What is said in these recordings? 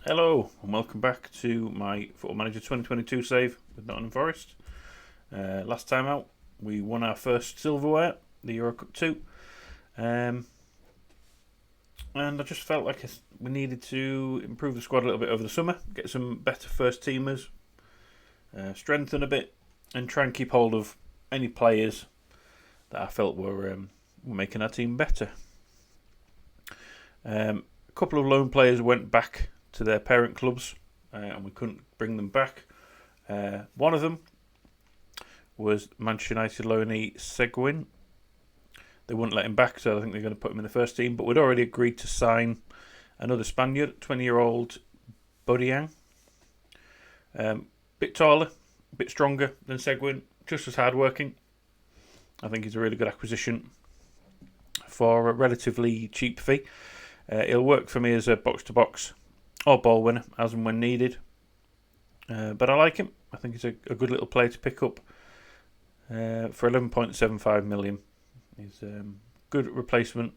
Hello and welcome back to my Football Manager 2022 save with Nottingham Forest. Last time out, we won our first silverware, the Euro Cup 2. And I just felt like we needed to improve the squad a little bit over the summer, get some better first teamers, strengthen a bit, and try and keep hold of any players that I felt were making our team better. A couple of loan players went back to their parent clubs and we couldn't bring them back. One of them was Manchester United loanee Seguin. They wouldn't let him back, so I think they're going to put him in the first team. But we'd already agreed to sign another Spaniard, 20-year-old Bodiang. Bit taller, bit stronger than Seguin, just as hardworking. I think he's a really good acquisition for a relatively cheap fee. He'll work for me as a box-to-box or ball winner, as and when needed. But I like him. I think he's a good little player to pick up for 11.75 million. He's a good replacement.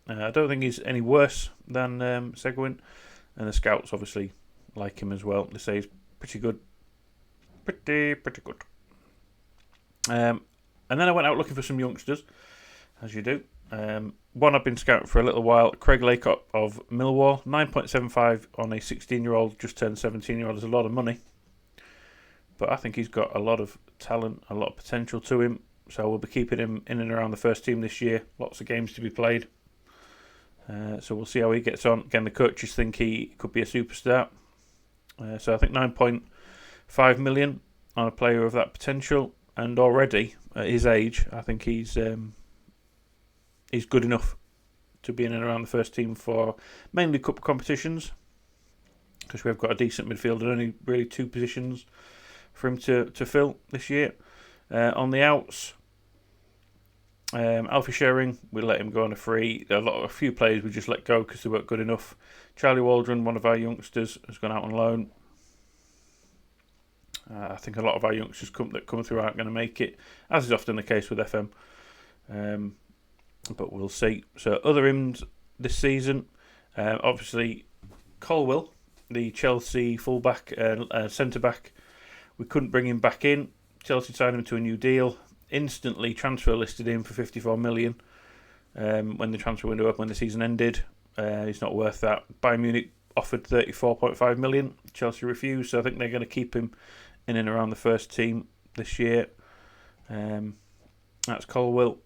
I don't think he's any worse than Seguin. And the scouts obviously like him as well. They say he's pretty good. Pretty good. And then I went out looking for some youngsters, as you do. One I've been scouting for a little while, Craig Laycott of Millwall. 9.75 on a 16-year-old, just turned 17-year-old is a lot of money. But I think he's got a lot of talent, a lot of potential to him. So we'll be keeping him in and around the first team this year. Lots of games to be played. So we'll see how he gets on. Again, the coaches think he could be a superstar. So I think 9.5 million on a player of that potential. And already, at his age, I think he's good enough to be in and around the first team for mainly cup competitions, because we've got a decent midfield and only really two positions for him to fill this year. On the outs, Alfie Shering, we let him go on a free. A few players we just let go because they weren't good enough. Charlie Waldron, one of our youngsters, has gone out on loan. I think a lot of our youngsters that come through aren't going to make it, as is often the case with FM. But we'll see. So other IMs this season, obviously Colwill, the Chelsea fullback, centre-back, we couldn't bring him back in. Chelsea signed him to a new deal, instantly transfer listed him for 54 million when the transfer window opened, when the season ended. He's not worth that. Bayern Munich offered 34.5 million. Chelsea refused, so I think they're going to keep him in and around the first team this year. That's Colwill.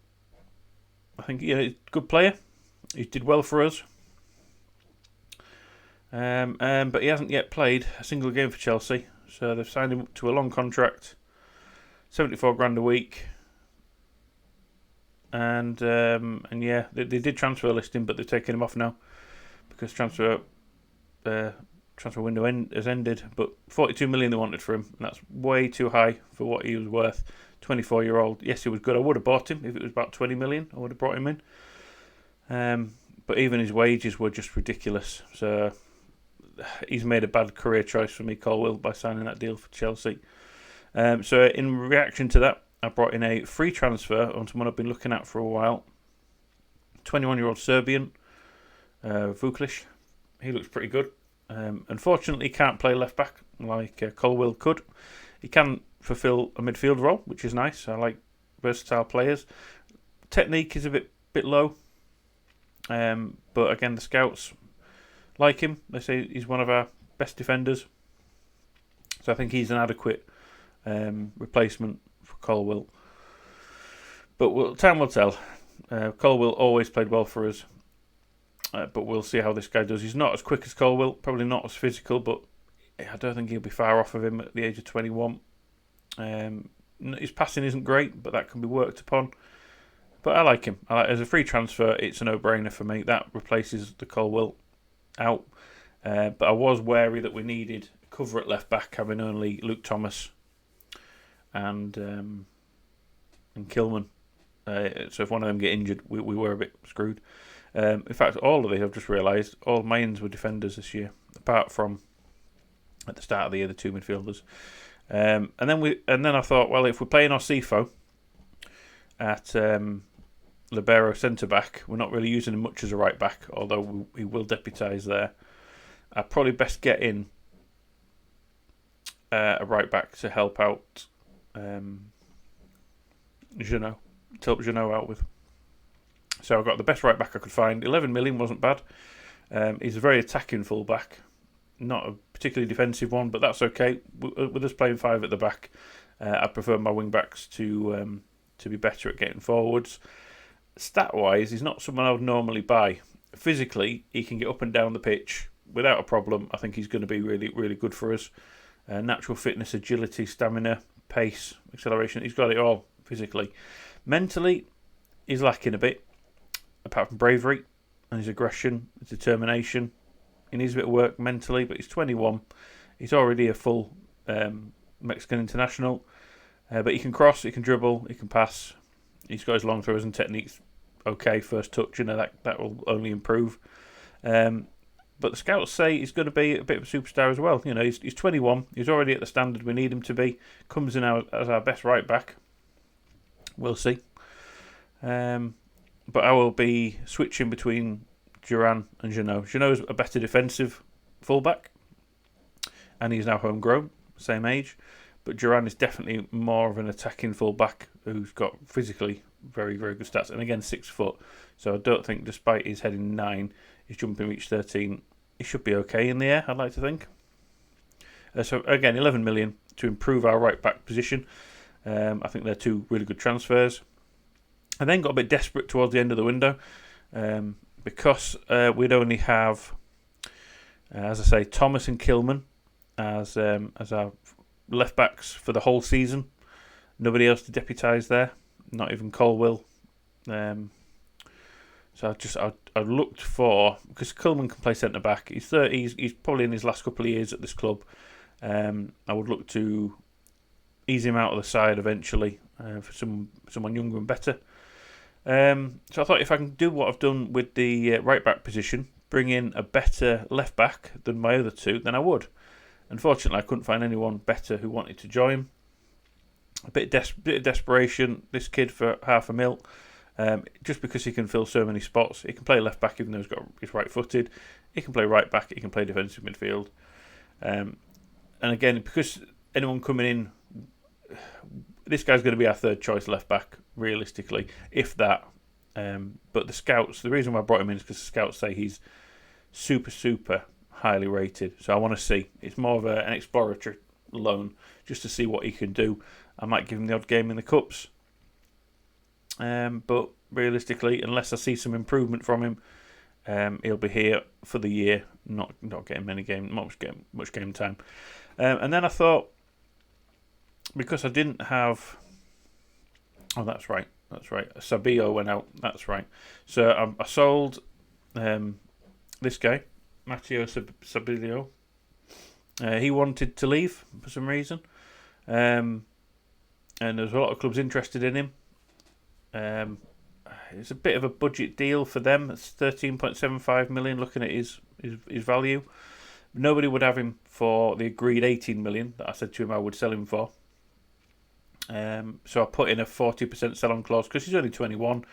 I think he's a good player. He did well for us. But he hasn't yet played a single game for Chelsea. So they've signed him to a long contract, 74 grand a week. And yeah, they did transfer list him, but they've taken him off now because transfer window has ended. But 42 million they wanted for him, and that's way too high for what he was worth. 24-year-old. Yes, he was good. I would have bought him if it was about 20 million. I would have brought him in. But even his wages were just ridiculous. So he's made a bad career choice for me, Colwill, by signing that deal for Chelsea. So in reaction to that, I brought in a free transfer on someone I've been looking at for a while. 21-year-old Serbian, Vuklic. He looks pretty good. Unfortunately, he can't play left back like Colwill could. He can fulfill a midfield role, which is nice. I like versatile players. Technique is a bit low, but again, the scouts like him. They say he's one of our best defenders, so I think he's an adequate replacement for Colwill. But time will tell. Colwill always played well for us, but we'll see how this guy does. He's not as quick as Colwill, probably not as physical, but I don't think he'll be far off of him at the age of 21. His passing isn't great, but that can be worked upon. But I like him. As a free transfer, it's a no-brainer for me. That replaces the Colwill out. But I was wary that we needed cover at left back, having only Luke Thomas and Kilman. So if one of them get injured, we were a bit screwed. In fact, all of these, I've just realised, all my ins were defenders this year, apart from at the start of the year, the two midfielders. And then I thought, well, if we're playing Osifo at libero centre back, we're not really using him much as a right back, although he will deputise there. I probably best get in a right back to help out Jeannot, to help Jeannot out with. So I got the best right back I could find. 11 million wasn't bad. He's a very attacking full back, not a particularly defensive one, but that's okay. With us playing 5 at the back, I prefer my wing backs to be better at getting forwards. Stat wise, he's not someone I would normally buy. Physically, he can get up and down the pitch without a problem. I think he's going to be really, really good for us. Natural fitness, agility, stamina, pace, acceleration. He's got it all physically. Mentally, he's lacking a bit, apart from bravery and his aggression, his determination. He needs a bit of work mentally, but he's 21. He's already a full Mexican international. But he can cross, he can dribble, he can pass. He's got his long throws and techniques okay, first touch, that will only improve. But the scouts say he's going to be a bit of a superstar as well. He's 21. He's already at the standard we need him to be. Comes in as our best right back. We'll see. But I will be switching between Duran and Jeannot. Jeannot is a better defensive fullback, and he's now homegrown, same age. But Duran is definitely more of an attacking fullback who's got physically very, very good stats. And again, 6 foot. So I don't think, despite his heading 9, his jumping reach 13, he should be okay in the air, I'd like to think. So again, 11 million to improve our right back position. I think they're 2 really good transfers. I then got a bit desperate towards the end of the window because we'd only have, as I say, Thomas and Kilman as our left backs for the whole season. Nobody else to deputise there, not even Colwill. So I looked for, because Kilman can play centre back. He's 30. He's probably in his last couple of years at this club. I would look to ease him out of the side eventually for someone younger and better. So I thought if I can do what I've done with the right back position, bring in a better left back than my other 2, then I would. Unfortunately, I couldn't find anyone better who wanted to join. A bit of desperation. This kid for $500,000, just because he can fill so many spots. He can play left back even though he's right-footed. He can play right back. He can play defensive midfield. And again, because anyone coming in, this guy's going to be our 3rd choice left back, realistically, if that. But the scouts, the reason why I brought him in is because the scouts say he's super, super highly rated. So I want to see. It's more of an exploratory loan, just to see what he can do. I might give him the odd game in the cups. But realistically, unless I see some improvement from him, he'll be here for the year, not getting much game time. And then I thought, because I didn't have... Oh, that's right. Sabio went out. That's right. So I sold this guy, Matteo Sabio. He wanted to leave for some reason. And there's a lot of clubs interested in him. It's a bit of a budget deal for them. It's 13.75 million, looking at his value. Nobody would have him for the agreed 18 million that I said to him I would sell him for. So I put in a 40% sell-on clause because he's only 21.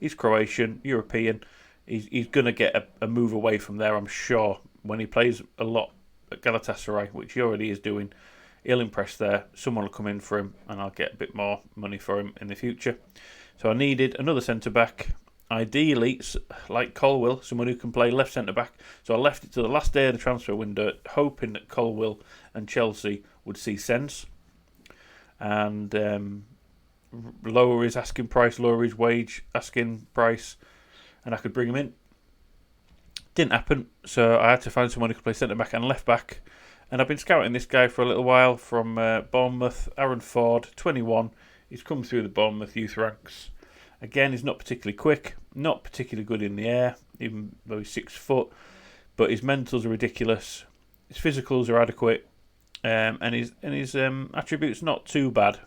He's Croatian, European. He's going to get a move away from there, I'm sure. When he plays a lot at Galatasaray, which he already is doing, he'll impress there. Someone will come in for him, and I'll get a bit more money for him in the future. So I needed another centre-back, ideally, like Colwill, someone who can play left centre-back. So I left it to the last day of the transfer window, hoping that Colwill and Chelsea would see sense and lower his asking price, lower his wage asking price, and I could bring him in. Didn't happen, so I had to find someone who could play centre-back and left-back. And I've been scouting this guy for a little while from Bournemouth, Aaron Ford, 21. He's come through the Bournemouth youth ranks. Again, he's not particularly quick, not particularly good in the air, even though he's 6 foot. But his mentals are ridiculous. His physicals are adequate, and his attributes not too bad.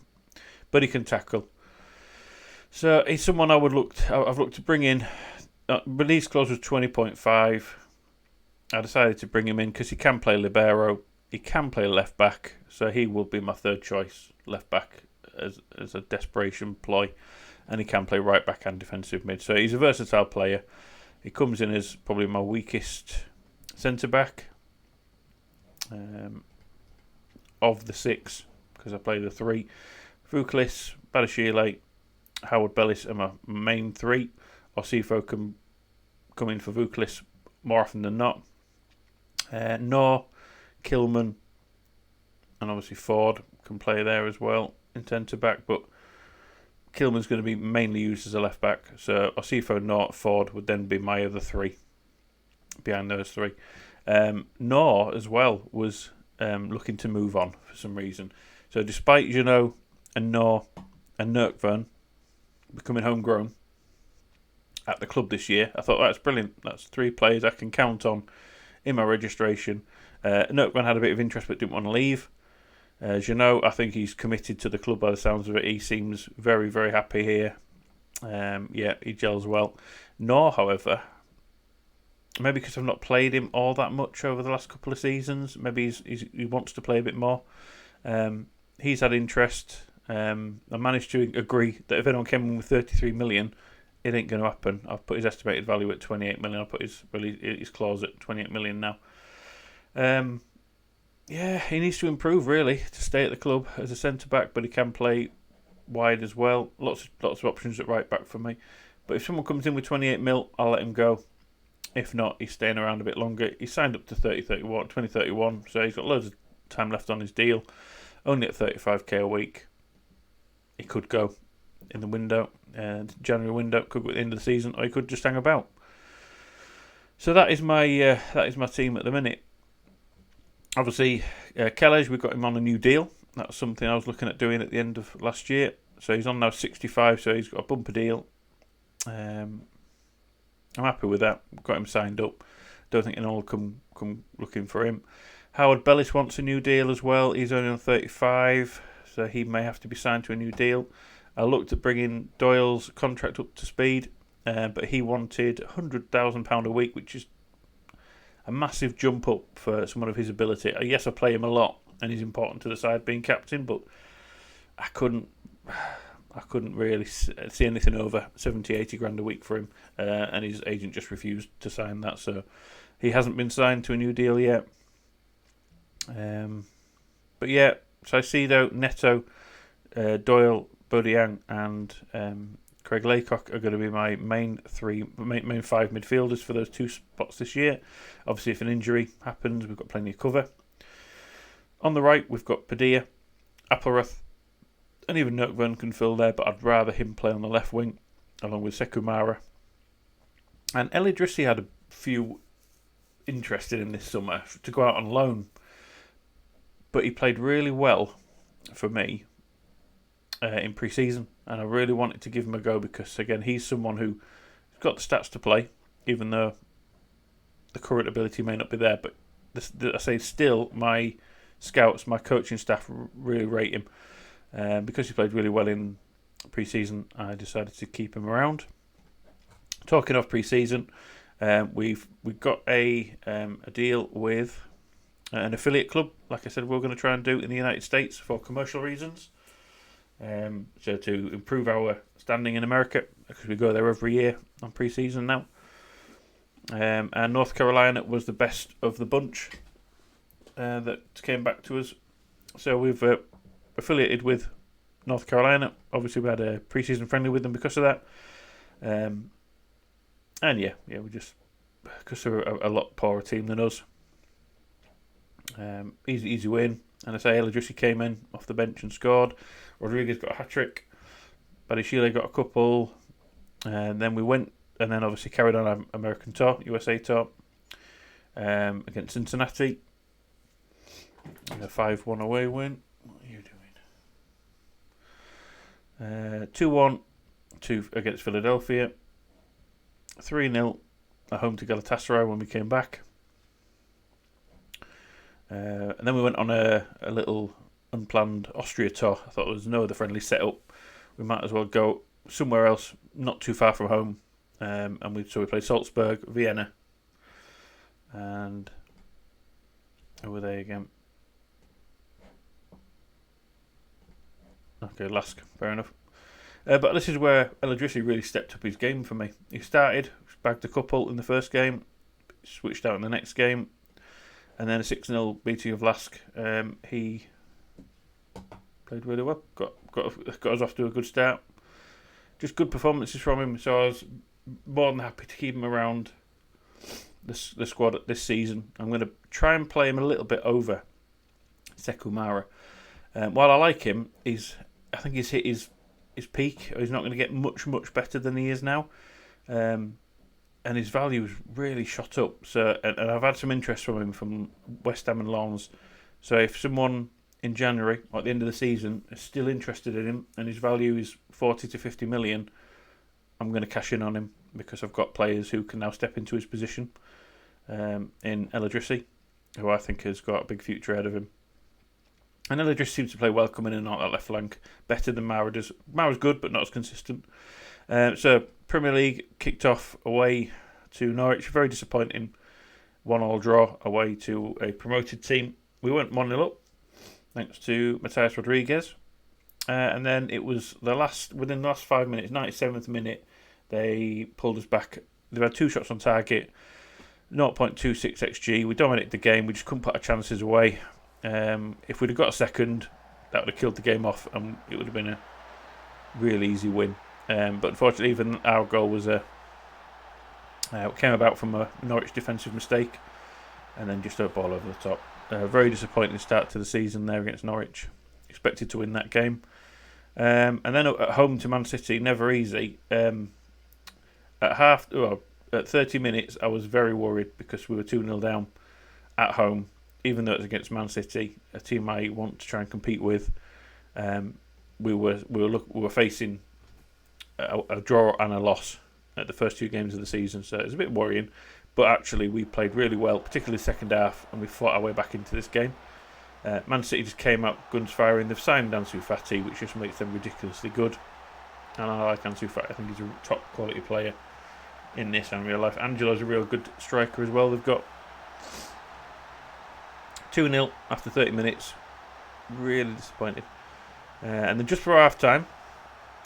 But he can tackle. So he's someone I've looked to bring in. Release clause was 20.5. I decided to bring him in because he can play libero. He can play left back, so he will be my 3rd choice left back as a desperation ploy, and he can play right back and defensive mid. So he's a versatile player. He comes in as probably my weakest centre back, of the 6, because I play the 3. Vuklis, Badashile, Howard Bellis are my main 3. Osifo can come in for Vuklis more often than not. Nor, Kilman, and obviously Ford can play there as well in centre back, but Kilman's going to be mainly used as a left back. So Osifo, Nor, Ford would then be my other 3 behind those 3. Nor as well was looking to move on for some reason. So despite Jeannot and Nor and Nurkvern becoming homegrown at the club this year, I thought that's brilliant. That's 3 players I can count on in my registration. Nurkvern had a bit of interest but didn't want to leave. Jeannot, I think he's committed to the club by the sounds of it. He seems very, very happy here. He gels well. Nor, however, maybe because I've not played him all that much over the last couple of seasons, maybe he wants to play a bit more. He's had interest. I managed to agree that if anyone came in with 33 million, it ain't going to happen. I've put his estimated value at 28 million. I've put his clause at 28 million now. He needs to improve really to stay at the club as a centre back, but he can play wide as well. Lots of options at right back for me. But if someone comes in with 28 mil, I'll let him go. If not, he's staying around a bit longer. He signed up to 2031, so he's got loads of time left on his deal. Only at 35k a week. He could go in the window, January window, could go at the end of the season, or he could just hang about. So that is my team at the minute. Obviously, Kellege, we've got him on a new deal. That's something I was looking at doing at the end of last year. So he's on now 65, so he's got a bumper deal. I'm happy with that. Got him signed up. Don't think anyone will come looking for him. Howard Bellis wants a new deal as well. He's only on 35, so he may have to be signed to a new deal. I looked at bringing Doyle's contract up to speed, but he wanted £100,000 a week, which is a massive jump up for someone of his ability. Yes, I play him a lot, and he's important to the side being captain, but I couldn't really see anything over 70, 80 grand a week for him, and his agent just refused to sign that, so he hasn't been signed to a new deal yet. But yeah, so I see though Neto, Doyle, Bodiang, and Craig Laycock are going to be my main 5 midfielders for those 2 spots this year. Obviously, if an injury happens, we've got plenty of cover. On the right, we've got Padilla, Appleroth, and even Nurkvern can fill there, but I'd rather him play on the left wing, along with Sekumara. And El Idrissi had a few interested in this summer to go out on loan, but he played really well for me in pre-season, and I really wanted to give him a go because, again, he's someone who's got the stats to play, even though the current ability may not be there. But I say still, my scouts, my coaching staff really rate him. Because he played really well in pre-season, I decided to keep him around. Talking of pre-season, we've got a deal with an affiliate club. Like I said, we're going to try and do in the United States for commercial reasons. So to improve our standing in America, because we go there every year on pre-season now. And North Carolina was the best of the bunch that came back to us. So we've affiliated with North Carolina. Obviously, we had a pre-season friendly with them because of that. And we just, because they're a lot poorer team than us. Easy win. And I say El Idrissi came in off the bench and scored. Rodriguez got a hat-trick. Badishile got a couple. And then we went, and then obviously carried on our American tour, USA tour, against Cincinnati. And a 5-1 away win. What are you doing? 2-1 against Philadelphia. 3-0 at home to Galatasaray when we came back. And then we went on a little unplanned Austria tour. I thought there was no other friendly set up. We might as well go somewhere else, not too far from home. And we played Salzburg, Vienna, and who were they again? Okay, Lask, fair enough. But this is where El Idrissi really stepped up his game for me. He started, bagged a couple in the first game, switched out in the next game, and then a 6-0 beating of Lask. He played really well, got us off to a good start. Just good performances from him, so I was more than happy to keep him around the squad this season. I'm going to try and play him a little bit over Sekou Mara. While I like him, I think he's hit his peak. He's not going to get much better than he is now, and his value has really shot up. So, and I've had some interest from him from West Ham and Lens. So if someone in January or at the end of the season is still interested in him and his value is 40 to 50 million, I'm going to cash in on him because I've got players who can now step into his position in El Idrissi, who I think has got a big future ahead of him. And El Idrissi seems to play well coming in and out that left flank, better than Mara does. Mara's good, but not as consistent. So Premier League kicked off away to Norwich, very disappointing 1-1 draw away to a promoted team. We went 1-0 up, thanks to Matthias Rodriguez. And then it was within the last 5 minutes, 97th minute, they pulled us back. They had 2 shots on target, 0.26 XG. We dominated the game. We just couldn't put our chances away. If we'd have got a second, that would have killed the game off, and it would have been a really easy win. But unfortunately, even our goal was came about from a Norwich defensive mistake, and then just a ball over the top. Very disappointing start to the season there against Norwich. Expected to win that game, and then at home to Man City, never easy. At 30 minutes, I was very worried because we were 2-0 down at home. Even though it's against Man City, a team I want to try and compete with, we were facing a draw and a loss at the first 2 games of the season, so it was a bit worrying. But actually, we played really well, particularly the second half, and we fought our way back into this game. Man City just came out guns firing. They've signed Ansu Fati, which just makes them ridiculously good. And I like Ansu Fati. I think he's a top quality player in this and real life. Angelo's a real good striker as well. They've got 2-0 after 30 minutes. Really disappointed. And then just for half time,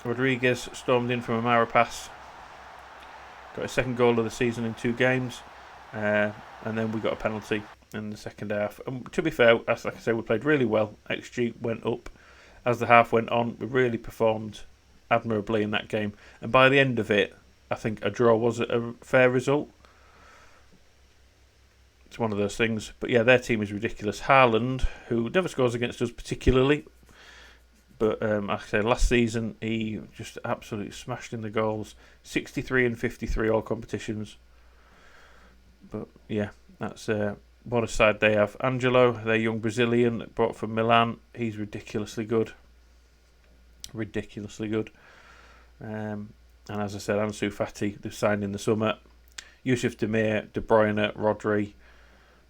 Rodriguez stormed in from a Mara pass. Got his second goal of the season in 2 games. And then we got a penalty in the second half. And to be fair, as like I say, we played really well. XG went up as the half went on. We really performed admirably in that game. And by the end of it, I think a draw was a fair result. It's one of those things. But yeah, their team is ridiculous. Haaland, who never scores against us particularly, but like I said, last season he just absolutely smashed in the goals. 63 and 53 all competitions. But yeah, that's what a side they have. Angelo, their young Brazilian brought from Milan, he's ridiculously good. Ridiculously good. And as I said, Ansu Fati, they've signed in the summer. Yusuf Demir, De Bruyne, Rodri.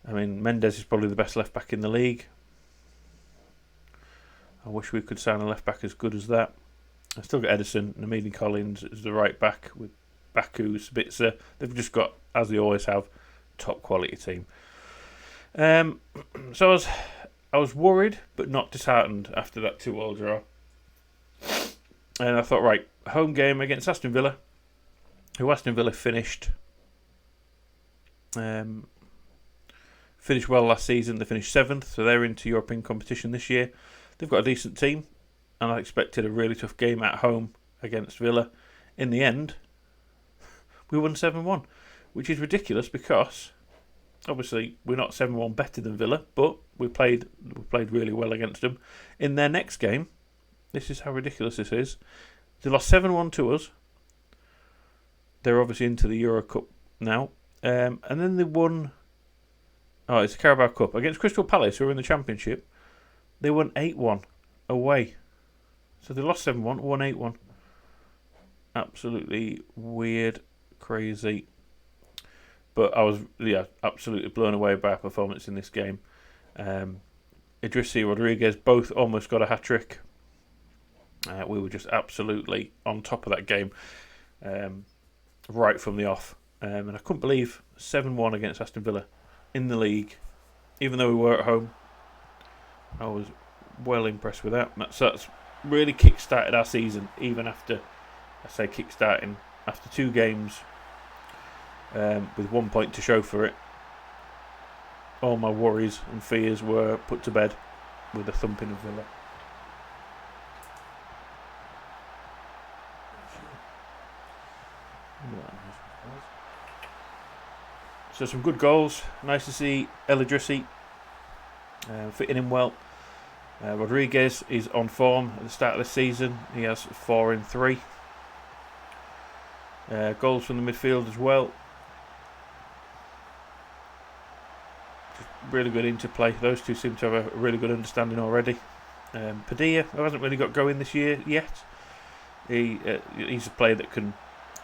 I mean, Mendes is probably the best left back in the league. I wish we could sign a left back as good as that. I've still got Edison, Namini Collins as the right back with Baku, Spitzer. They've just got, as they always have, top quality team. So I was worried but not disheartened after that 2-2 draw. And I thought, right, home game against Aston Villa, who Aston Villa finished well last season. They finished 7th, so they're into European competition this year. They've got a decent team, and I expected a really tough game at home against Villa. In the end, we won 7-1, which is ridiculous because obviously we're not 7-1 better than Villa, but we played really well against them. In their next game, this is how ridiculous this is. They lost 7-1 to us. They're obviously into the Euro Cup now, and then they won. Oh, it's the Carabao Cup against Crystal Palace, who are in the Championship. They won 8-1 away. So they lost 7-1, won 8-1. Absolutely weird, crazy. But I was absolutely blown away by our performance in this game. Idrissi, Rodriguez both almost got a hat-trick. We were just absolutely on top of that game right from the off. And I couldn't believe 7-1 against Aston Villa in the league, even though we were at home. I was well impressed with that. That's really kick-started our season, even after, I say kick-starting, after 2 games with 1 point to show for it. all my worries and fears were put to bed with a thumping of Villa. So some good goals. Nice to see El Idrissi fitting in well. Rodriguez is on form at the start of the season. He has 4 in 3. Goals from the midfield as well. Just really good interplay. Those two seem to have a really good understanding already. Padilla, who hasn't really got going this year yet. He's a player that can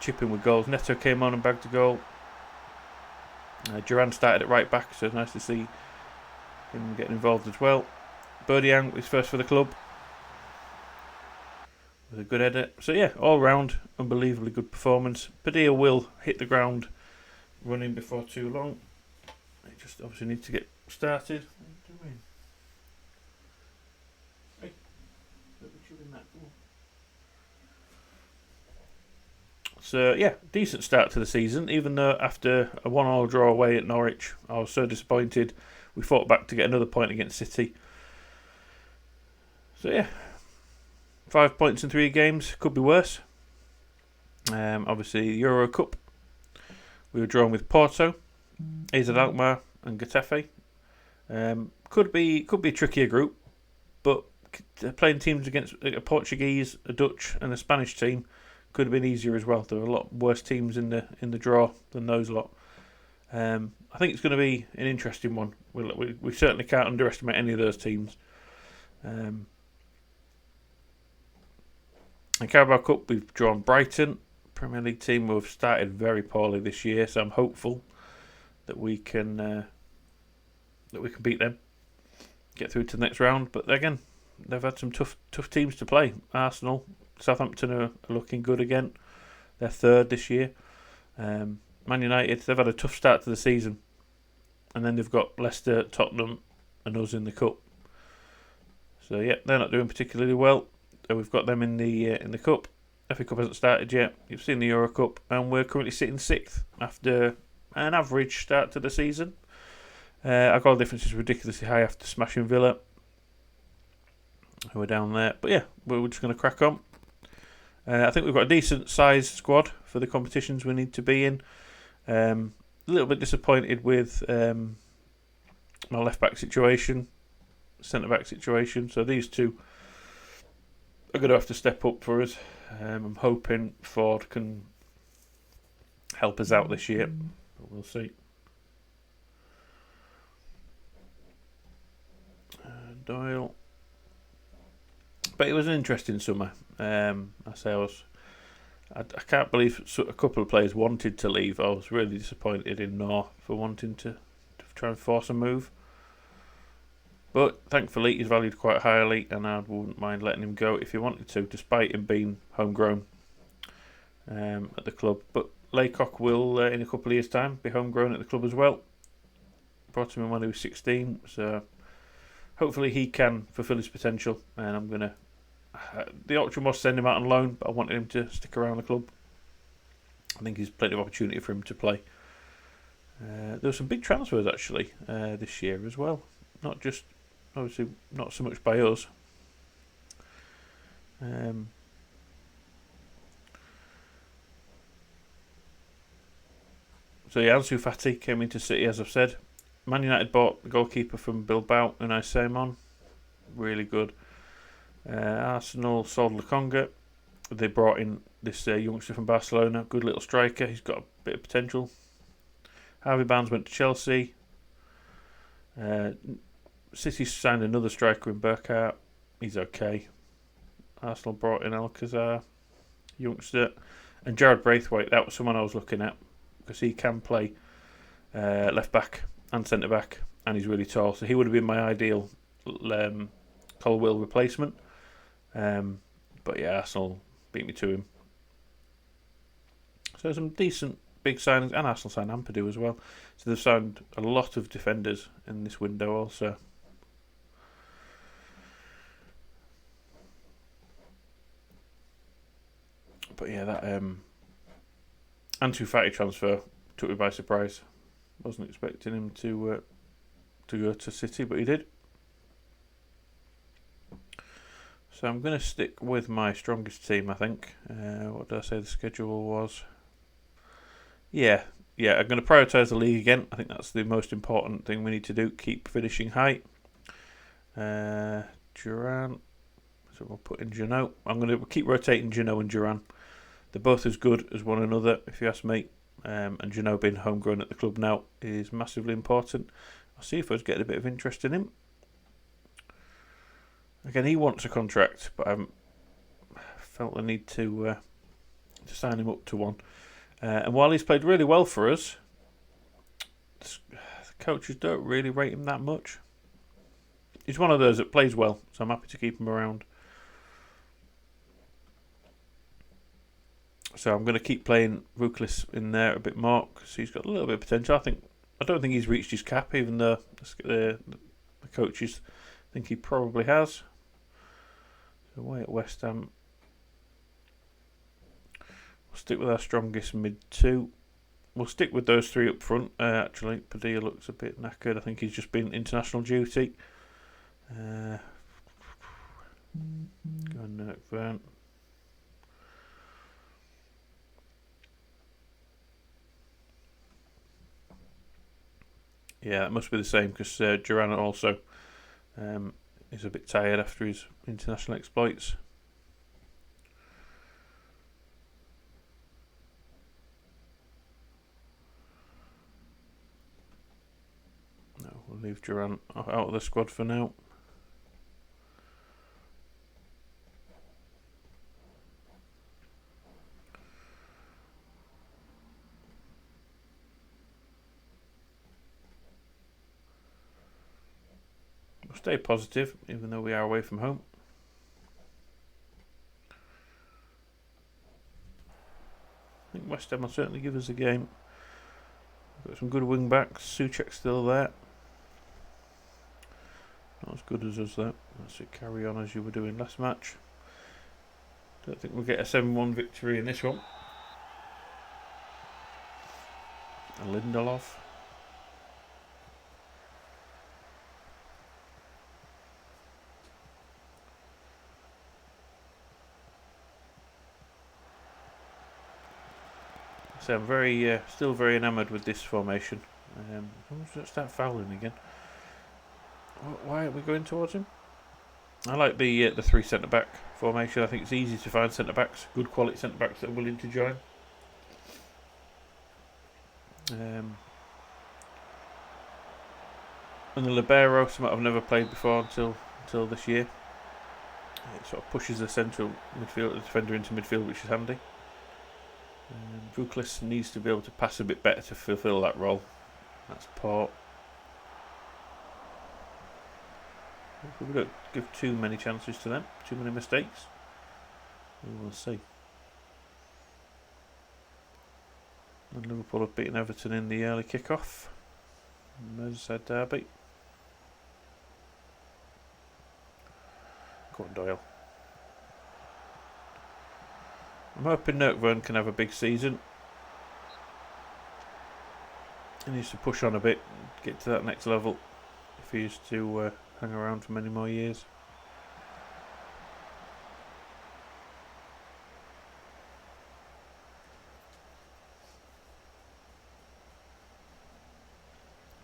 chip in with goals. Neto came on and bagged a goal. Duran started at right back, so it's nice to see him getting involved as well. Berdiang is first for the club with a good header. So yeah, all round, unbelievably good performance. Padilla will hit the ground running before too long. He just obviously needs to get started. What are you doing? Hey, don't be chewing that. So yeah, decent start to the season, even though after a 1-1 draw away at Norwich, I was so disappointed. We fought back to get another point against City. So yeah, 5 points in 3 games, could be worse. Obviously, Euro Cup, we were drawn with Porto, AZ Alkmaar and Getafe. Could be a trickier group, but playing teams against a Portuguese, a Dutch and a Spanish team could have been easier as well. There are a lot worse teams in the draw than those lot. I think it's going to be an interesting one. We certainly can't underestimate any of those teams. In Carabao Cup, we've drawn Brighton, Premier League team who have started very poorly this year. So I'm hopeful that we can beat them, get through to the next round. But again, they've had some tough teams to play. Arsenal, Southampton are looking good again. They're third this year. Man United, they've had a tough start to the season, and then they've got Leicester, Tottenham, and us in the cup. So yeah, they're not doing particularly well. We've got them in the cup. FA Cup hasn't started yet. You've seen the Euro Cup, and we're currently sitting 6th after an average start to the season. Our goal difference is ridiculously high after smashing Villa, who are down there. But yeah, we're just going to crack on. I think we've got a decent sized squad for the competitions we need to be in. A little bit disappointed with my left back situation, centre back situation. So these two are going to have to step up for us. I'm hoping Ford can help us out this year, but we'll see. Doyle. But it was an interesting summer. I can't believe a couple of players wanted to leave. I was really disappointed in Noor for wanting to try and force a move. But thankfully he's valued quite highly, and I wouldn't mind letting him go if he wanted to, despite him being homegrown at the club. But Laycock will, in a couple of years' time, be homegrown at the club as well. Brought him in when he was 16, so hopefully he can fulfil his potential, and I'm going to... the option was to send him out on loan, but I wanted him to stick around the club. I think there's plenty of opportunity for him to play. There were some big transfers, actually, this year as well. Obviously, not so much by us. So yeah, Ansu Fati came into City, as I've said. Man United bought the goalkeeper from Bilbao, Unai Simon. Really good. Arsenal sold Lokonga. They brought in this youngster from Barcelona. Good little striker. He's got a bit of potential. Harvey Barnes went to Chelsea. City signed another striker in Burkhardt. He's okay. Arsenal brought in Alcazar, youngster. And Jared Braithwaite, that was someone I was looking at, because he can play left back and centre back, and he's really tall. So he would have been my ideal Colwill replacement. But yeah, Arsenal beat me to him. So some decent big signings, and Arsenal signed Ampadu as well. So they've signed a lot of defenders in this window also. But yeah, that Ansu Fati transfer took me by surprise. Wasn't expecting him to to go to City, but he did. So I'm going to stick with my strongest team, I think. What did I say the schedule was? Yeah, I'm going to prioritise the league again. I think that's the most important thing we need to do. Keep finishing high. Duran. So we'll put in Janot. I'm going to keep rotating Janot and Duran. They're both as good as one another, if you ask me. And Janot being homegrown at the club now is massively important. I'll see if I was getting a bit of interest in him. Again, he wants a contract, but I haven't felt the need to sign him up to one. And while he's played really well for us, the coaches don't really rate him that much. He's one of those that plays well, so I'm happy to keep him around. So I'm going to keep playing Vuklis in there a bit more because he's got a little bit of potential. I don't think he's reached his cap, even though the coaches think he probably has. So away at West Ham. We'll stick with our strongest mid two. We'll stick with those three up front. Actually, Padilla looks a bit knackered. I think he's just been international duty. Go on, Nottingham. Yeah, it must be the same because Duran also is a bit tired after his international exploits. No, we'll leave Duran out of the squad for now. We'll stay positive, even though we are away from home. I think West Ham will certainly give us a game. We've got some good wing backs. Souček's still there. Not as good as us though. Let's carry on as you were doing last match. Don't think we'll get a 7-1 victory in this one. And Lindelof. So I'm still very enamoured with this formation. I'm going to start fouling again. Why aren't we going towards him? I like the 3 centre back formation. I think it's easy to find centre backs, good quality centre backs that are willing to join. And the libero, something I've never played before until this year. It sort of pushes the central midfield defender into midfield, which is handy. Vuklis needs to be able to pass a bit better to fulfil that role. That's Port. We don't give too many chances to them, too many mistakes. We will see. And Liverpool have beaten Everton in the early kick-off. Merseyside derby. Go on, Doyle. I'm hoping Nottingham can have a big season. He needs to push on a bit, get to that next level if he is to hang around for many more years.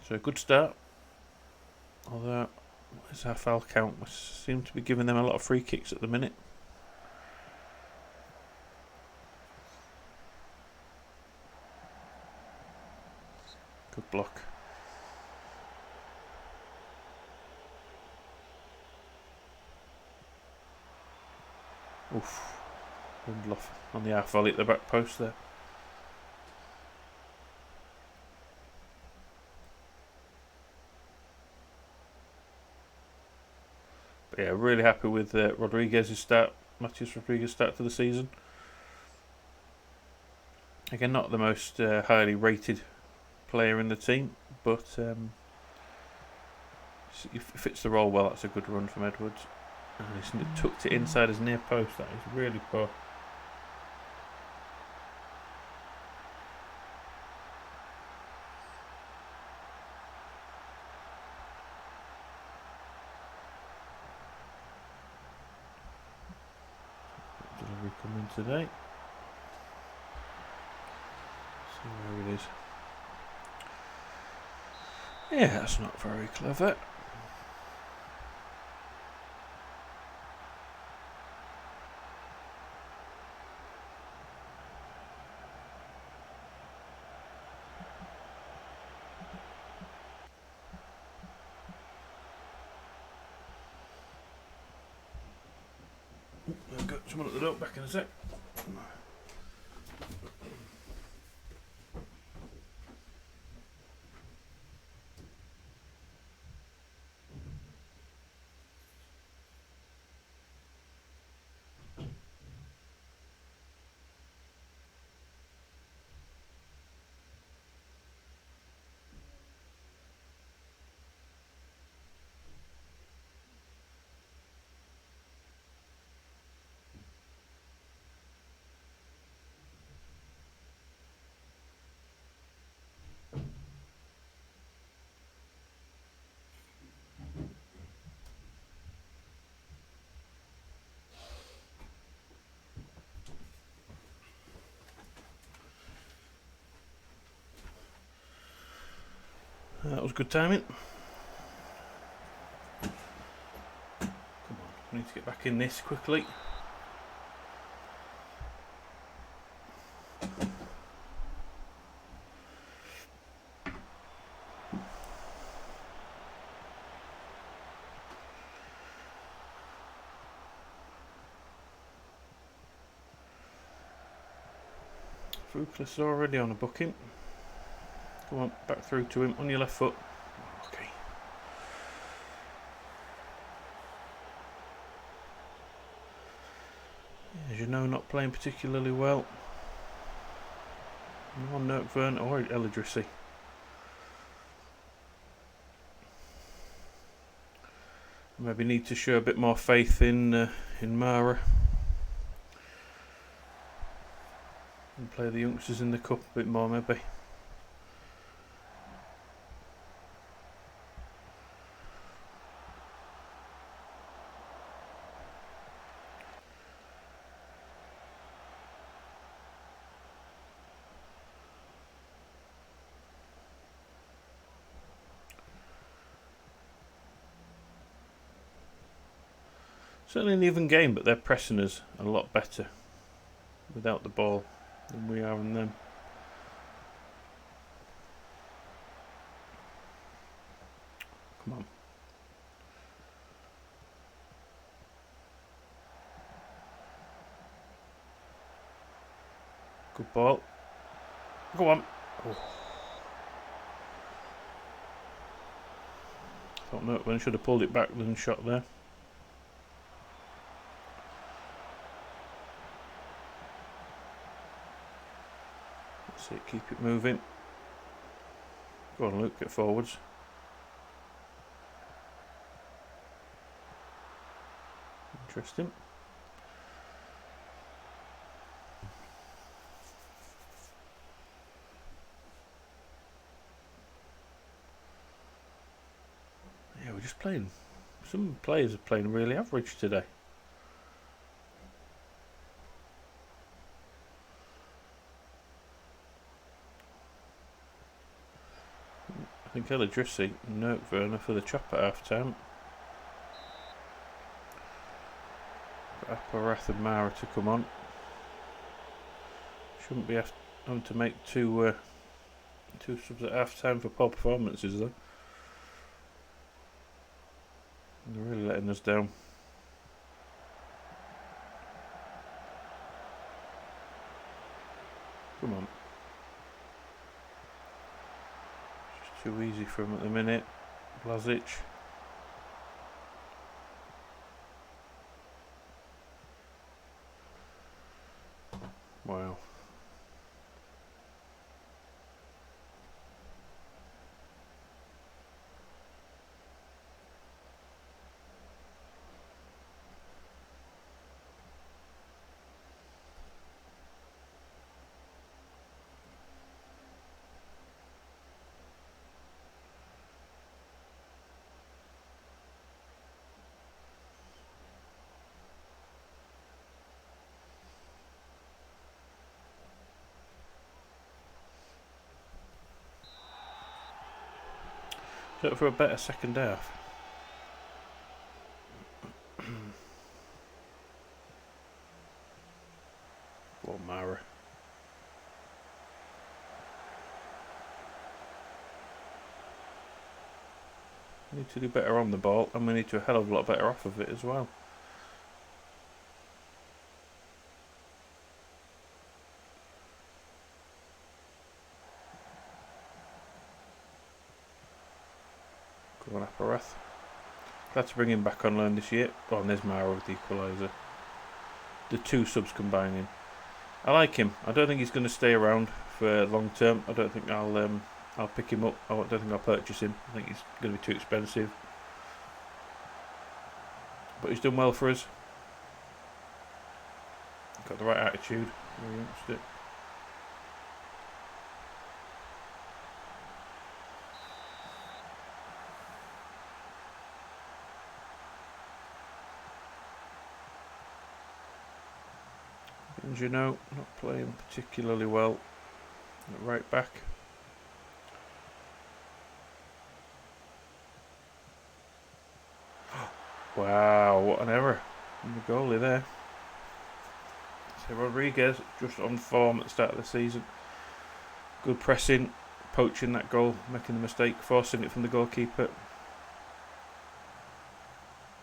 So a good start. Although, what is our foul count? We seem to be giving them a lot of free kicks at the minute. Good block. Oof. Lindelof on the half volley at the back post there. But yeah, really happy with Rodriguez's start. Matheus Rodriguez's start to the season. Again, not the most highly rated player in the team, but he fits the role well. That's a good run from Edwards. And he's tucked it inside his near post. That is really poor. delivery come in today. See where it is. Yeah, that's not very clever. I've got someone at the door, back in a sec. That was good timing. Come on, I need to get back in this quickly. Fructus already on a booking. Come on, back through to him on your left foot. Okay. As you know, not playing particularly well. No Nottingham or Elidrissy. Maybe need to show a bit more faith in Mara. And play the youngsters in the cup a bit more, maybe. Certainly an even game, but they're pressing us a lot better without the ball than we are in them. Come on. Good ball. Go on. Oh. Thought Nottingham should have pulled it back than shot there. That's it, keep it moving. Go on, Luke, get forwards. Interesting. Yeah, we're just playing. Some players are playing really average today. I think Elidrissy and Nottingham for the chop at half time. Apparath and Mara to come on. Shouldn't be having to make two subs at half time for poor performances though. They're really letting us down. Come on. Just too easy for him at the minute. Blazic. Wow. So for a better second half. Poor Mara. We need to do better on the ball, and we need to do a hell of a lot better off of it as well. Go on, Apparath. Glad to bring him back on loan this year. Oh, and there's Mara with the equaliser. The two subs combining. I like him. I don't think he's going to stay around for long term. I don't think I'll pick him up. I don't think I'll purchase him. I think he's going to be too expensive. But he's done well for us. Got the right attitude. And you know, not playing particularly well at right back. Wow, what an error from the goalie there. So Rodriguez just on form at the start of the season. Good pressing, poaching that goal, making the mistake, forcing it from the goalkeeper.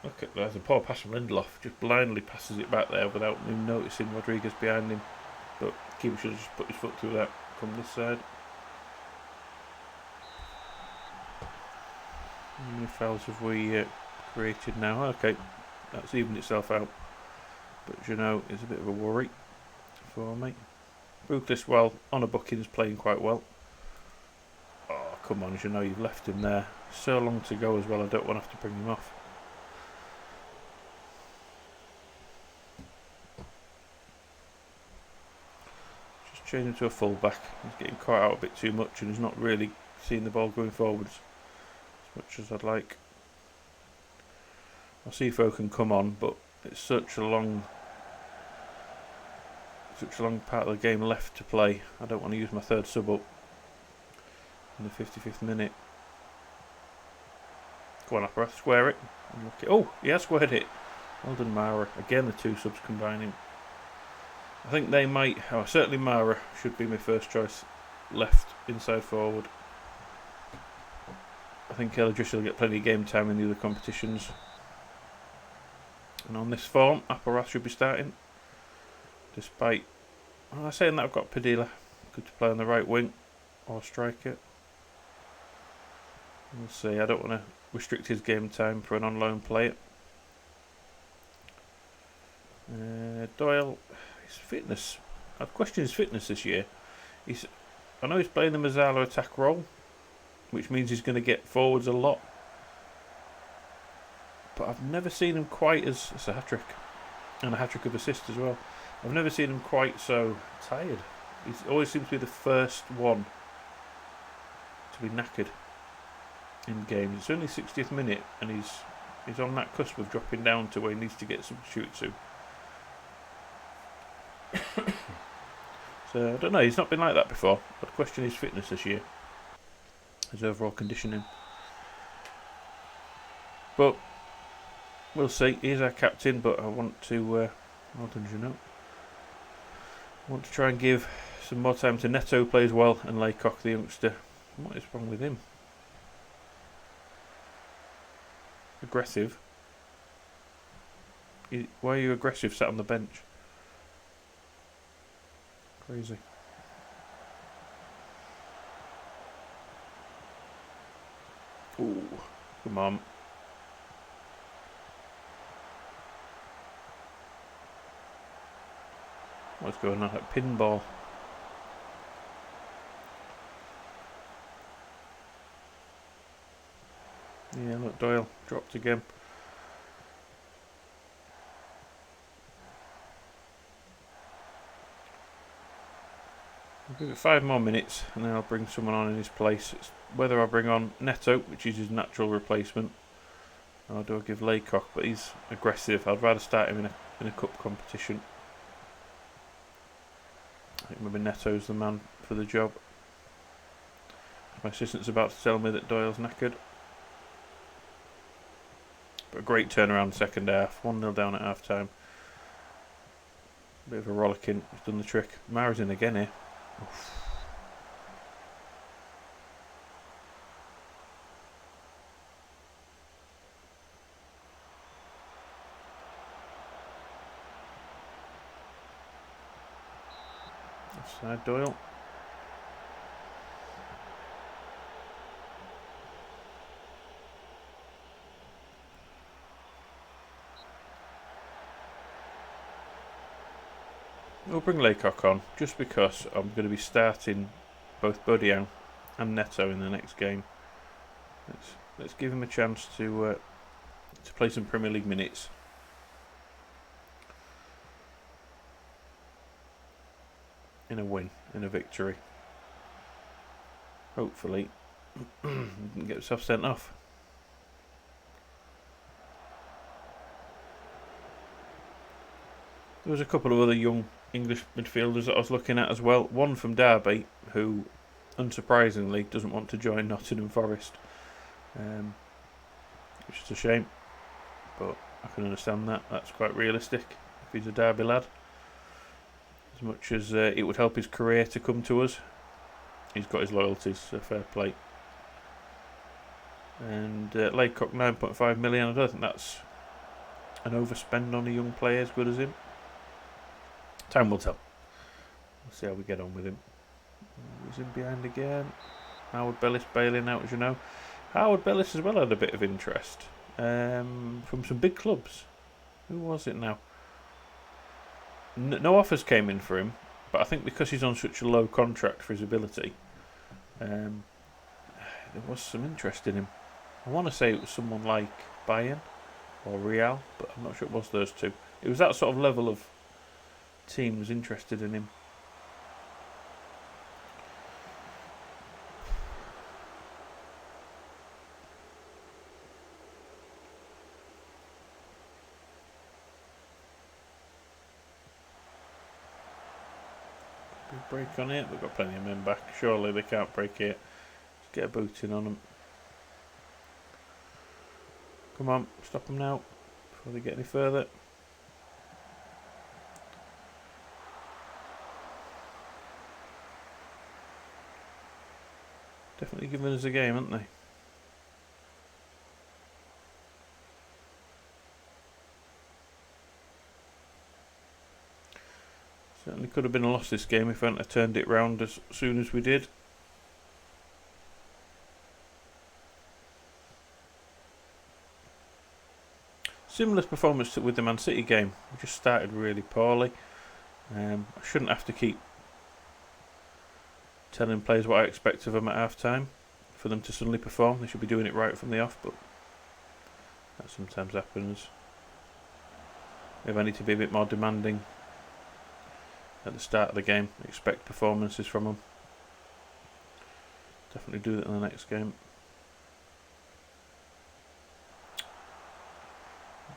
Look at that, a poor pass from Lindelof, just blindly passes it back there without even noticing Rodriguez behind him. But keeper should have just put his foot through that from this side. How many fouls have we created now? Okay, that's evened itself out. But you know, it's a bit of a worry for me. Ruthless, well, on a booking's playing quite well. Oh, come on, you know, you've left him there. So long to go as well, I don't want to have to bring him off. Changing to a full-back. He's getting caught out a bit too much and he's not really seeing the ball going forwards as much as I'd like. I'll see if O can come on, but it's such a long part of the game left to play. I don't want to use my third sub up in the 55th minute. Go on, Apparath, square it. Oh, he has squared it. Well done, Mara. Again, the two subs combining. I think they might. Oh, certainly Mara should be my first choice. Left, inside forward. I think Eldridge will get plenty of game time in the other competitions. And on this form, Apparath should be starting. Despite, I'm saying that I've got Padilla. Good to play on the right wing or striker. We'll see. I don't want to restrict his game time for an on-loan player. Doyle. His fitness. I've questioned his fitness this year. I know he's playing the Mazzala attack role, which means he's going to get forwards a lot. But I've never seen him quite as... It's a hat-trick. And a hat-trick of assists as well. I've never seen him quite so tired. He always seems to be the first one to be knackered in games. It's only 60th minute and he's on that cusp of dropping down to where he needs to get substituted to. So I don't know, he's not been like that before. I'd question his fitness this year, his overall conditioning. But we'll see. He's our captain, but I want to well done, you know. I want to try and give some more time to Neto, who plays well, and Laycock, the youngster. What is wrong with him? Aggressive. Why are you aggressive sat on the bench? Crazy. Ooh, come on. What's going on at pinball? Yeah, look, Doyle dropped again. I'll give it 5 more minutes and then I'll bring someone on in his place. It's whether I bring on Neto, which is his natural replacement, or do I give Laycock, but he's aggressive. I'd rather start him in a cup competition. I think maybe Neto's the man for the job. My assistant's about to tell me that Doyle's knackered. A great turnaround second half. 1-0 down at half time. Bit of a rollicking. He's done the trick. Mara's in again here. Oof. Offside, Doyle. We'll bring Laycock on just because I'm going to be starting both Bodian and Neto in the next game. Let's give him a chance to play some Premier League minutes. In a win, in a victory. Hopefully, get himself sent off. There was a couple of other young English midfielders that I was looking at as well. One from Derby, who, unsurprisingly, doesn't want to join Nottingham Forest, which is a shame. But I can understand that. That's quite realistic if he's a Derby lad. As much as it would help his career to come to us, he's got his loyalties, so fair play. And Laycock, 9.5 million. I don't think that's an overspend on a young player as good as him. Time will tell. We'll see how we get on with him. He's in behind again. Howard Bellis bailing out, as you know. Howard Bellis as well had a bit of interest from some big clubs. Who was it now? No offers came in for him, but I think because he's on such a low contract for his ability, there was some interest in him. I want to say it was someone like Bayern or Real, but I'm not sure it was those two. It was that sort of level of teams interested in him. Big break on it. We've got plenty of men back. Surely they can't break it. Let's get a boot in on them. Come on, stop them now before they get any further. Definitely giving us a game, haven't they? Certainly could have been a loss this game if we hadn't turned it round as soon as we did. Similar performance with the Man City game. We just started really poorly. I shouldn't have to keep telling players what I expect of them at half time for them to suddenly perform. They should be doing it right from the off, but that sometimes happens. Maybe I need to be a bit more demanding at the start of the game. Expect performances from them. Definitely do that in the next game.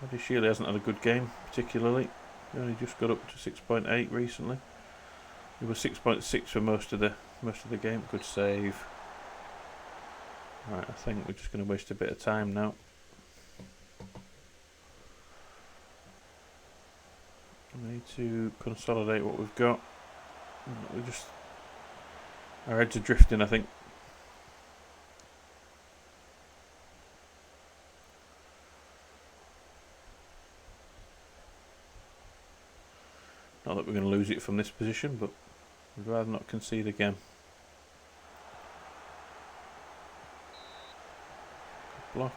Buddy Shealy hasn't had a good game, particularly. He only just got up to 6.8 recently. He was 6.6 for most of the game. Good save. Right, I think we're just going to waste a bit of time now. We need to consolidate what we've got. Our heads are drifting, I think. Not that we're going to lose it from this position, but I'd rather not concede again. Good block.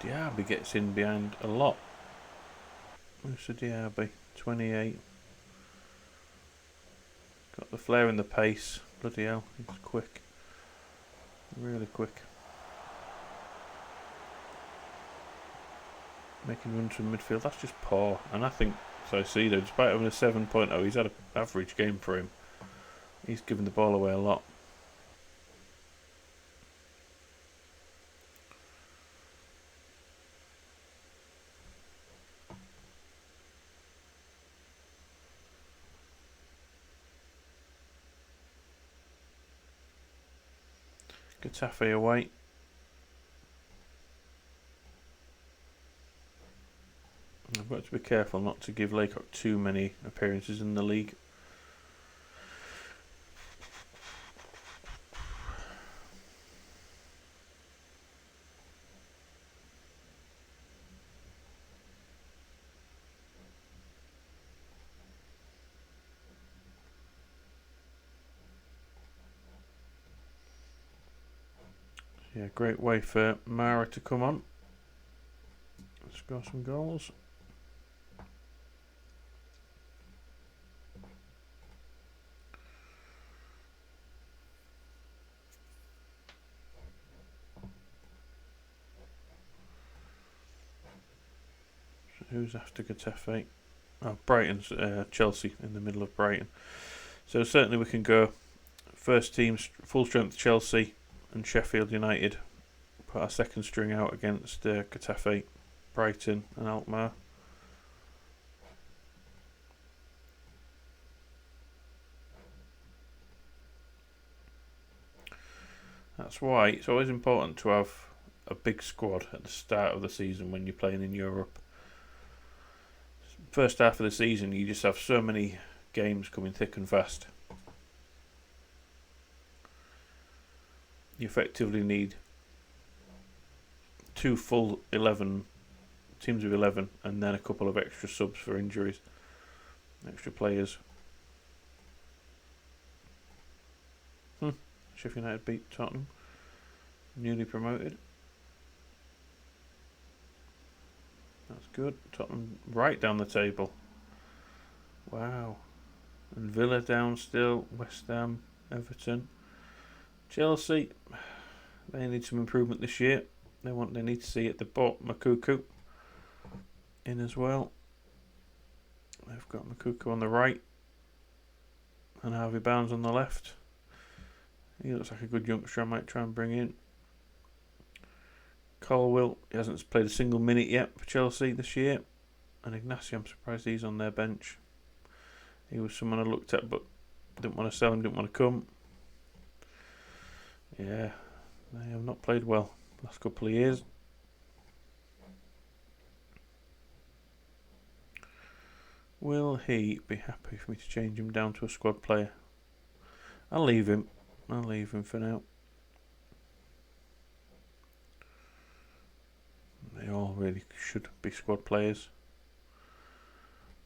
Diaby gets in behind a lot. Where's the Diaby? 28. Got the flair and the pace. Bloody hell, he's quick. Really quick. Making runs from midfield. That's just poor. And I think Saicedo, despite having a 7.0, he's had an average game for him. He's given the ball away a lot. Getafe away. I've got to be careful not to give Laycock too many appearances in the league. Yeah, great way for Mara to come on. Score some goals. So who's after Getafe? Oh, Brighton's Chelsea in the middle of Brighton. So certainly we can go first team full strength Chelsea and Sheffield United. Put our second string out against Getafe, Brighton and Alkmaar. That's why it's always important to have a big squad at the start of the season when you're playing in Europe. First half of the season you just have so many games coming thick and fast. You effectively need 2 full 11 teams of 11 and then a couple of extra subs for injuries, extra players. Sheffield United beat Tottenham, newly promoted. That's good. Tottenham right down the table. Wow. And Villa down still, West Ham, Everton. Chelsea, they need some improvement this year. They need to see at the bottom Makuku in as well. They've got Makuku on the right and Harvey Barnes on the left. He looks like a good youngster I might try and bring in. Colwill, he hasn't played a single minute yet for Chelsea this year. And Ignacio, I'm surprised he's on their bench. He was someone I looked at but didn't want to sell him, didn't want to come. Yeah, they have not played well the last couple of years. Will he be happy for me to change him down to a squad player? I'll leave him for now. They all really should be squad players.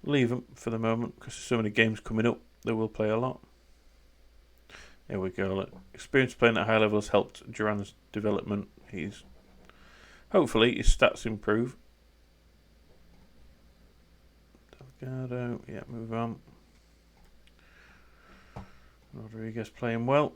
Leave them for the moment because there's so many games coming up. They will play a lot. Here we go. Look. Experience playing at high level has helped Duran's development. Hopefully his stats improve. Delgado, yeah, move on. Rodriguez playing well.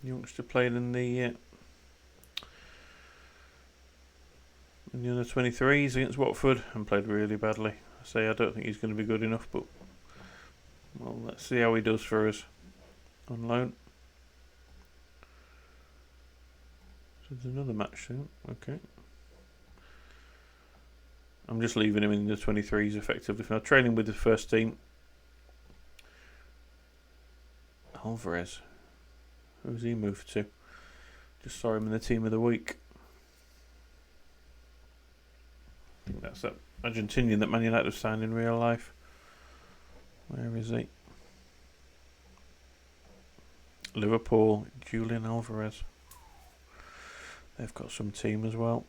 Youngster played in the under 23s against Watford and played really badly. I don't think he's going to be good enough, but well, let's see how he does for us on loan. So there's another match soon. Okay. I'm just leaving him in the 23s effectively. Now training with the first team. Alvarez. Who's he moved to? Just saw him in the team of the week. I think that's that Argentinian that Man United have signed in real life. Where is he? Liverpool, Julian Alvarez. They've got some team as well.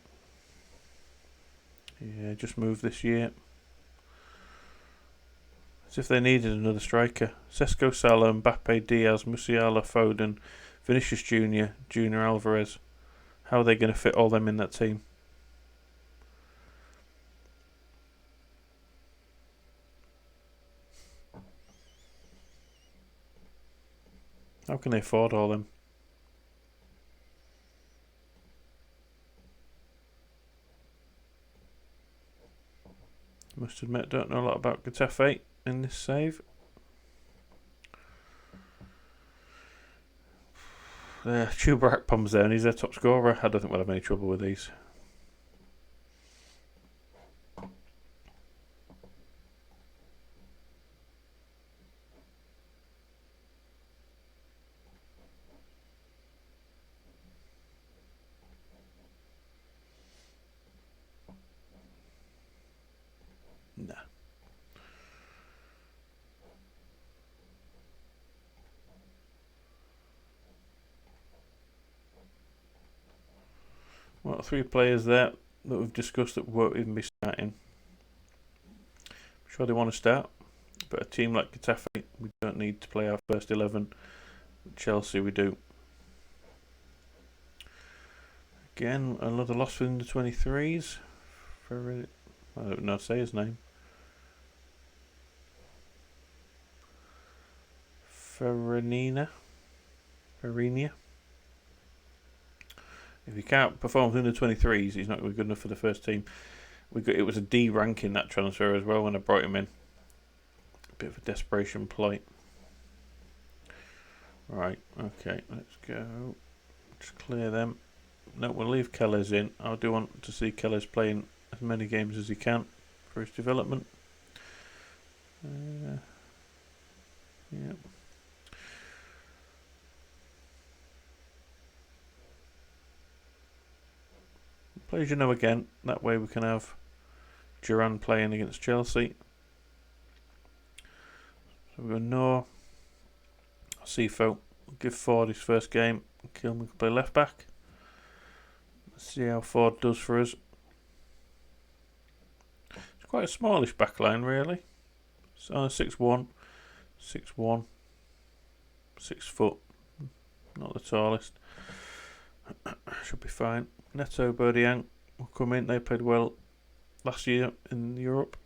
Yeah, just moved this year. As if they needed another striker. Sesko, Salah, Mbappe, Diaz, Musiala, Foden, Vinicius Junior, Junior Alvarez. How are they going to fit all them in that team? How can they afford all them? Must admit, don't know a lot about Getafe in this save. Chuba Akpom's there and he's their top scorer. I don't think we'll have any trouble with these. Nah. Well, 3 players there that we've discussed that won't even be starting. I'm sure they want to start, but a team like Getafe, we don't need to play our first 11. Chelsea, we do. Again, another loss for the 23s. I don't know how to say his name. Farina. If he can't perform within the 23s, he's not going to be good enough for the first team. It was a D ranking, that transfer as well when I brought him in. A bit of a desperation ploy. Right, okay, let's go. Just clear them. No, we'll leave Kellers in. I do want to see Kellers playing as many games as he can for his development. Yeah. Players you know again. That way we can have Duran playing against Chelsea. So we've got Noor, Sifo. We'll give Ford his first game. Kilman can play left back. Let's see how Ford does for us. It's quite a smallish backline, really. It's on a 6'1", 6'1", 6 foot. Not the tallest. Should be fine. Neto, Berdiang will come in. They played well last year in Europe.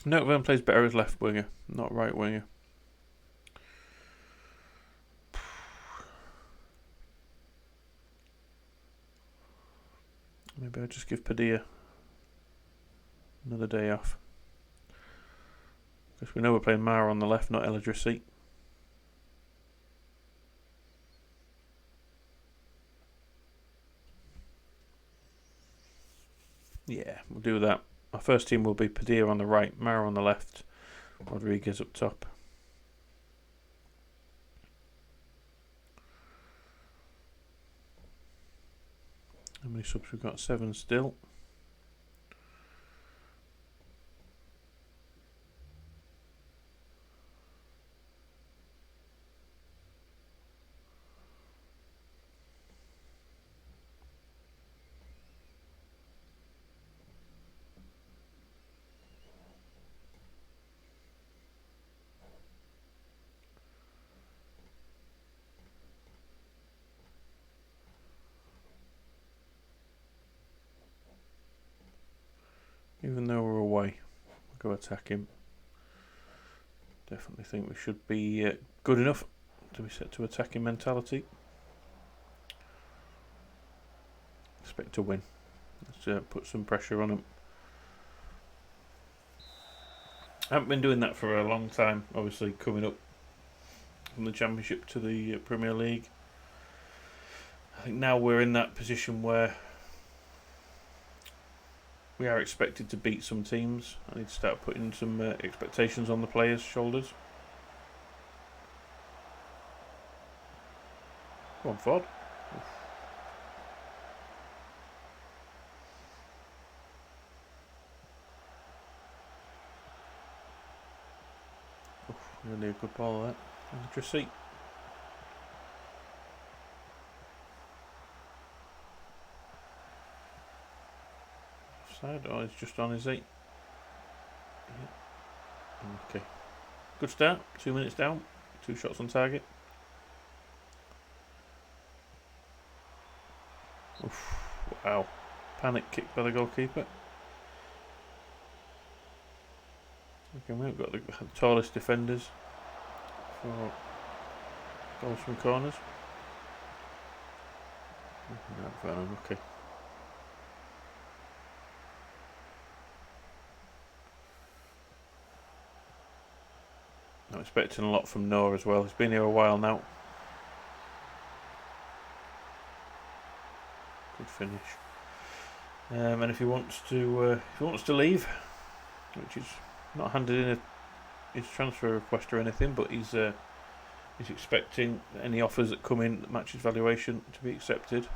Nottingham plays better as left winger, not right winger. Maybe I'll just give Padilla another day off. Because we know we're playing Mara on the left, not Eladrisi. Yeah, we'll do that. Our first team will be Padilla on the right, Mara on the left, Rodriguez up top. How many subs we've got? 7 still. Even though we're away, we'll go attack him. Definitely think we should be good enough to be set to attacking mentality. Expect to win. Let's put some pressure on them. I haven't been doing that for a long time, obviously coming up from the Championship to the Premier League. I think now we're in that position where we are expected to beat some teams. I need to start putting some expectations on the players' shoulders. Go on, Ford. Really a good ball there. Just see. Offside, or he's just on his 8. Yeah. Okay. Good start. 2 minutes down. 2 shots on target. Oof, wow. Panic kick by the goalkeeper. Okay, we've got the tallest defenders for Goals from corners. No, very unlucky. I'm expecting a lot from Noah as well. He's been here a while now. Good finish. And if he wants to leave, which is not handed in his transfer request or anything, but he's expecting any offers that come in that match his valuation to be accepted.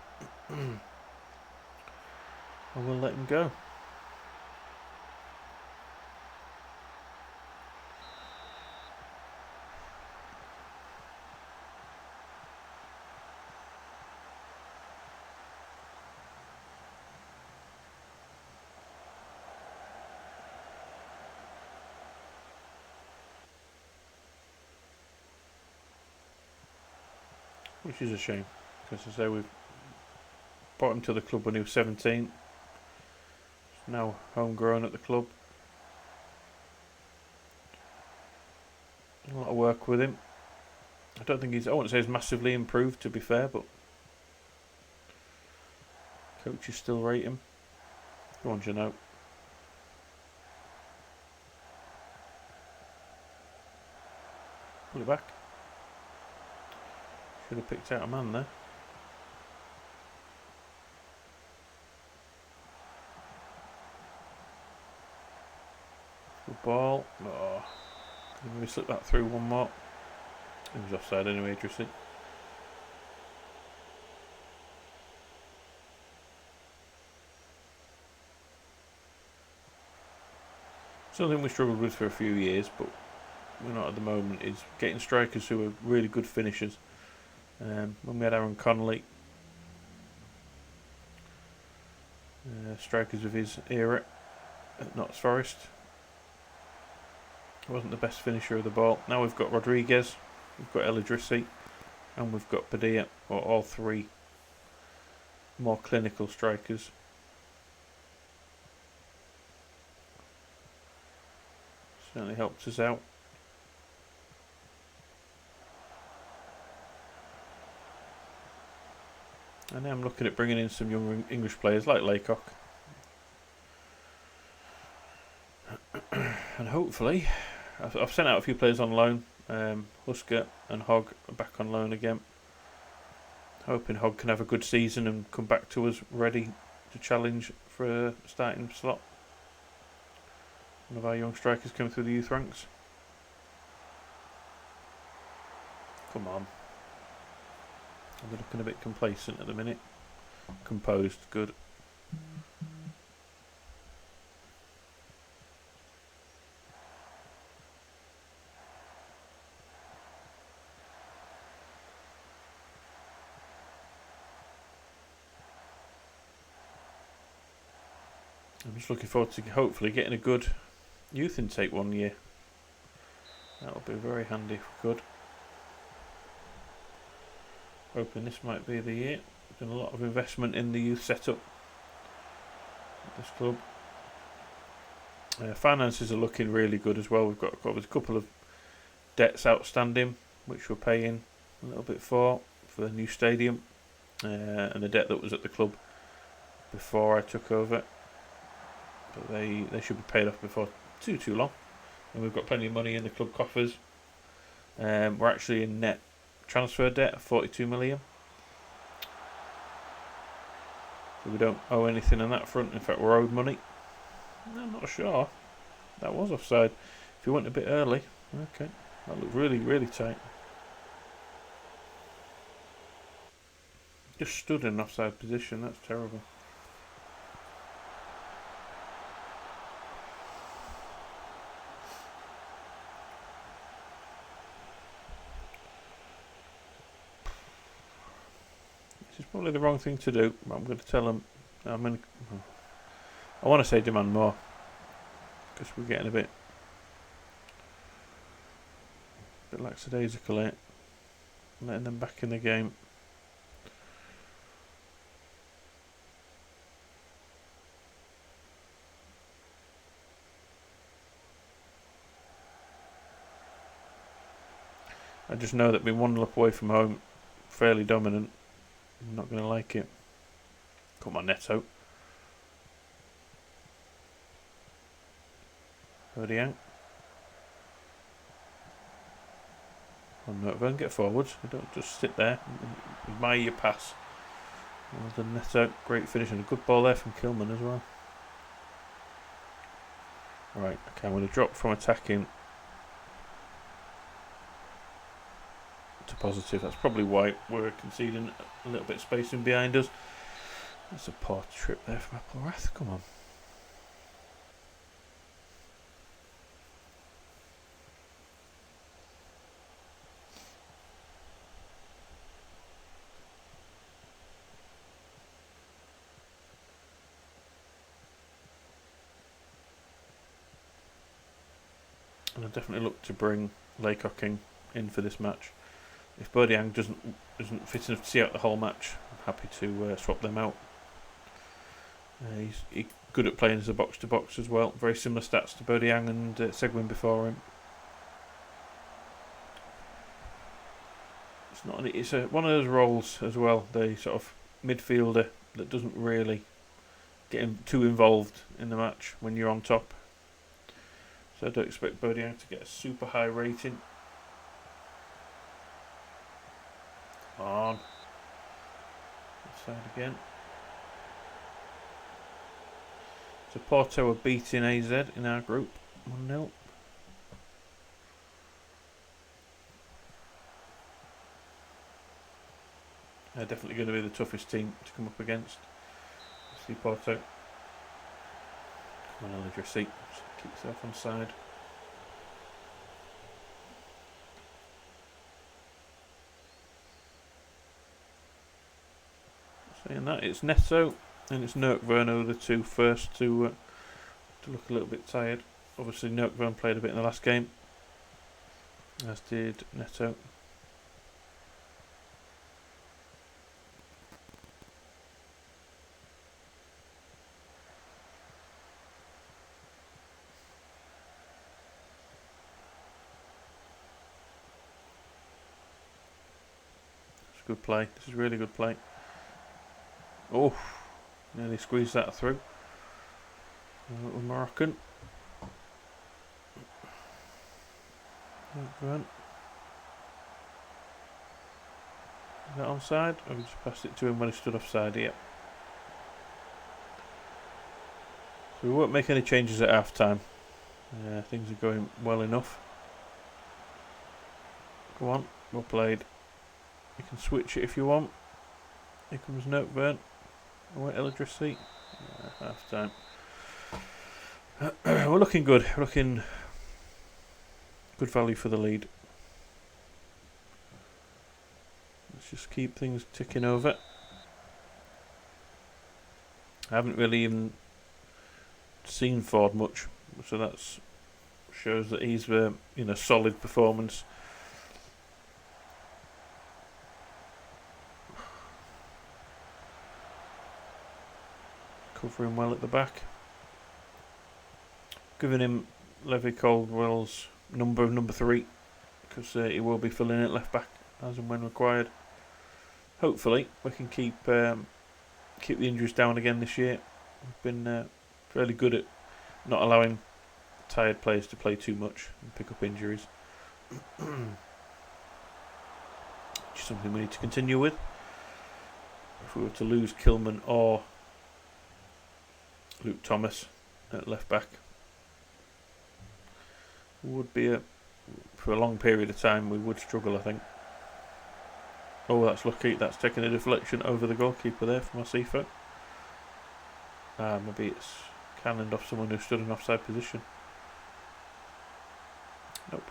I will let him go. Which is a shame, because as I say, we've brought him to the club when he was 17. He's now homegrown at the club. A lot of work with him. I don't think I wouldn't say he's massively improved, to be fair, but coaches still rate him. Go on, Jano. Pull it back. Should have picked out a man there. Good ball. Oh, can we slip that through one more? It was offside anyway, Drissy. Something we struggled with for a few years, but we're not at the moment, is getting strikers who are really good finishers. When we had Aaron Connolly, strikers of his era at Nottingham Forest, he wasn't the best finisher of the ball. Now we've got Rodriguez, we've got El Idrissi, and we've got Padilla, or all three more clinical strikers. Certainly helped us out. And now I'm looking at bringing in some young English players like Laycock. And hopefully, I've sent out a few players on loan. Husker and Hogg are back on loan again. Hoping Hogg can have a good season and come back to us ready to challenge for a starting slot. One of our young strikers coming through the youth ranks. Come on. I'm looking a bit complacent at the minute. Composed, good. I'm just looking forward to hopefully getting a good youth intake one year. That'll be very handy if we could. Hoping this might be the year. We've done a lot of investment in the youth setup at this club. Finances are looking really good as well. We've got a couple of debts outstanding, which we're paying a little bit for the new stadium, and the debt that was at the club before I took over. But they should be paid off before too long. And we've got plenty of money in the club coffers. We're actually in net transfer debt of 42 million. So we don't owe anything on that front. In fact, we're owed money. I'm not sure. That was offside. If you went a bit early, okay. That looked really, really tight. Just stood in an offside position. That's terrible. This is probably the wrong thing to do, but I'm going to tell them. I want to say demand more, because we're getting a bit lackadaisical here, letting them back in the game. I just know that being 1-0 up away from home, fairly dominant, I'm not going to like it. Come on, Neto. Young. Oh no, don't get forwards. You don't just sit there and admire your pass. Well done, Neto. Great finish and a good ball there from Kilman as well. Right, okay, I'm going to drop from attacking to positive. That's probably why we're conceding a little bit of space in behind us. That's a poor trip there from Applewrath. Come on. And I definitely look to bring Laycock in for this match. If Bodiang isn't fit enough to see out the whole match, I'm happy to swap them out. He's good at playing as a box-to-box as well. Very similar stats to Bodiang and Seguin before him. It's one of those roles as well. The sort of midfielder that doesn't really get too involved in the match when you're on top. So I don't expect Bodiang to get a super high rating. Come on. Side again. So Porto are beating AZ in our group 1-0. They're definitely going to be the toughest team to come up against. See Porto. Come on, your seat. Keep yourself on side. Saying that, it's Neto and it's Nurkvern, the two first to look a little bit tired. Obviously, Nurkvern played a bit in the last game, as did Neto. Good play. This is really good play. Oh, nearly squeezed that through. Moroccan. Is that onside? Or we just passed it to him when he stood offside here. So we won't make any changes at half time. Things are going well enough. Go on, well played. You can switch it if you want. Here comes Nurkvern. Away electricity. Half time. We're looking good. We're looking good value for the lead. Let's just keep things ticking over. I haven't really even seen Ford much, so that shows that he's in a solid performance. Covering well at the back. Giving him Levy Caldwell's number 3, because he will be filling it left back as and when required. Hopefully we can keep the injuries down again this year. We've been fairly good at not allowing tired players to play too much and pick up injuries. Which is something we need to continue with. If we were to lose Kilman or Luke Thomas at left back, would be for a long period of time we would struggle, I think. Oh, that's lucky. That's taking a deflection over the goalkeeper there from Asifo. Maybe it's cannoned off someone who stood in offside position. Nope.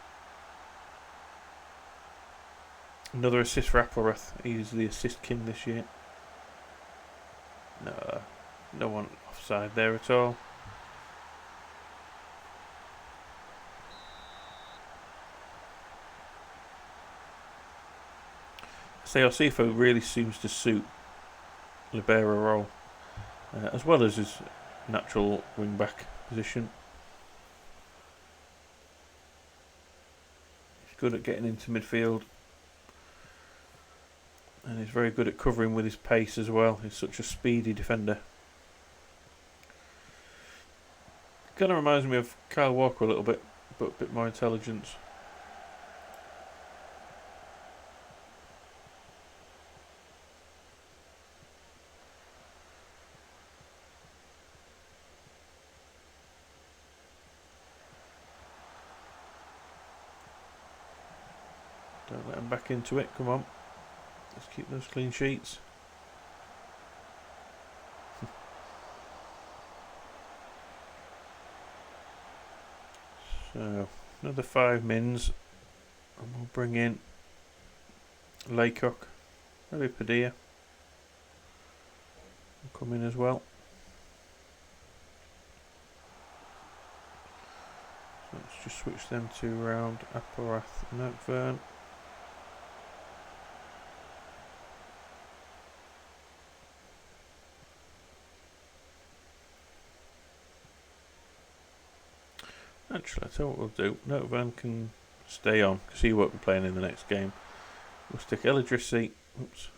Another assist for Applewrath. He's the assist king this year. No one offside there at all. Asifo really seems to suit libero role, as well as his natural wing back position. He's good at getting into midfield. And he's very good at covering with his pace as well. He's such a speedy defender. Kind of reminds me of Kyle Walker a little bit, but a bit more intelligence. Don't let him back into it, come on. Let's keep those clean sheets. So, another 5 mins. And we'll bring in Laycock. Maybe Padilla. Will come in as well. So let's just switch them two round. Apparath and Oakvern. Actually, I tell you what we'll do. Nottingham can stay on because he won't be playing in the next game. We'll stick Eldrissi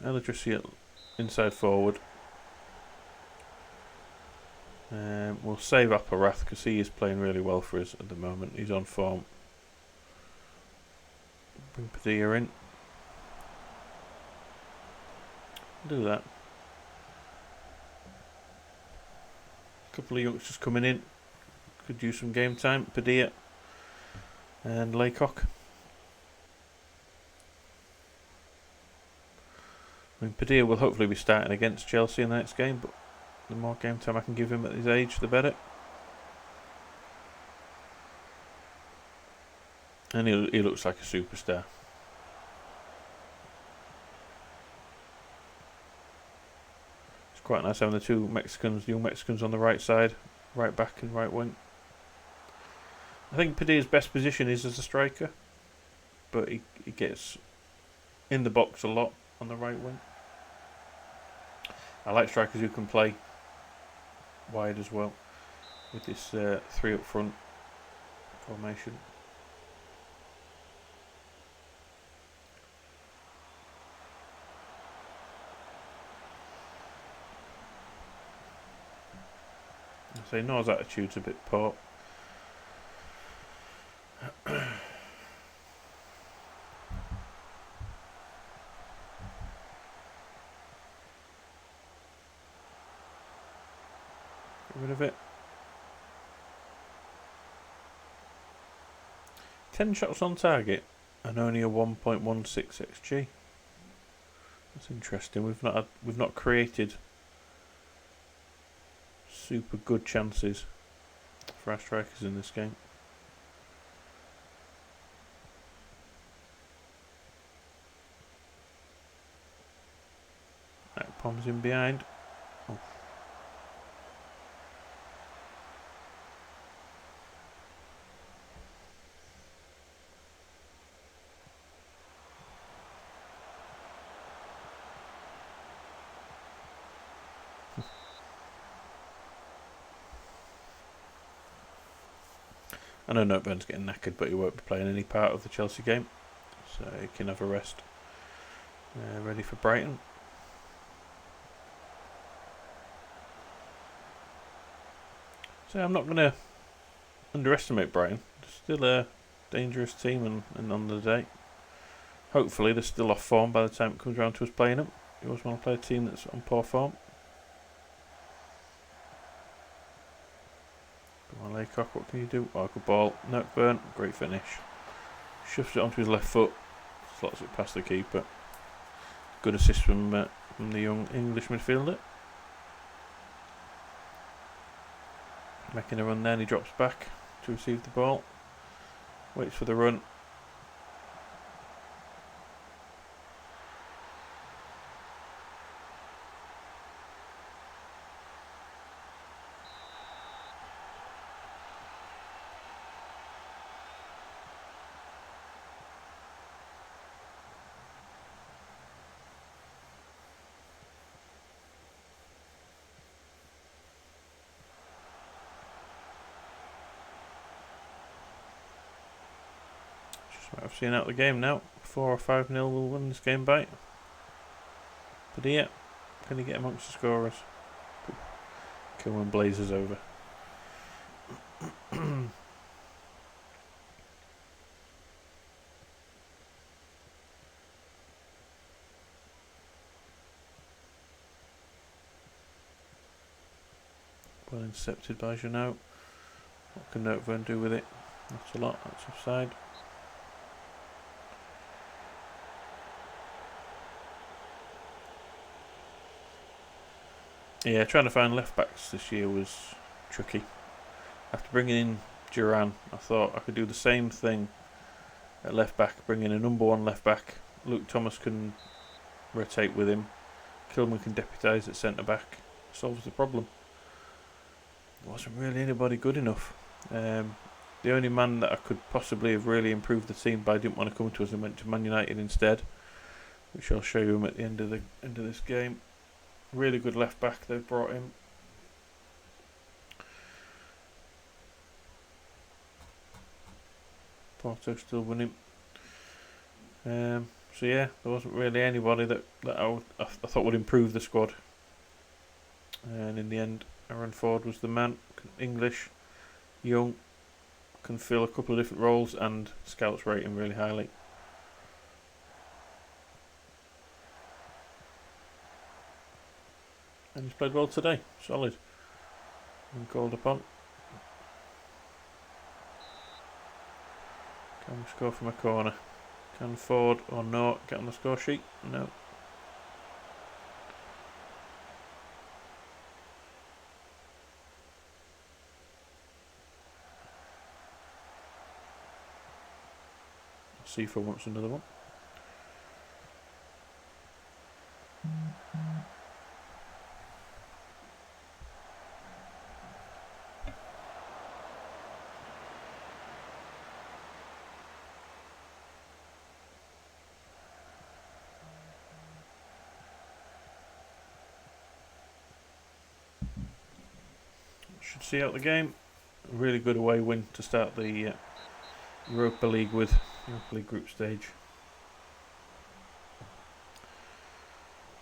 at inside forward. We'll save Apparath because he is playing really well for us at the moment. He's on form. Bring Padilla in. Do that. A couple of youngsters coming in. Could use some game time. Padilla and Laycock. I mean, Padilla will hopefully be starting against Chelsea in the next game, but the more game time I can give him at his age, the better. And he looks like a superstar. It's quite nice having the two young Mexicans on the right side, right back and right wing. I think Padilla's best position is as a striker, but he gets in the box a lot on the right wing. I like strikers who can play wide as well, with this 3 up front formation. I say Noah's attitude's a bit poor. Get rid of it. 10 shots on target and only a 1.16 xG. That's interesting. We've not created super good chances for our strikers in this game. Akpom's in behind. Oh. I know Notburn's getting knackered, but he won't be playing any part of the Chelsea game, so he can have a rest. Ready for Brighton. So I'm not going to underestimate Brighton. They're still a dangerous team and on the day. Hopefully they're still off form by the time it comes around to us playing them. You always want to play a team that's on poor form. Come on, Laycock, what can you do? Oh, good ball. Nockburn, great finish. Shoves it onto his left foot. Slots it past the keeper. Good assist from the young English midfielder. Making a run there and he drops back to receive the ball. Waits for the run. I've seen out the game now. 4 or 5-0 will win this game by. But yeah, can he get amongst the scorers? Kilman blazes over. Well intercepted by Janot. What can Nottingham do with it? Not a lot, that's offside. Yeah, trying to find left backs this year was tricky. After bringing in Duran, I thought I could do the same thing at left back, bring in a number 1 left back. Luke Thomas can rotate with him. Kilman can deputise at centre back. Solves the problem. Wasn't really anybody good enough. The only man that I could possibly have really improved the team, but I didn't want to come to us and went to Man United instead, which I'll show you him at the end of this game. Really good left back they've brought in. Porto still winning. So yeah, there wasn't really anybody that I thought would improve the squad. And in the end, Aaron Ford was the man. English, young, can fill a couple of different roles, and scouts rate him really highly. And he's played well today, solid, and called upon. Can we score from a corner? Can Ford or no get on the score sheet? No. Seafor wants another one. Should see out the game. A really good away win to start the Europa League with. Europa League group stage.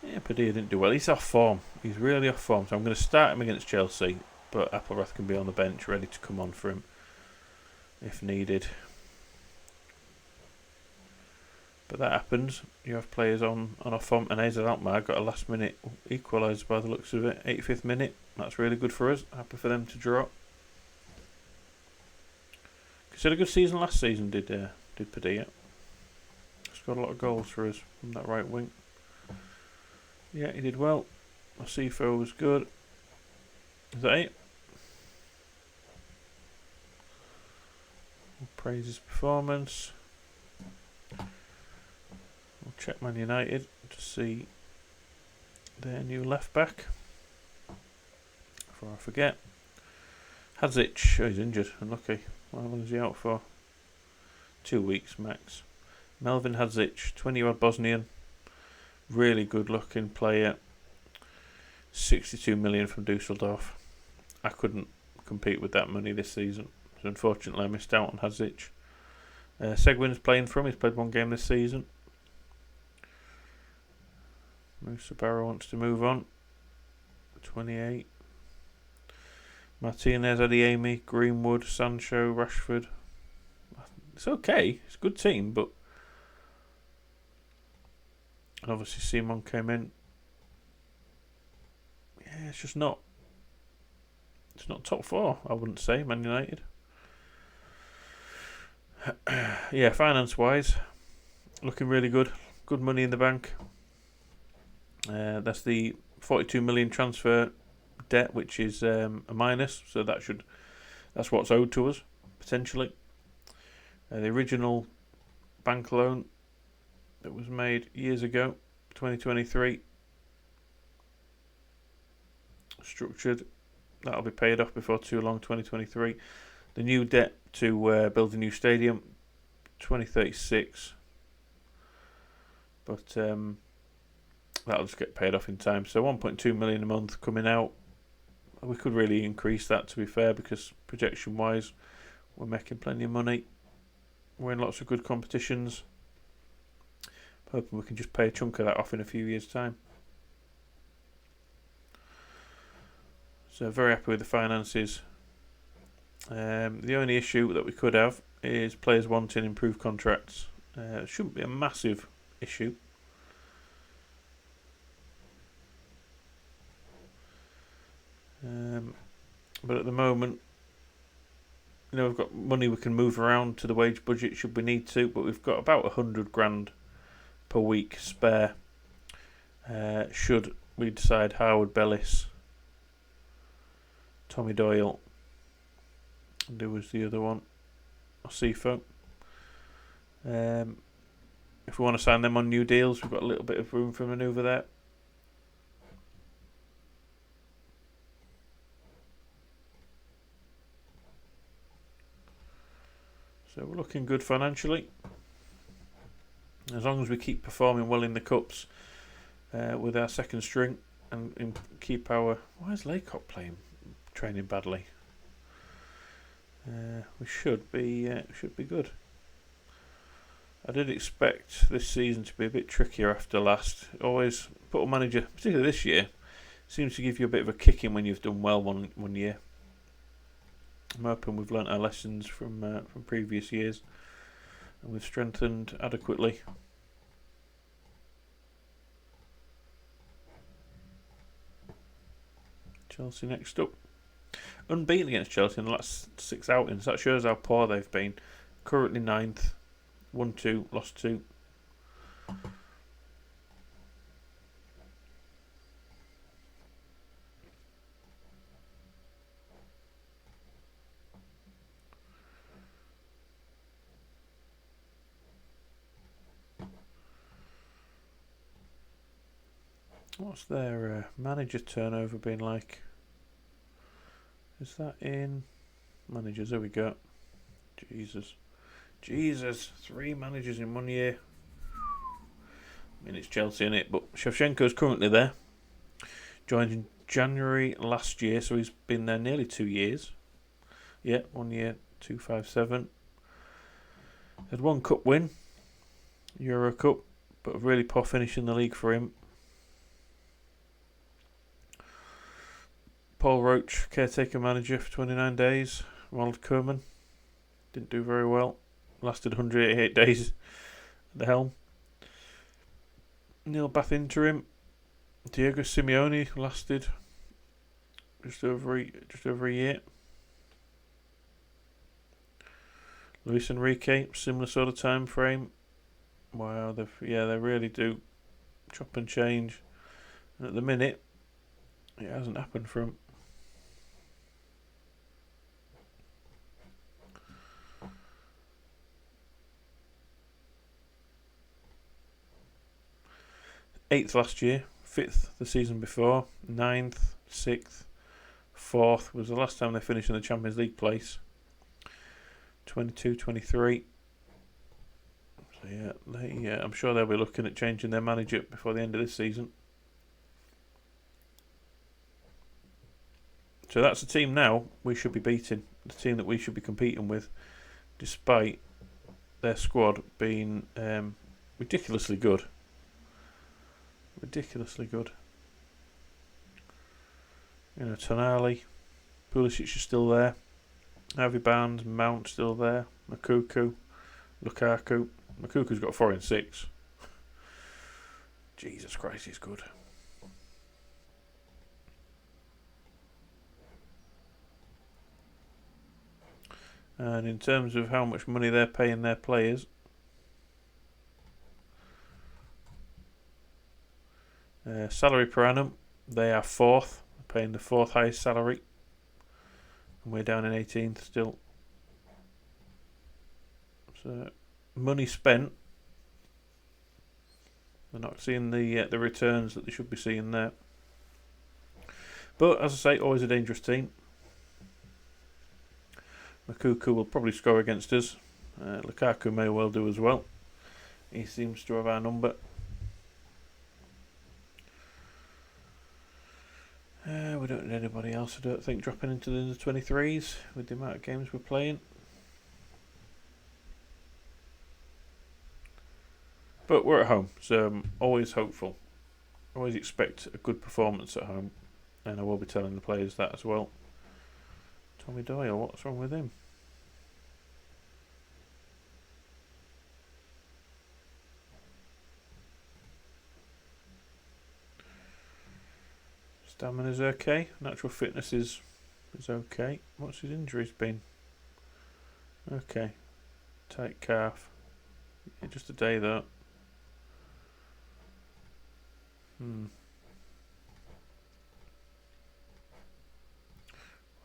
Yeah, Padilla didn't do well. He's off form. He's really off form. So I'm going to start him against Chelsea, but Applewrath can be on the bench ready to come on for him if needed. But that happens. You have players on off form, and Hazel Altmar got a last minute equaliser by the looks of it. 85th minute. That's really good for us. Happy for them to draw. Because he had a good season last season, did Padilla. Scored a lot of goals for us from that right wing. Yeah, he did well. Seafor was good. Is that it? We'll praise his performance. We'll check Man United to see their new left back. Before I forget. Hadzic, he's injured, unlucky. How long is he out for? 2 weeks max. Melvin Hadzic, 20-year-old Bosnian. Really good looking player. 62 million from Dusseldorf. I couldn't compete with that money this season. So unfortunately I missed out on Hadzic. Seguin's playing for him. He's played 1 game this season. Musa Barrow wants to move on. 28. Martinez, Adeyemi, Greenwood, Sancho, Rashford. It's okay. It's a good team, but and obviously Simon came in. Yeah, it's just not. It's not top 4, I wouldn't say, Man United. Yeah, finance-wise, looking really good. Good money in the bank. That's the 42 million transfer debt, which is a minus, so that's what's owed to us potentially. The original bank loan that was made years ago, 2023, structured, that'll be paid off before too long, 2023. The new debt to build a new stadium, 2036, but that'll just get paid off in time. So 1.2 million a month coming out. We could really increase that, to be fair, because projection wise we're making plenty of money. We're in lots of good competitions. Hoping we can just pay a chunk of that off in a few years' time. So very happy with the finances. The only issue that we could have is players wanting improved contracts. It shouldn't be a massive issue. But at the moment, we've got money we can move around to the wage budget should we need to, but we've got about 100 grand per week spare should we decide Howard Bellis, Tommy Doyle, and who was the other one? Osifo. If we want to sign them on new deals, we've got a little bit of room for manoeuvre there. So we're looking good financially. As long as we keep performing well in the cups with our second string and keep our... Why is Laycock training badly? We should be good. I did expect this season to be a bit trickier after last. Always Porto manager, particularly this year, seems to give you a bit of a kicking when you've done well one year. I'm hoping we've learnt our lessons from previous years and we've strengthened adequately. Chelsea next up. Unbeaten against Chelsea in the last 6 outings. That shows how poor they've been. Currently 9th. 1-2, lost 2. What's their manager turnover been like? Is that in managers? There we go. Jesus, 3 managers in 1 year. I mean, it's Chelsea, innit? But Shevchenko's currently there. Joined in January last year, so he's been there nearly 2 years. Yeah, 1 year, 257. Had 1 cup win, Euro Cup, but a really poor finish in the league for him. Paul Roach, caretaker manager for 29 days. Ronald Koeman didn't do very well. Lasted 188 days at the helm. Neil Bath interim. Diego Simeone lasted just over a year. Luis Enrique, similar sort of time frame. Wow, they really do chop and change. And at the minute, it hasn't happened for him. Eighth last year, 5th the season before, 9th, 6th, 4th was the last time they finished in the Champions League place. 22-23. So I'm sure they'll be looking at changing their manager before the end of this season. So that's the team now we should be beating, the team that we should be competing with, despite their squad being ridiculously good. Ridiculously good. Tonali, Pulisic is still there. Harvey Barnes, Mount still there. Lukaku. Lukaku's got 4 and 6. Jesus Christ, he's good. And in terms of how much money they're paying their players, salary per annum, they are 4th, paying the 4th highest salary, and we're down in 18th still. So money spent, they're not seeing the returns that they should be seeing there. But as I say, always a dangerous team. Lukaku will probably score against us. Lukaku may well do as well. He seems to have our number. We don't need anybody else, I don't think, dropping into the 23s with the amount of games we're playing. But we're at home, so I'm always hopeful. Always expect a good performance at home, and I will be telling the players that as well. Tommy Doyle, what's wrong with him? Stamina's okay. Natural fitness is okay. What's his injuries been? Okay. Tight calf. Yeah, just a day though.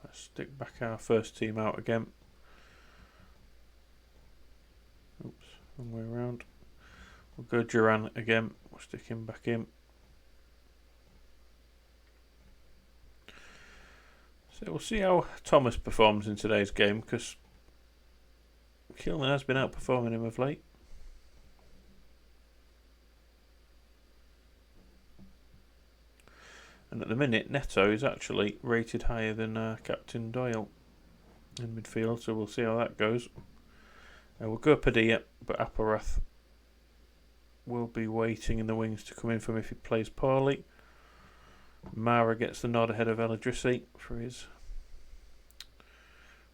Let's stick back our first team out again. Oops, wrong way around. We'll go Duran again. We'll stick him back in. So we'll see how Thomas performs in today's game, because Kilman has been outperforming him of late. And at the minute, Neto is actually rated higher than Captain Doyle in midfield, so we'll see how that goes. We'll go Padilla, but Apparath will be waiting in the wings to come in for him if he plays poorly. Mara gets the nod ahead of Eladrisi for his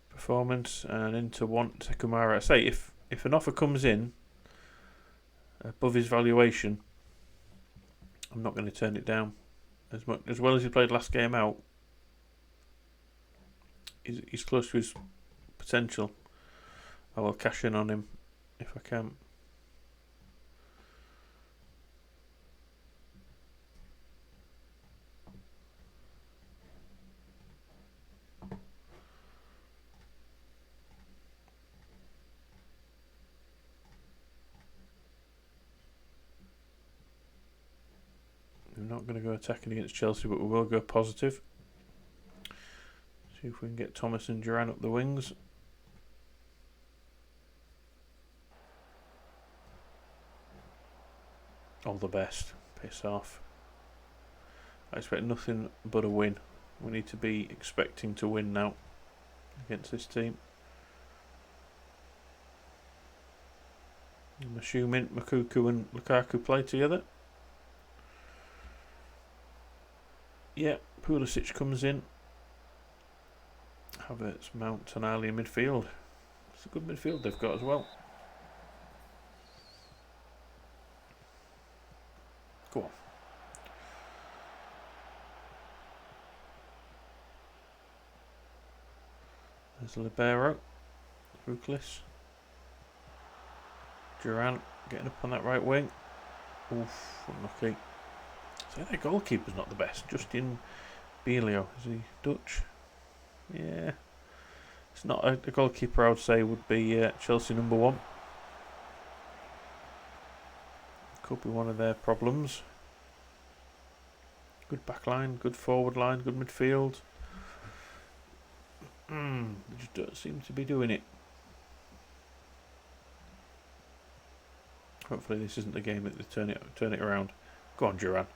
performance, and into Sekumara. I say, if an offer comes in above his valuation, I'm not going to turn it down. As well as he played last game out, he's close to his potential. I will cash in on him if I can. We're not going to go attacking against Chelsea, but we will go positive. See if we can get Thomas and Duran up the wings. All the best. Piss off. I expect nothing but a win. We need to be expecting to win now against this team. I'm assuming Makuku and Lukaku play together. Yeah, Pulisic comes in. Havertz, Mount, Tonali in midfield. It's a good midfield they've got as well. Go on. There's Libero. Ruthless. Duran getting up on that right wing. Oof, unlucky. So their goalkeeper's not the best. Justin Belio. Is he Dutch? Yeah. It's not a goalkeeper I would say would be Chelsea number one. Could be one of their problems. Good back line, good forward line, good midfield. They just don't seem to be doing it. Hopefully this isn't the game that they turn it around. Go on, Duran.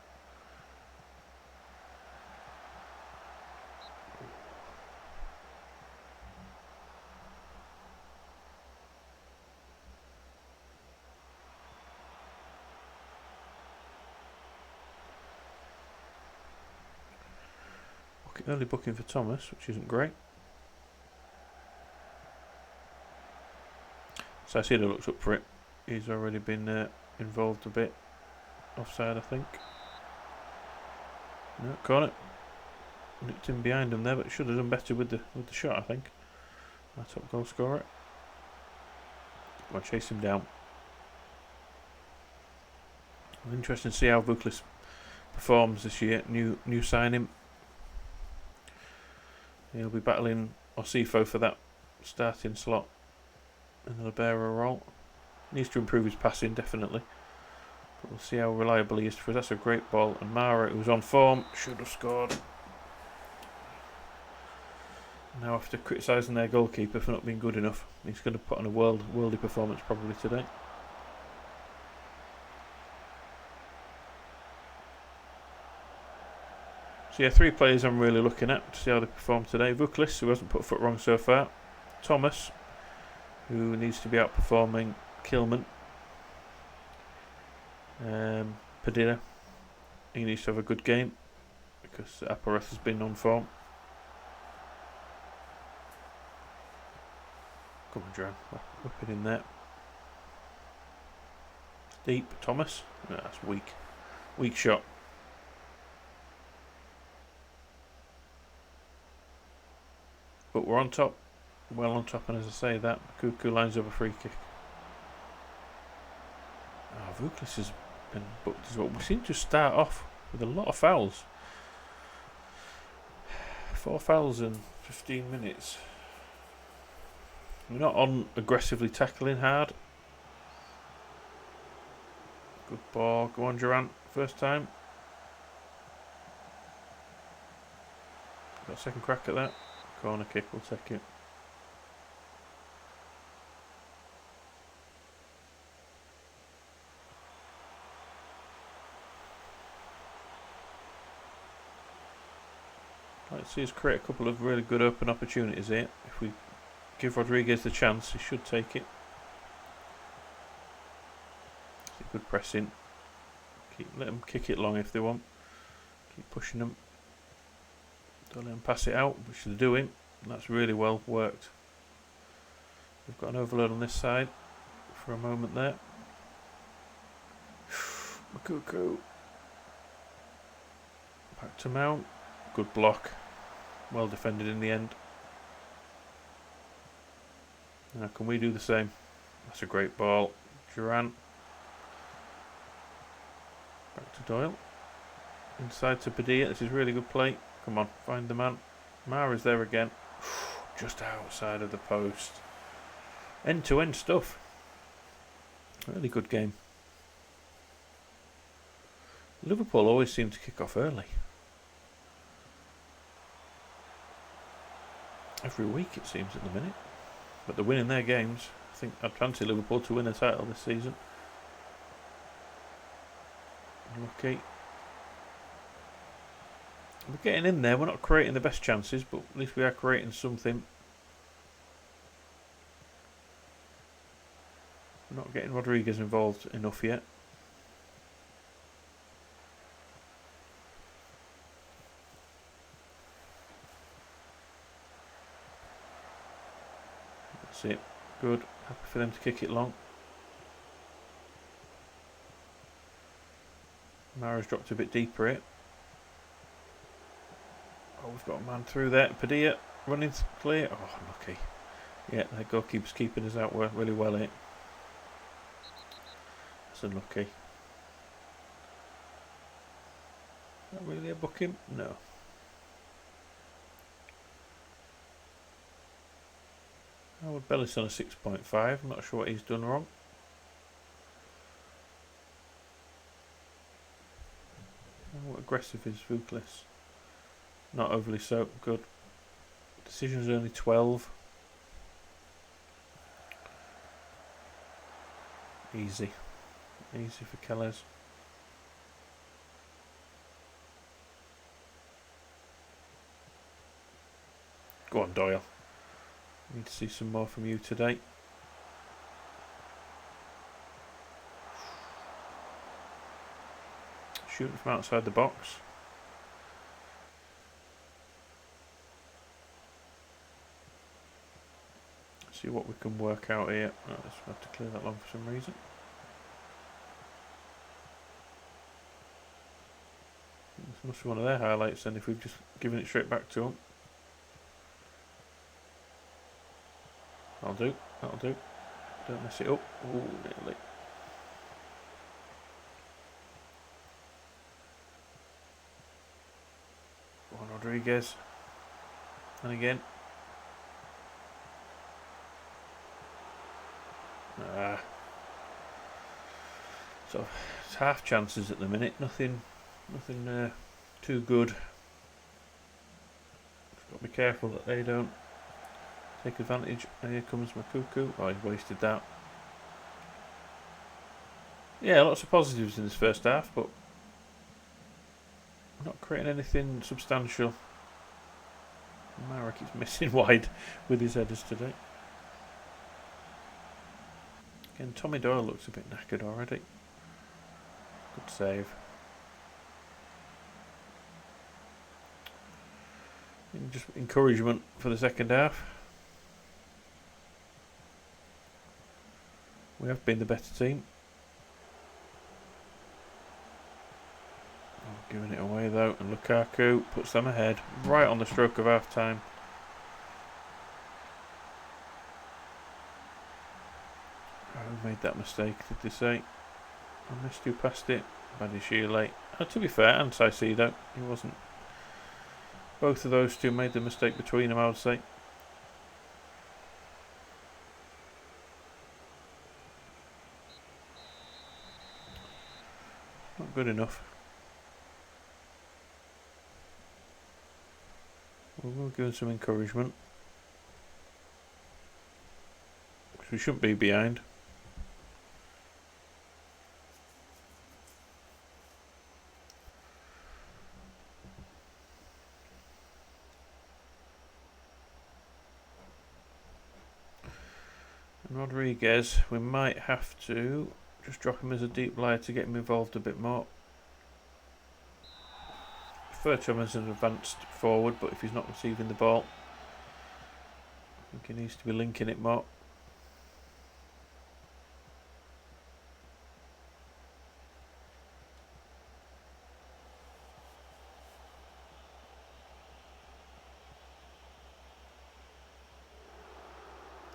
Early booking for Thomas, which isn't great. So I see the looks up for it. He's already been involved a bit. Offside, I think. No, corner. Nicked in behind him there, but should have done better with the shot, I think. Our top goal scorer. Come on, chase him down. Interesting to see how Vuklis performs this year. New signing. He'll be battling Osifo for that starting slot in the libero role. Needs to improve his passing, definitely. But we'll see how reliable he is for us. That's a great ball. And Mara, who was on form, should have scored. Now after criticising their goalkeeper for not being good enough, he's going to put on a worldy performance probably today. So yeah, three players I'm really looking at to see how they perform today. Vuklis, who hasn't put a foot wrong so far. Thomas, who needs to be outperforming Kilman. Padilla, he needs to have a good game because Apareth has been on form. Come on, Duran, whip it in there. Deep, Thomas. No, that's weak. Weak shot. But we're on top. Well on top, and as I say that, Cuckoo lines up a free kick. Oh, Vuklis has been booked as well. We seem to start off with a lot of fouls. 4 fouls in 15 minutes. We're not on aggressively tackling hard. Good ball. Go on, Durant. First time. Got a second crack at that. Corner kick, we'll take it. Let's see us create a couple of really good open opportunities here. If we give Rodriguez the chance, he should take it. Good pressing. Let them kick it long if they want. Keep pushing them. Don't let them pass it out, which they're doing. And that's really well worked. We've got an overload on this side for a moment there. Makuku. Back to Mount. Good block. Well defended in the end. Now can we do the same? That's a great ball. Duran. Back to Doyle. Inside to Padilla. This is really good play. Come on, find the man. Mara's there again. Just outside of the post. End-to-end stuff. Really good game. Liverpool always seem to kick off early. Every week it seems at the minute. But they're winning their games. I think I'd fancy Liverpool to win a title this season. Lucky. We're getting in there. We're not creating the best chances, but at least we are creating something. We're not getting Rodriguez involved enough yet. That's it. Good. Happy for them to kick it long. Mara's dropped a bit deeper here. Oh, we've got a man through there. Padilla running clear. Oh, lucky. Yeah, the goalkeeper's keeping us out really well here. That's unlucky. Is that really a booking? No. Howard Bellis on a 6.5. I'm not sure what he's done wrong. How aggressive is Vuklis? Not overly so. Good. Decision's only 12. Easy. Easy for Kellers. Go on, Doyle. Need to see some more from you today. Shooting from outside the box. See what we can work out here. Oh, let's have to clear that long for some reason. This must be one of their highlights then if we've just given it straight back to them. That'll do, that'll do. Don't mess it up. Ooh, nearly. Go on, Rodriguez. And again. So it's half chances at the minute. Nothing too good. Just got to be careful that they don't take advantage. And here comes Makuku. Oh, he wasted that. Yeah, lots of positives in this first half, but not creating anything substantial. Mara keeps missing wide with his headers today. Again, Tommy Doyle looks a bit knackered already. Good save. And just encouragement for the second half. We have been the better team. Giving it away though, and Lukaku puts them ahead right on the stroke of half time. Who made that mistake, did they say? I missed who passed it. Badishile. To be fair, and Saicedo, he wasn't. Both of those two made the mistake between them, I would say. Not good enough. We'll give them some encouragement. Because we shouldn't be behind. And Rodriguez, we might have to just drop him as a deep liar to get him involved a bit more. Prefer to him as an advanced forward, but if he's not receiving the ball, I think he needs to be linking it more.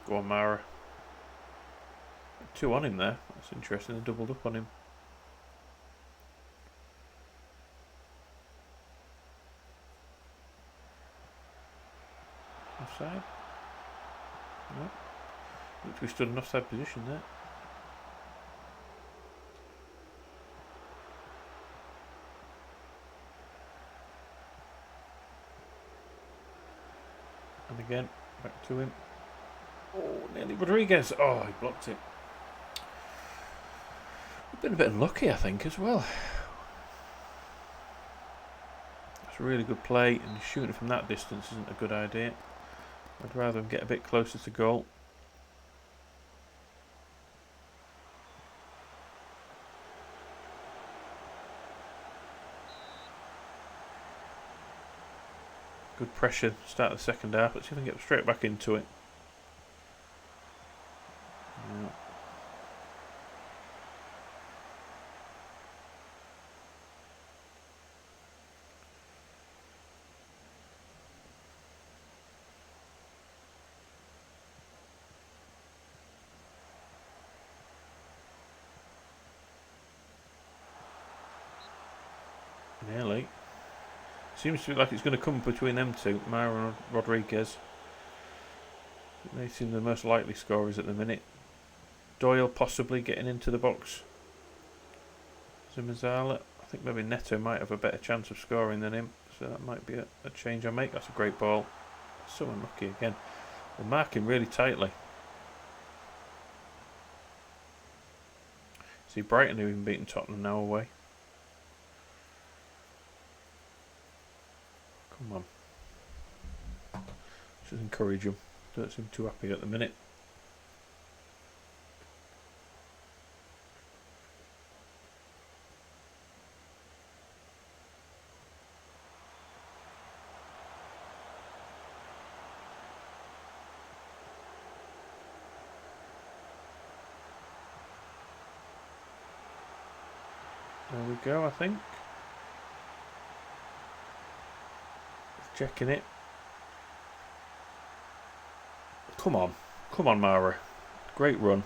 Go on, Mara. 2 on him there. That's interesting. They doubled up on him. Offside? No. Looks like we stood in an offside position there. And again, back to him. Oh, nearly Rodriguez. Oh, he blocked it. We've been a bit unlucky, I think, as well. It's a really good play, and shooting from that distance isn't a good idea. I'd rather him get a bit closer to goal. Good pressure, start of the second half. Let's see if I can get straight back into it. Yeah. Nearly. Seems to be like it's going to come between them two, Mara and Rodriguez. They seem the most likely scorers at the minute. Doyle possibly getting into the box. Zimazala. I think maybe Neto might have a better chance of scoring than him, so that might be a change I make. That's a great ball. So unlucky again. They're marking really tightly. See, Brighton have even beaten Tottenham now away. Come on. Just encourage them. Don't seem too happy at the minute. There we go, I think. Checking it. Come on. Come on, Mara. Great run.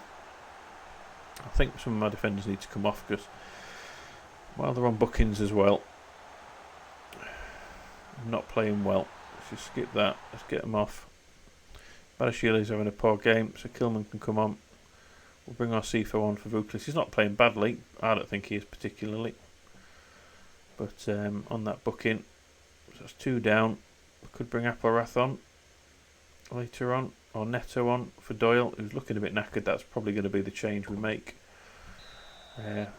I think some of my defenders need to come off because while they're on bookings as well, I'm not playing well. Let's just skip that. Let's get them off. Badashile's having a poor game, so Kilman can come on. We'll bring our Sifo on for Vuklis. He's not playing badly. I don't think he is particularly. But on that booking, so that's 2 down. We could bring Applerath on later on, or Neto on for Doyle, who's looking a bit knackered. That's probably going to be the change we make.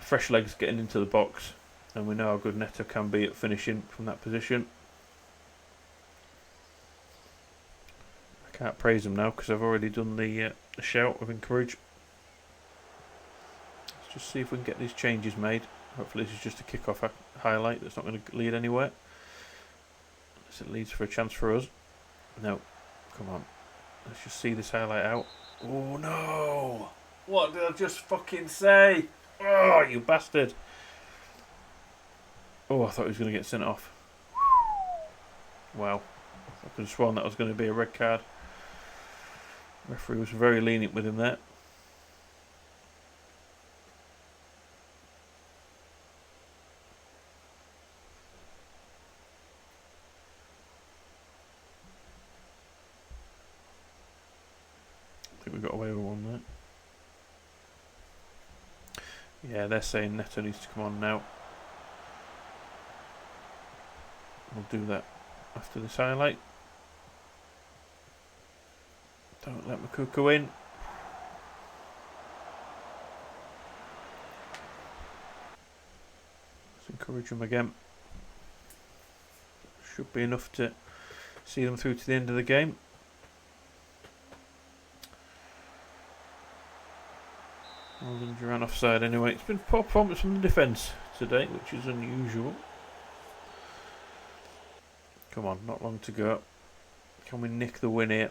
Fresh legs getting into the box, and we know how good Neto can be at finishing from that position. I can't praise him now because I've already done the shout of encourage. Let's just see if we can get these changes made. Hopefully this is just a kick-off highlight that's not going to lead anywhere. Unless it leads for a chance for us. No. Come on. Let's just see this highlight out. Oh no! What did I just fucking say? Oh, you bastard! Oh, I thought he was going to get sent off. Wow. I could have sworn that was going to be a red card. The referee was very lenient with him there. I think we got away with one there. Yeah, they're saying Neto needs to come on now. We'll do that after this highlight. Don't let Makuko in. Let's encourage him again. Should be enough to see them through to the end of the game. Well done, Duran offside anyway. It's been poor performance from the defence today, which is unusual. Come on, not long to go. Can we nick the win here?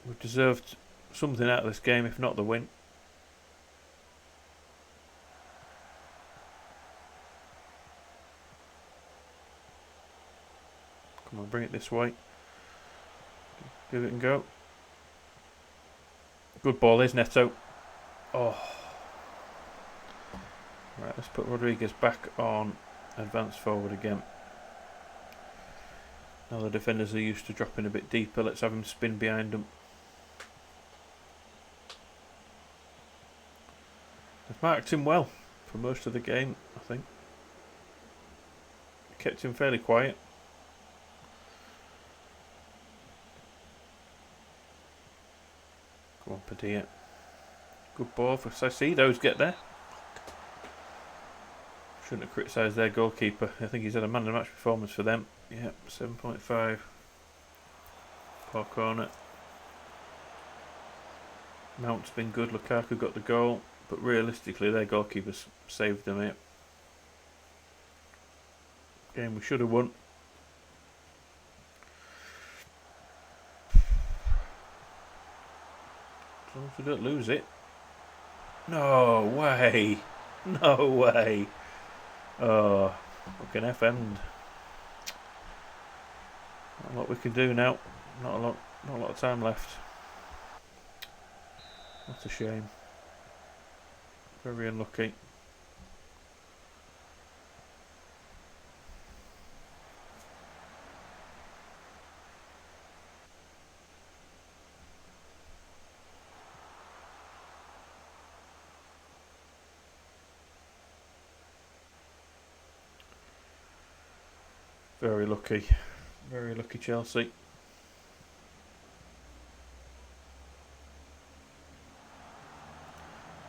We've deserved something out of this game, if not the win. Come on, bring it this way. Give it and go. Good ball, there's Neto. Oh. Right, let's put Rodriguez back on advance forward again. Now the defenders are used to dropping a bit deeper. Let's have him spin behind them. They've marked him well for most of the game, I think. Kept him fairly quiet. Come on, Padilla. Good ball for Saicedo's get there. Shouldn't have criticised their goalkeeper. I think he's had a man of the match performance for them. Yeah, 7.5. Poor corner. Mount's been good. Lukaku got the goal. But realistically, their goalkeepers saved them here. Game we should have won. As long as we don't lose it. No way. No way. Oh, fucking FM'd. Not a lot we can do now. Not a lot of time left. What a shame. Very unlucky. Very lucky. Very lucky Chelsea.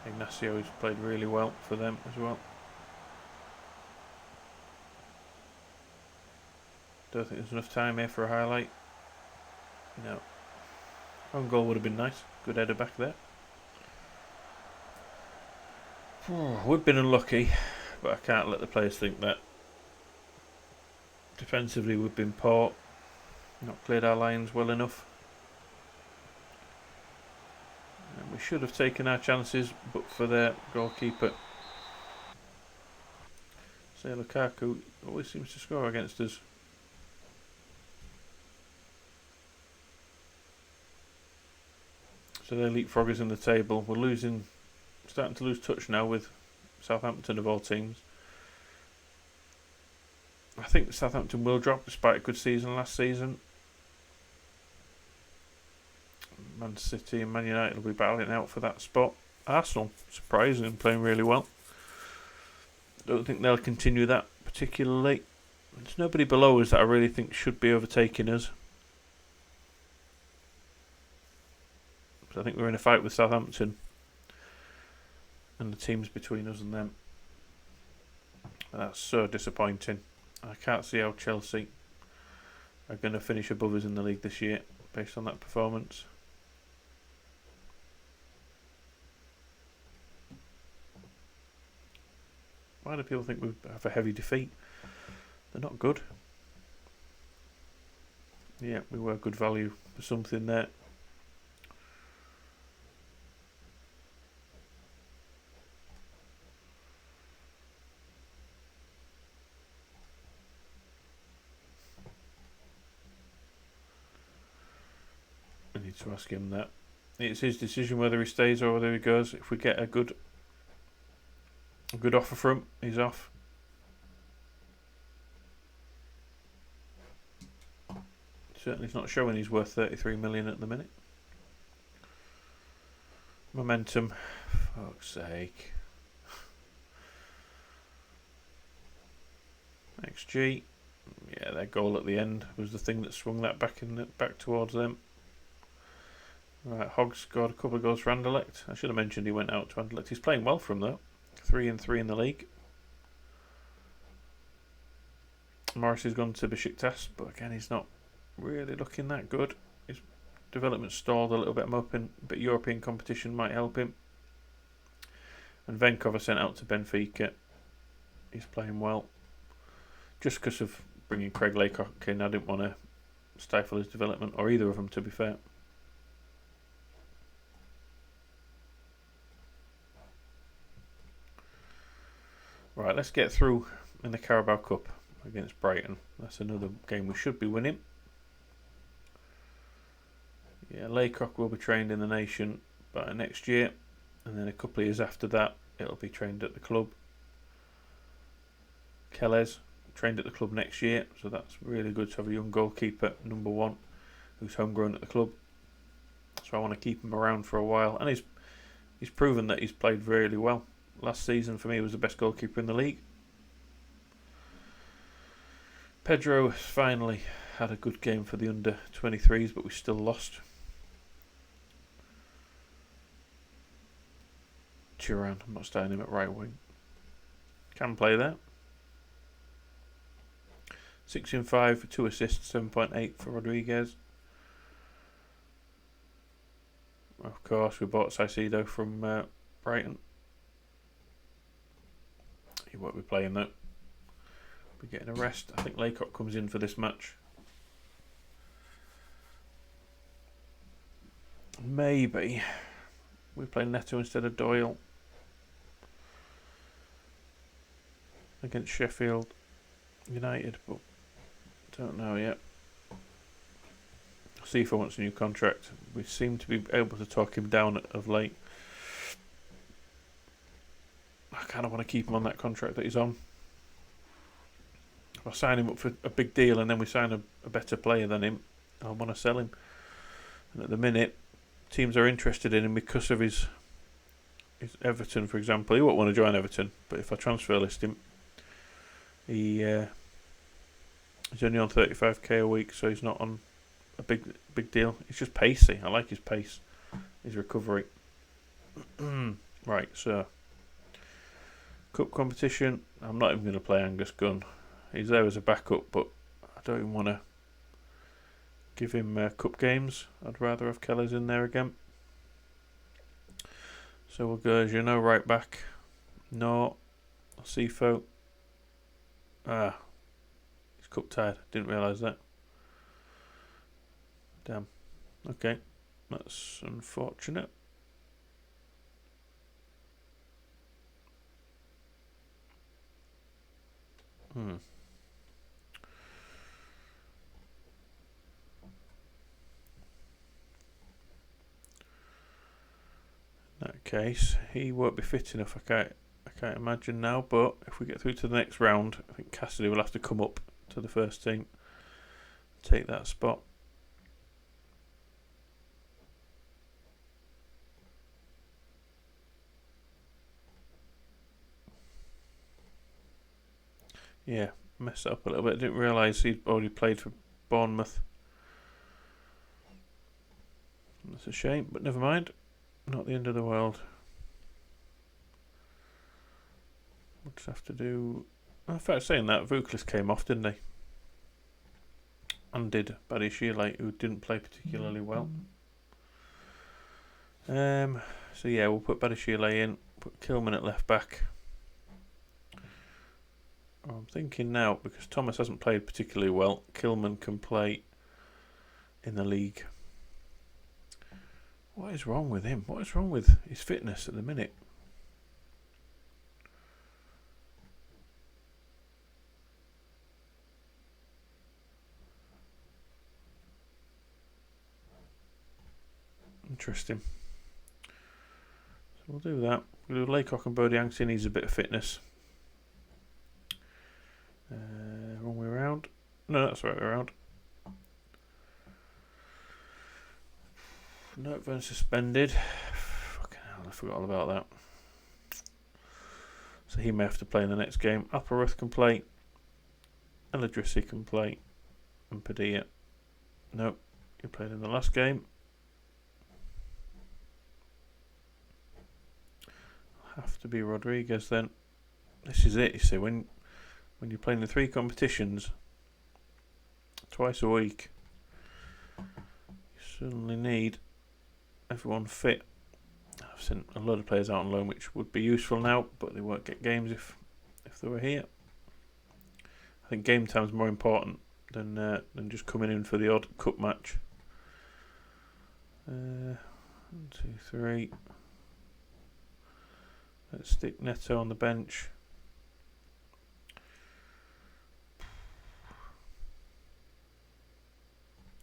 Ignacio's played really well for them as well. Don't think there's enough time here for a highlight. No. Own goal would have been nice. Good header back there. We've been unlucky, but I can't let the players think that. Defensively we've been poor. Not cleared our lines well enough. And we should have taken our chances, but for their goalkeeper. Say Lukaku always seems to score against us. So they're leapfroggers in the table. We're starting to lose touch now with Southampton of all teams. I think Southampton will drop despite a good season last season. Man City and Man United will be battling out for that spot. Arsenal, surprising, playing really well. Don't think they'll continue that particularly. There's nobody below us that I really think should be overtaking us. But I think we're in a fight with Southampton and the teams between us and them. And that's so disappointing. I can't see how Chelsea are going to finish above us in the league this year based on that performance. Why do people think we have a heavy defeat? They're not good. Yeah, we were good value for something there. I need to ask him that. It's his decision whether he stays or whether he goes. If we get a good offer for him, he's off. Certainly he's not showing he's worth 33 million at the minute. Momentum, fuck's sake. XG, yeah, their goal at the end was the thing that swung that back towards them. Right, Hogg scored a couple of goals for Anderlecht. I should have mentioned he went out to Anderlecht. He's playing well for him though. 3-3 in the league. Morris has gone to Besiktas, but again he's not really looking that good. His development stalled a little bit. I'm hoping a bit European competition might help him. And Venkov I sent out to Benfica. He's playing well. Just because of bringing Craig Laycock in, I didn't want to stifle his development, or either of them to be fair. Right, let's get through in the Carabao Cup against Brighton. That's another game we should be winning. Yeah, Laycock will be trained in the nation by next year, and then a couple of years after that, it'll be trained at the club. Kellez trained at the club next year, so that's really good to have a young goalkeeper, number one, who's homegrown at the club. So I want to keep him around for a while, and he's proven that he's played really well. Last season for me he was the best goalkeeper in the league. Pedro finally had a good game for the under 23s, but we still lost. Turan, I'm not starting him at right wing. Can play there. 6 in 5 for 2 assists, 7.8 for Rodriguez. Of course, we bought Saicedo from Brighton. He won't be playing though. We're getting a rest. I think Laycock comes in for this match. Maybe we play Neto instead of Doyle against Sheffield United, but don't know yet. See if he wants a new contract. We seem to be able to talk him down of late. I kind of want to keep him on that contract that he's on. If I sign him up for a big deal and then we sign a better player than him, I want to sell him. And at the minute, teams are interested in him because of his Everton, for example. He won't want to join Everton, but if I transfer list him, he's only on 35k a week, so he's not on a big deal. He's just pacey. I like his pace, his recovery. Right, so cup competition. I'm not even going to play Angus Gunn. He's there as a backup, but I don't even want to give him cup games. I'd rather have Kellers in there again. So we'll go, as you know, right back. No, Sifo. He's cup tied. Didn't realise that. Damn. Okay, that's unfortunate. In that case, he won't be fit enough. I can't imagine now. But if we get through to the next round, I think Cassidy will have to come up to the first team, take that spot. Yeah, messed it up a little bit. I didn't realise he'd already played for Bournemouth. That's a shame, but never mind. Not the end of the world. We'll just have to do... In fact, saying that, Vuklis came off, didn't he? And did Badiashile, who didn't play particularly well. So yeah, we'll put Badiashile in, put Kilman at left back. I'm thinking now, because Thomas hasn't played particularly well, Kilman can play in the league. What is wrong with him? What is wrong with his fitness at the minute? Interesting. So we'll do that. We'll do Laycock and Bodie Yankson. Needs a bit of fitness. Wrong way around. No, that's the right way around. Nottingham suspended. Fucking hell, I forgot all about that. So he may have to play in the next game. Appleworth can play. Eladrissi can play. And Padilla. Nope, he played in the last game. Have to be Rodriguez then. This is it, you see, when you're playing the 3 competitions twice a week, you certainly need everyone fit. I've sent a lot of players out on loan which would be useful now, but they won't get games if they were here. I think game time's more important than just coming in for the odd cup match. 1, 2, 3. Let's stick Neto on the bench.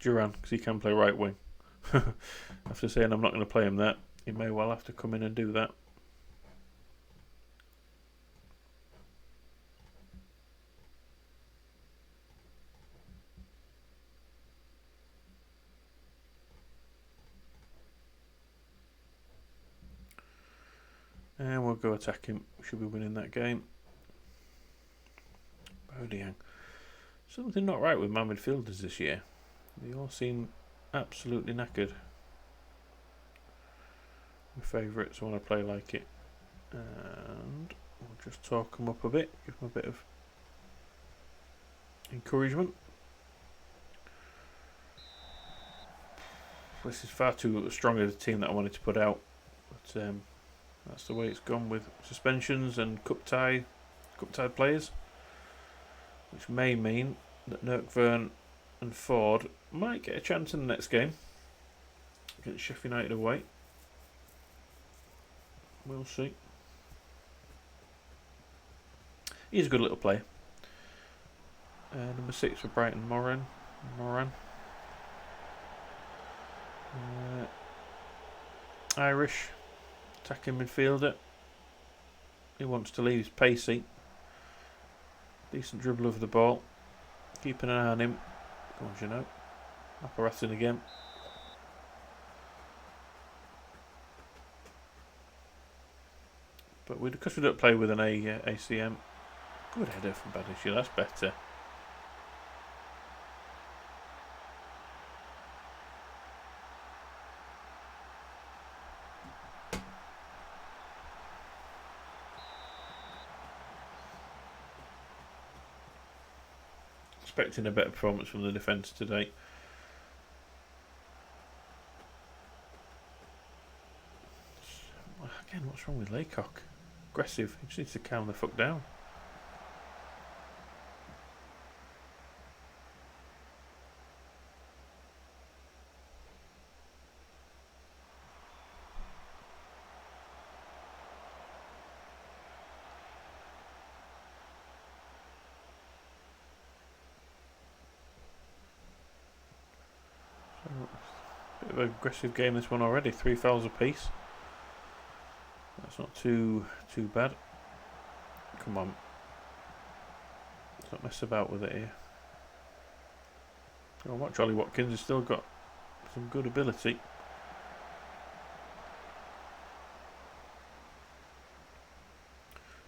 Duran, because he can play right wing. After saying I'm not going to play him there, he may well have to come in and do that. And we'll go attack him. We should be winning that game. Bodiang. Something not right with my midfielders this year. They all seem absolutely knackered. My favourites want to play like it. And we'll just talk them up a bit. Give them a bit of encouragement. This is far too strong a team that I wanted to put out. But that's the way it's gone with suspensions and cup tied players, which may mean that Nurkvern and Ford might get a chance in the next game against Sheffield United away. We'll see. He's a good little player. Number 6 for Brighton, Moran. Irish. Attacking midfielder. He wants to leave. He's pacey. Decent dribble of the ball. Keeping an eye on him. Go on, you know. Apparating again. But because we don't play with an ACM, good header from Badisha. That's better. Expecting a better performance from the defence today. Again, what's wrong with Laycock? Aggressive. He just needs to calm the fuck down. Bit of an aggressive game this one already. 3 fouls apiece. That's not too bad. Come on. Let's not mess about with it here. Oh, watch Ollie Watkins has still got some good ability.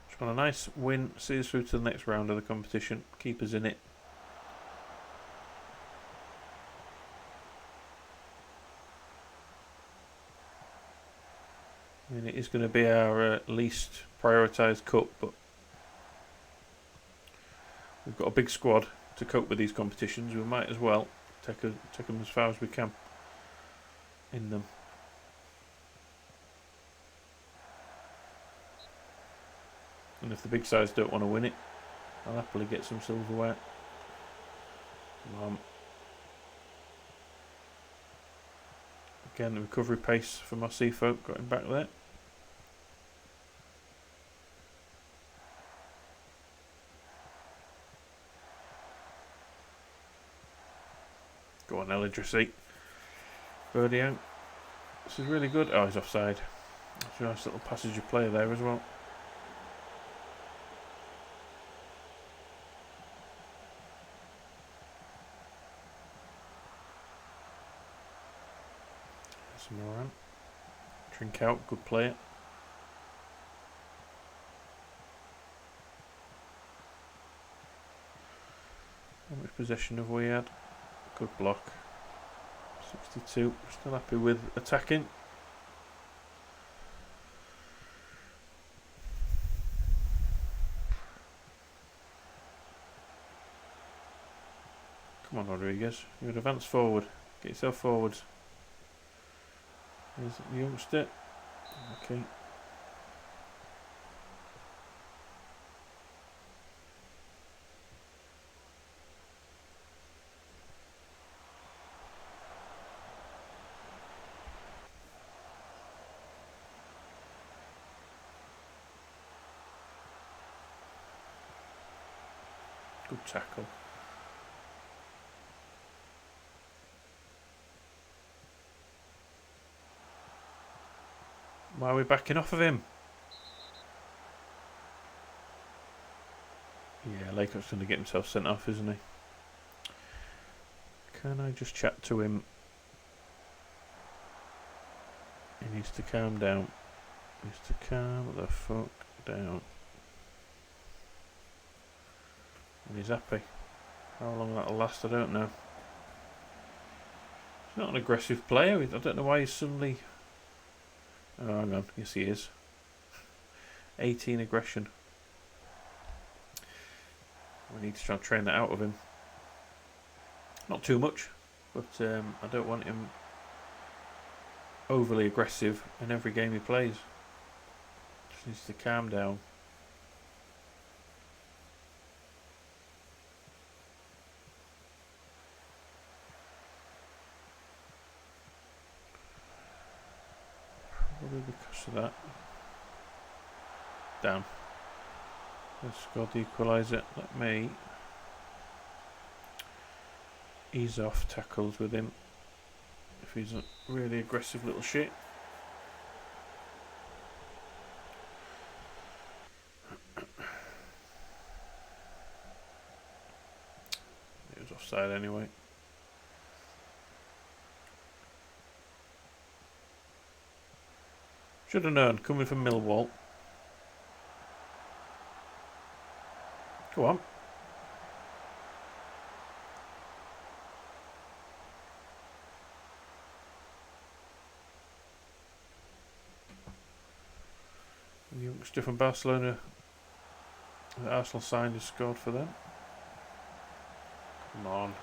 Just want a nice win. See us through to the next round of the competition. Keep us in it. I mean, it is going to be our least prioritised cup, but we've got a big squad to cope with these competitions. We might as well take them as far as we can in them. And if the big sides don't want to win it, I'll happily get some silverware. Come on. Again, the recovery pace for my sea folk got him back there. Go on, Eldritch. Birdie out. This is really good. Oh, he's offside. That's a nice little passage of play there as well. Some Moran. Drink out, good player. How much possession have we had? Good block. 62. Still happy with attacking. Come on, Rodriguez. You would advance forward. Get yourself forwards. There's the youngster. Okay. Good tackle. Why are we backing off of him? Yeah, Lakeup's going to get himself sent off, isn't he? Can I just chat to him? He needs to calm down. He needs to calm the fuck down. And he's happy. How long that'll last, I don't know. He's not an aggressive player. I don't know why he's suddenly... Oh, hang on. Yes, he is. 18 aggression. We need to try and train that out of him. Not too much, but I don't want him overly aggressive in every game he plays. Just needs to calm down. Probably because of that. Damn. Let's score the equaliser. Let me ease off tackles with him if he's a really aggressive little shit. He was offside anyway. Should have known, coming from Millwall. Go on. The youngster from Barcelona that Arsenal signed has scored for them. Come on.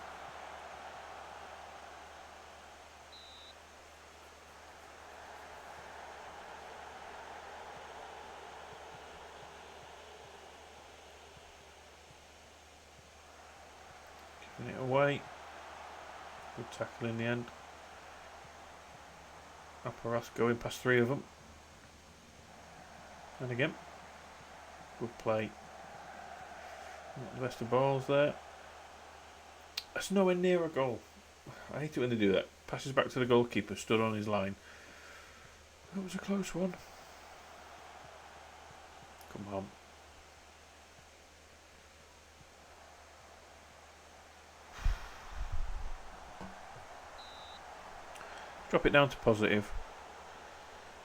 Giving it away. Good tackle in the end. Aparas going past three of them. And again. Good play. Not the best of balls there. That's nowhere near a goal. I hate it when they do that. Passes back to the goalkeeper, stood on his line. That was a close one. Come on. Drop it down to positive.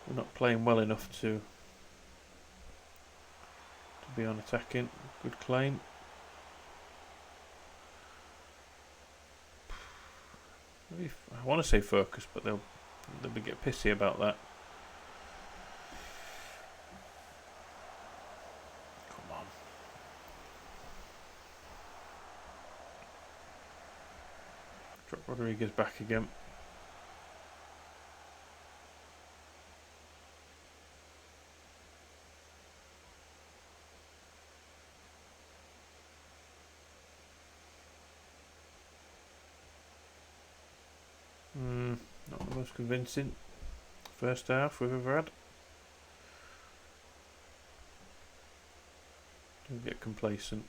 We're not playing well enough to be on attacking. Good claim. Maybe I want to say focus, but they'll get pissy about that. Come on. Drop Rodriguez back again. convincing first half we've ever had. Don't get complacent.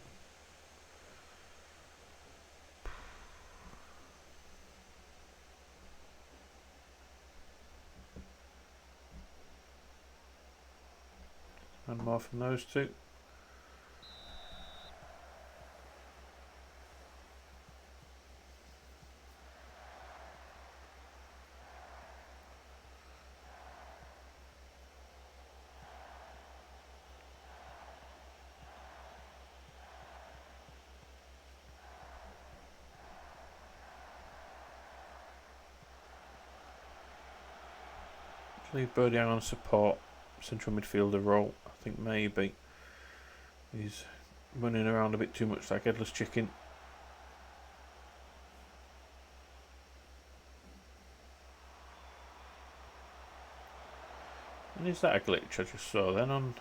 And more from those two. Leave Birdie on support central midfielder role. I think maybe he's running around a bit too much like headless chicken. And is that a glitch I just saw then on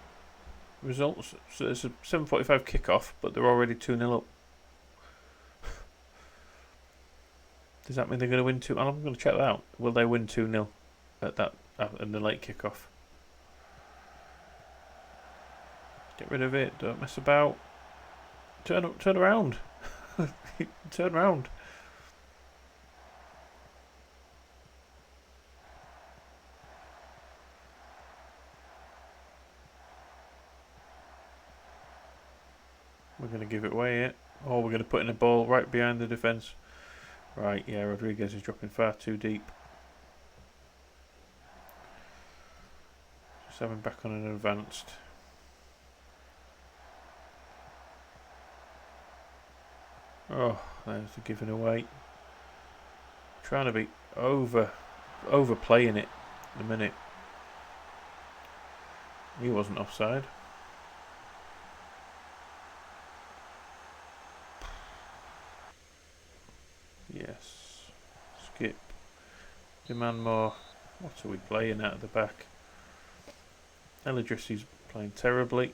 results? So there's a 7:45 kickoff, but they're already 2-0 up. Does that mean they're going to win 2? I'm going to check that out. Will they win 2-0 at that in the late kickoff? Get rid of it. Don't mess about. Turn around. Turn around. We're going to give it away here. Or we're going to put in a ball right behind the defence. Right, yeah, Rodriguez is dropping far too deep. Just having back on an advanced. Oh, there's the giving away. Trying to be overplaying it in a minute. He wasn't offside. Yes. Skip. Demand more. What are we playing at the back? Elidris is playing terribly.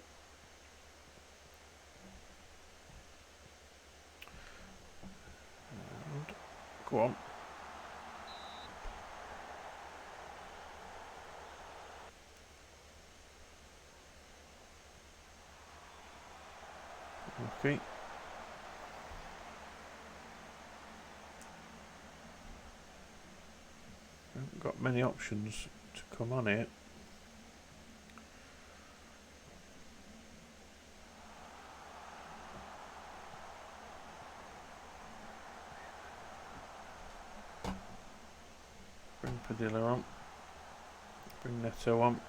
And go on. Okay. Haven't got many options to come on it. Bring Padilla on. Bring Neto on.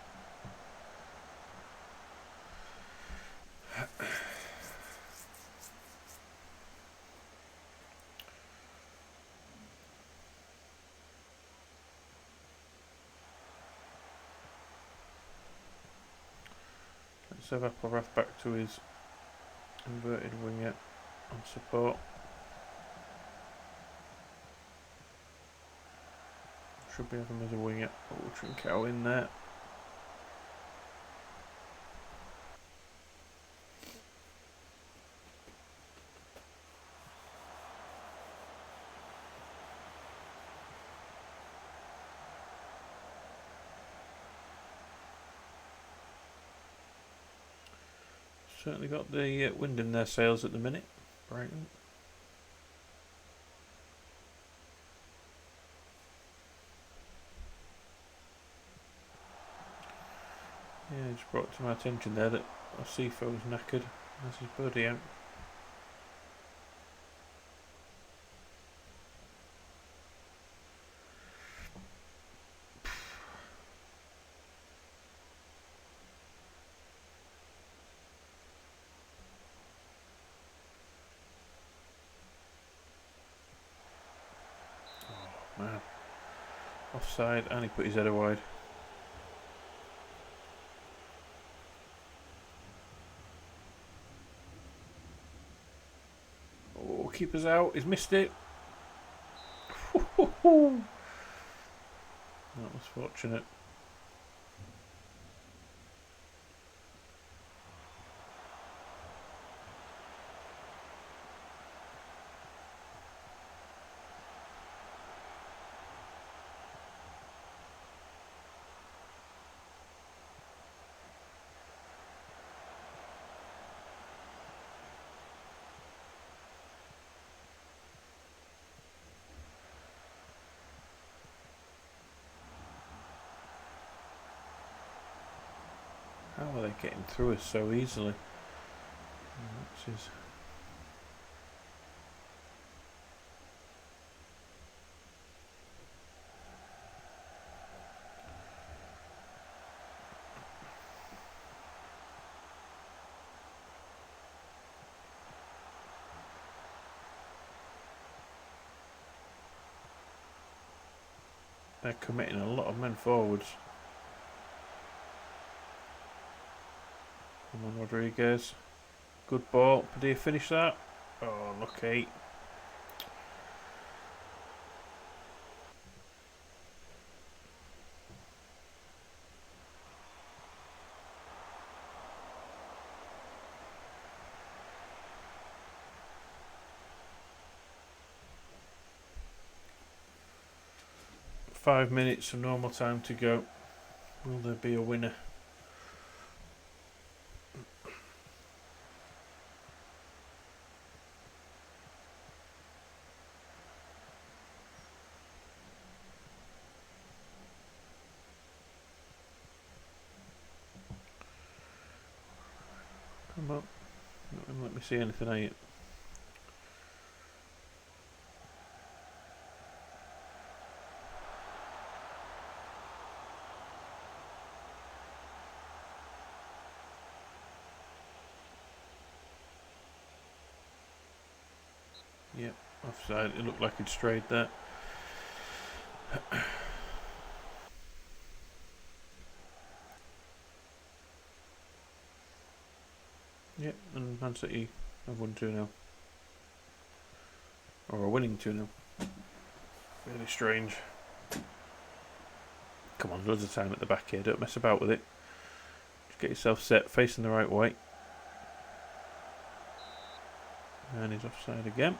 Let's have Applewrath back to his inverted winger on support. Should be having him as a winger. Oh, Trincao in there. Certainly got the wind in their sails at the minute, Brighton. Yeah, it just brought to my attention there that Osifo was knackered. That's his body out. Man. Offside, and he put his header wide. Oh, keeper's out. He's missed it. That was fortunate. How are they getting through us so easily? This is... They're committing a lot of men forwards. Come on, Rodriguez. Good ball. Did he finish that? Oh, lucky. Five minutes of normal time to go. Will there be a winner? Come on. Not gonna let me see anything, are you? Yep, offside. It looked like he'd strayed there. Yep, and Man City have won 2-0. Or are winning 2-0. Really strange. Come on, loads of time at the back here. Don't mess about with it. Just get yourself set, facing the right way. And he's offside again.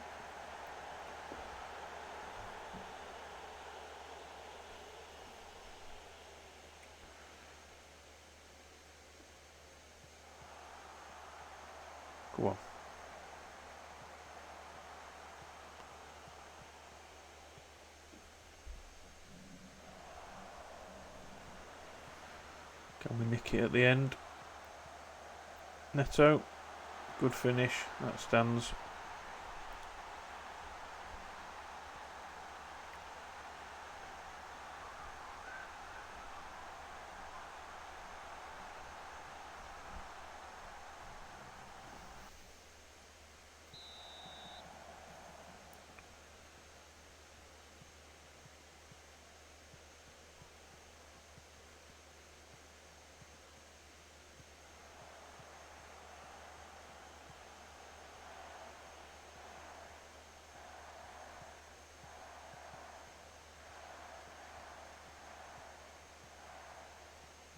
Go on. Can we nick it at the end? Neto. Good finish. That stands.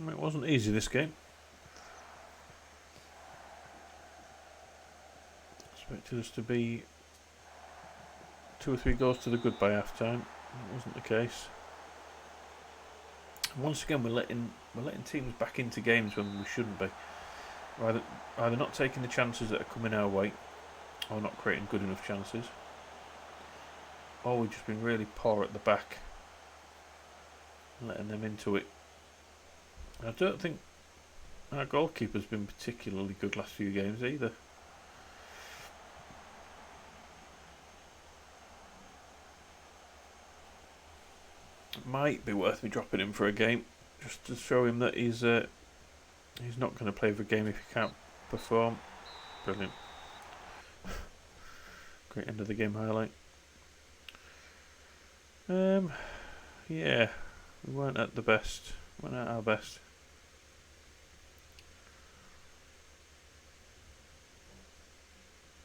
It wasn't easy, this game. Expected us to be 2 or 3 goals to the good by half time. That wasn't the case. And once again, we're letting teams back into games when we shouldn't be. Either not taking the chances that are coming our way, or not creating good enough chances, or we've just been really poor at the back, letting them into it. I don't think our goalkeeper's been particularly good last few games either. It might be worth me dropping him for a game, just to show him that he's not going to play for a game if he can't perform. Brilliant. Great end of the game highlight. Yeah, we weren't at the best. Weren't at our best.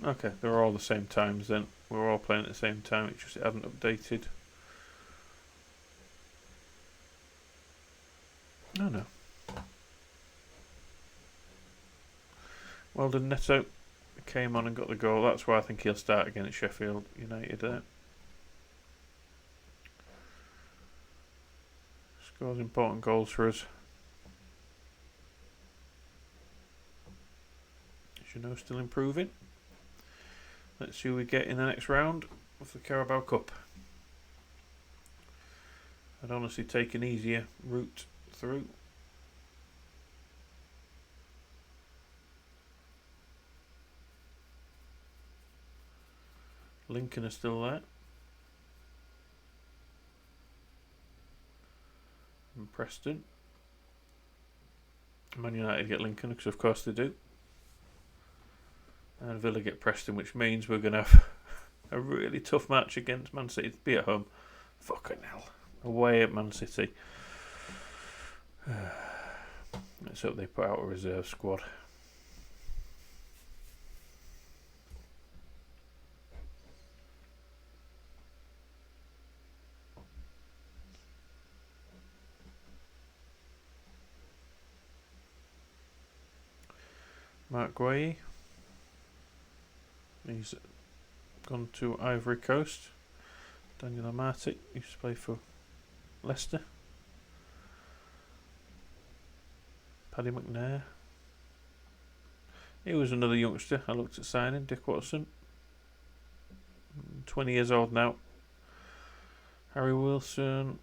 Okay, they were all the same times then. We were all playing at the same time, it's just it hadn't updated. Oh no. Well done, Neto. Came on and got the goal. That's why I think he'll start again at Sheffield United there. Scores important goals for us. As you know, still improving. Let's see who we get in the next round of the Carabao Cup. I'd honestly take an easier route through. Lincoln are still there. And Preston. Man United get Lincoln, because of course they do. And Villa get Preston, which means we're going to have a really tough match against Man City. Be at home. Fucking hell. Away at Man City. Let's hope they put out a reserve squad. Mark Guay. He's gone to Ivory Coast. Daniel Amati used to play for Leicester. Paddy McNair. He was another youngster I looked at signing. Dick Watson. 20 years old now. Harry Wilson.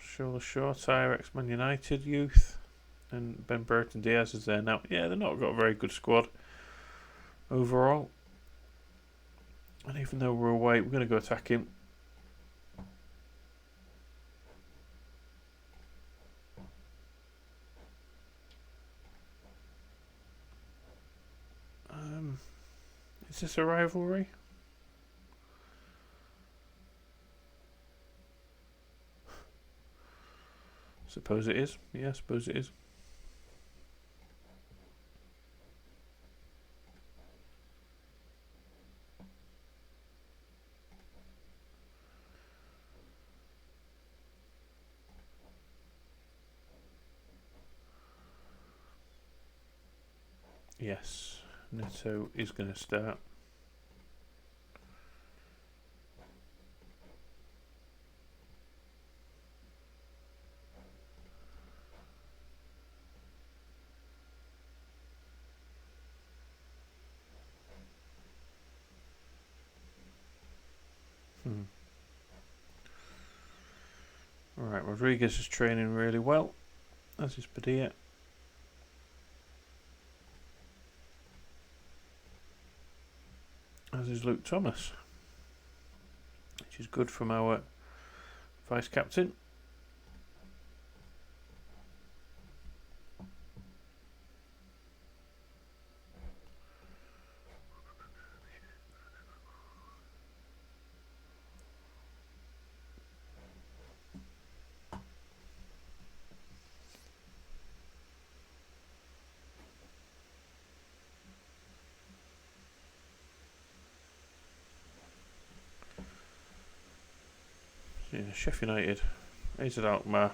Shola Shaw. Tyrex Man United youth. And Ben Burton Diaz is there now. Yeah, they've not got a very good squad overall. And even though we're away, we're going to go attacking. Is this a rivalry? Suppose it is. Yeah, I suppose it is. Yes, Neto is going to start. Alright, Rodriguez is training really well, as is Padilla. As is Luke Thomas, which is good from our vice captain. Yeah, Sheffield United, AZ Alkmaar,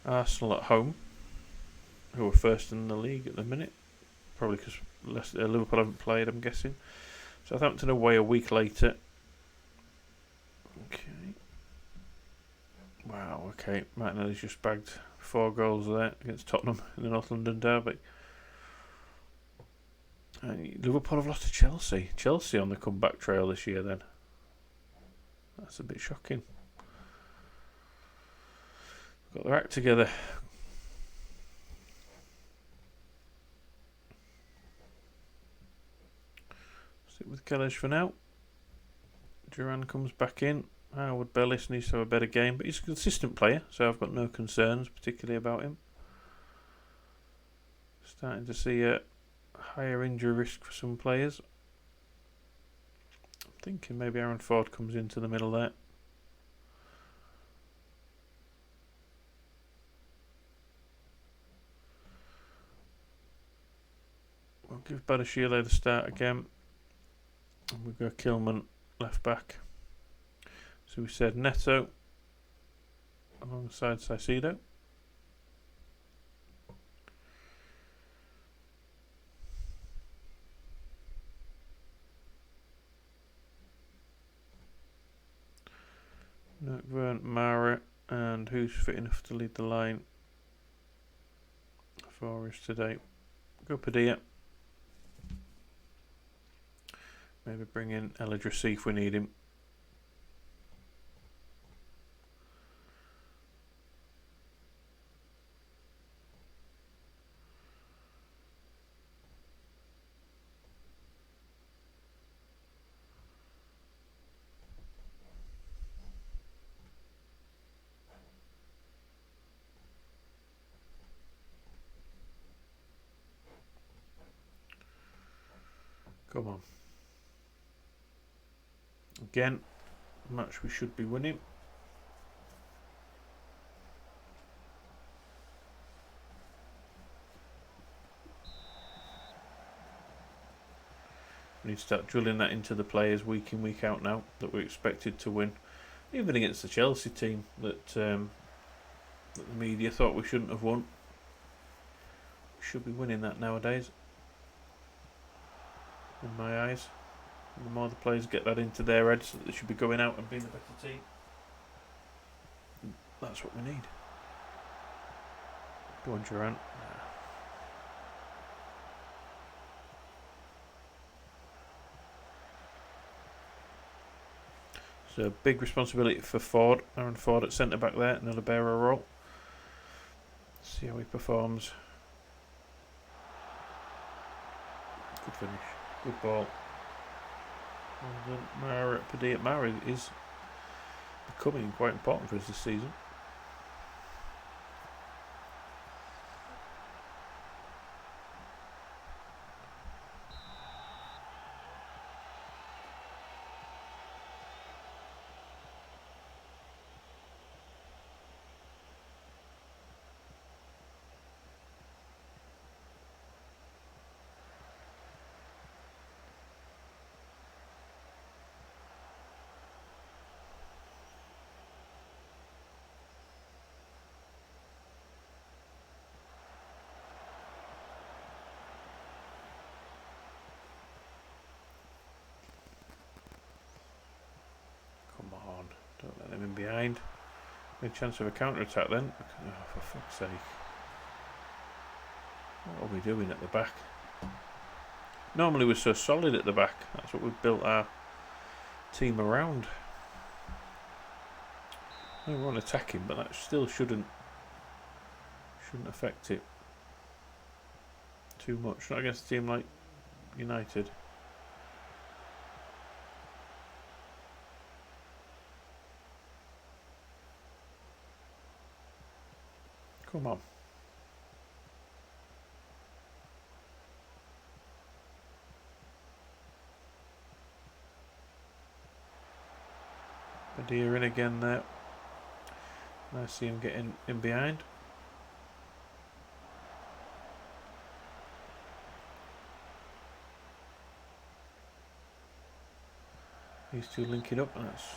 Arsenal at home, who are first in the league at the minute, probably because Liverpool haven't played, I'm guessing. Southampton away a week later. Okay. Wow, okay. Martinelli's just bagged 4 goals there against Tottenham in the North London derby. Liverpool have lost to Chelsea. Chelsea on the comeback trail this year then. That's a bit shocking. Got their act together. Stick with Kellesh for now. Duran comes back in. Howard Bellis needs to have a better game, but he's a consistent player, so I've got no concerns particularly about him. Starting to see a higher injury risk for some players. I'm thinking maybe Aaron Ford comes into the middle there. We'll give Badashile the start again. And we'll go Kilman left back. So we said Neto alongside Saicedo. Nurkvern, Mara, and who's fit enough to lead the line for us today? Go Padilla. Maybe bring in El Idrissi if we need him. Come on. Again, match we should be winning. We need to start drilling that into the players week in, week out now, that we're expected to win. Even against the Chelsea team that the media thought we shouldn't have won. We should be winning that nowadays, in my eyes. The more the players get that into their heads, that they should be going out and being the better team. That's what we need. Go on, Durant. So big responsibility for Ford, Aaron Ford at centre back there, another bearer role. See how he performs. Good finish, good ball. And Mara Padilla Mara is becoming quite important for us this season. Come on, don't let them in behind. Good chance of a counter attack then. Oh, for fuck's sake. What are we doing at the back? Normally we're so solid at the back. That's what we've built our team around. No, we're on attacking, but that still shouldn't affect it too much. Not against a team like United. Come on. Padilla in again there. I see him getting in behind. These two linking up and that's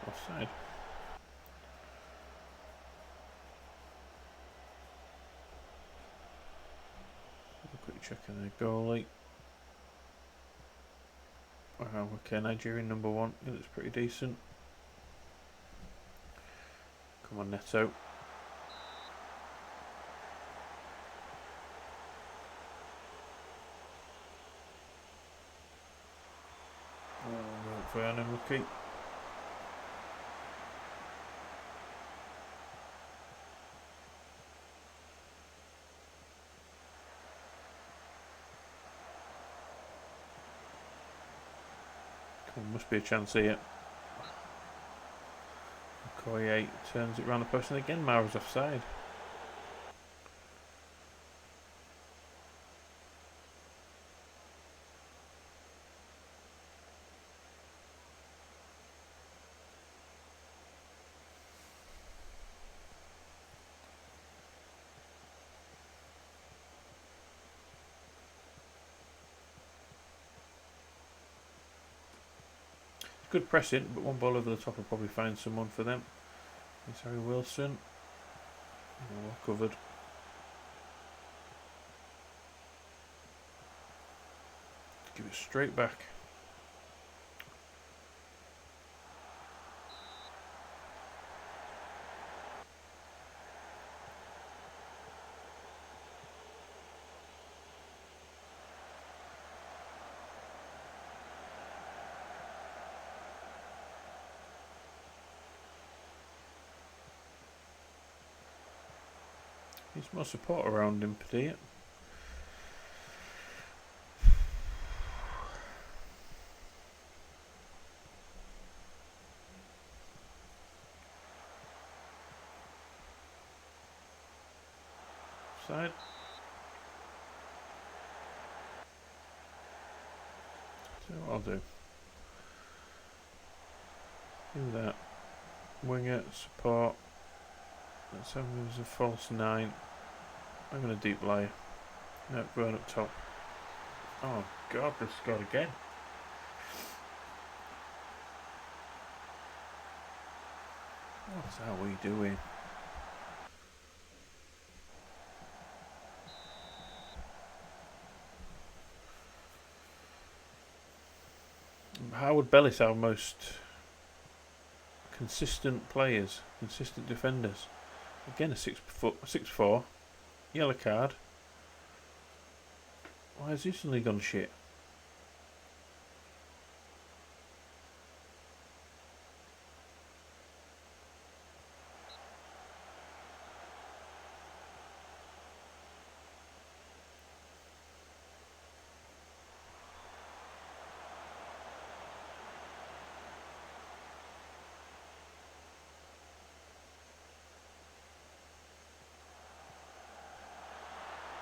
offside. Quick check on the goalie. Oh, okay, Nigerian number 1. He looks pretty decent. Come on, Neto. Oh, very unlucky. Must be a chance here. Koye turns it round the post and again Mara's offside. Good pressing, but one ball over the top will probably find someone for them. It's Harry Wilson. Well covered. Give it straight back. Needs more support around him, Padilla. Side. So what I'll do that. Winger, support. Let's have him as a false 9. I'm going to deep lie. No, going up top. Oh god, they've scored again. What are we doing? Howard Bellis, our most consistent players, consistent defenders. Again, a 6'4", yellow card. Why has he suddenly gone shit?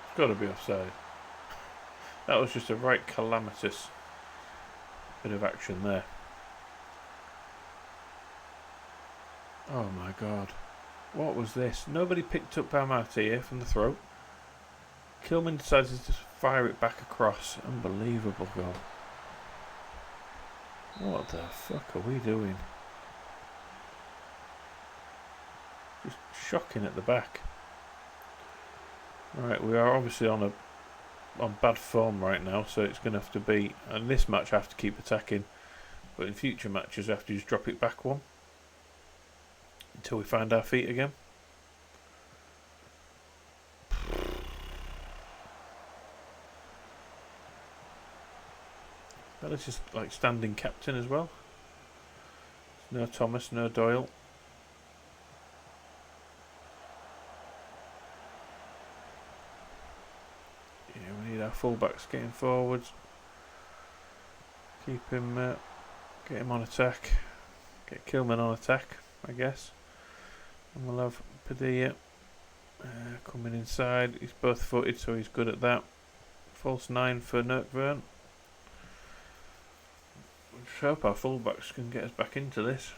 It's got to be offside. That was just a right calamitous bit of action there. Oh my god. What was this? Nobody picked up Amartya from the throat. Kilman decides to just fire it back across. Unbelievable goal. What the fuck are we doing? Just shocking at the back. Right, we are obviously on bad form right now, so it's going to have to be, and this match I have to keep attacking, but in future matches I have to just drop it back one until we find our feet again. Bella's just like standing captain as well. No Thomas, no Doyle. Yeah, we need our fullbacks getting forwards. Keep him, get him on attack. Get Kilman on attack, I guess. And we'll have Padilla coming inside. He's both footed, so he's good at that. False 9 for Nottingham. Let's hope our fullbacks can get us back into this.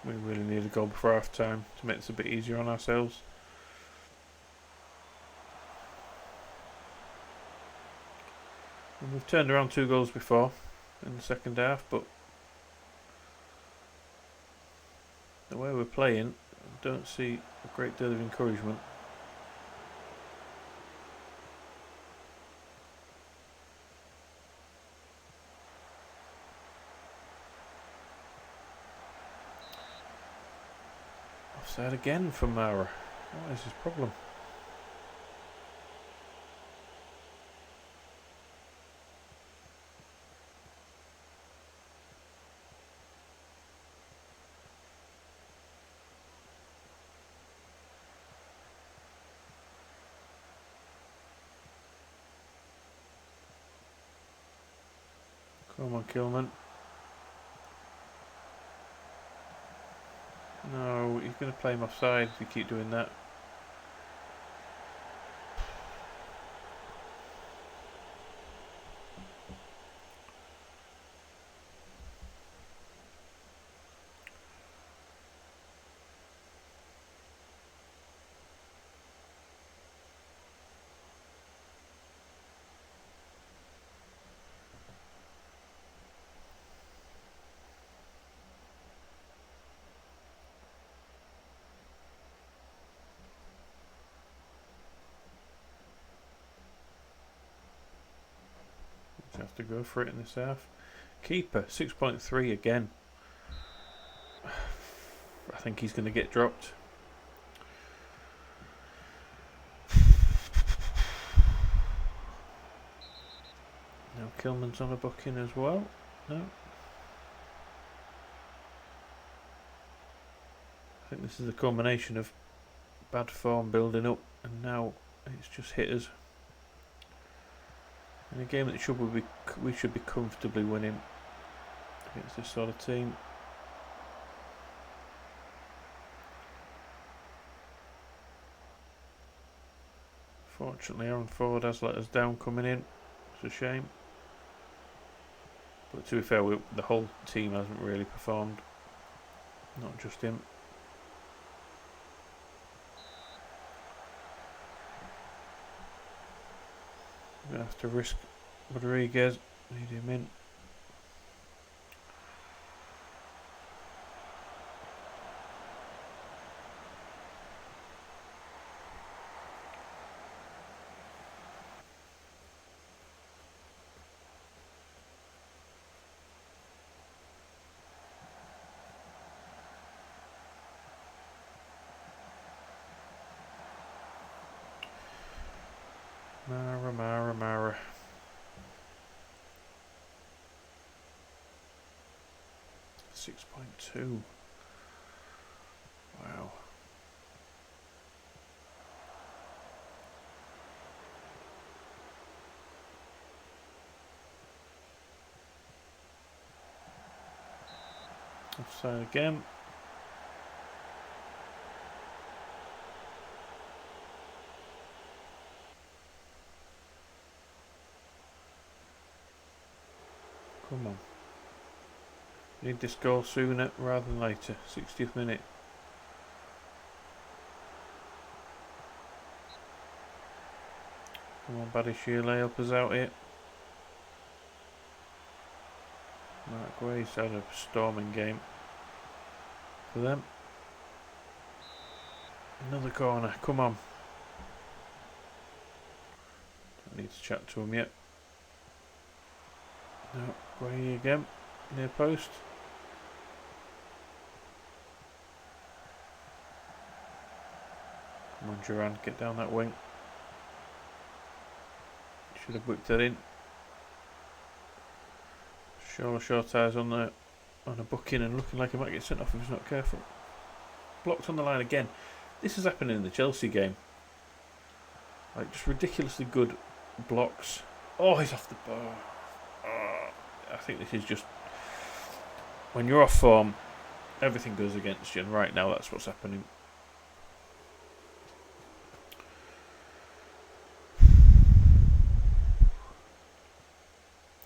We really need a goal before half time to make this a bit easier on ourselves. And we've turned around 2 goals before in the second half, but the way we're playing, I don't see a great deal of encouragement. Offside again for Mara. What is his problem? Come on, Kilman. No, he's going to play him offside if you keep doing that. Have to go for it in this half. Keeper 6.3 again. I think he's going to get dropped. Now Kilman's on a booking as well. No, think this is a combination of bad form building up, and now it's just hit us. In a game that we should be comfortably winning against this sort of team. Fortunately, Aaron Ford has let us down coming in. It's a shame. But to be fair, the whole team hasn't really performed. Not just him. We're going to have to risk Rodriguez. Need him in. Mara. 6.2. Wow. Offside again. Come on. Need this goal sooner rather than later. 60th minute. Come on, Badishile, help us out here. Mark Way's had a storming game for them. Another corner, come on. Don't need to chat to him yet. No, Way again, near post. Come on, Duran, get down that wing. Should have whipped that in. Short eyes on a booking and looking like he might get sent off if he's not careful. Blocked on the line again. This is happening in the Chelsea game. Like, just ridiculously good blocks. Oh, he's off the bar. Oh, I think this is just... When you're off form, everything goes against you, and right now that's what's happening.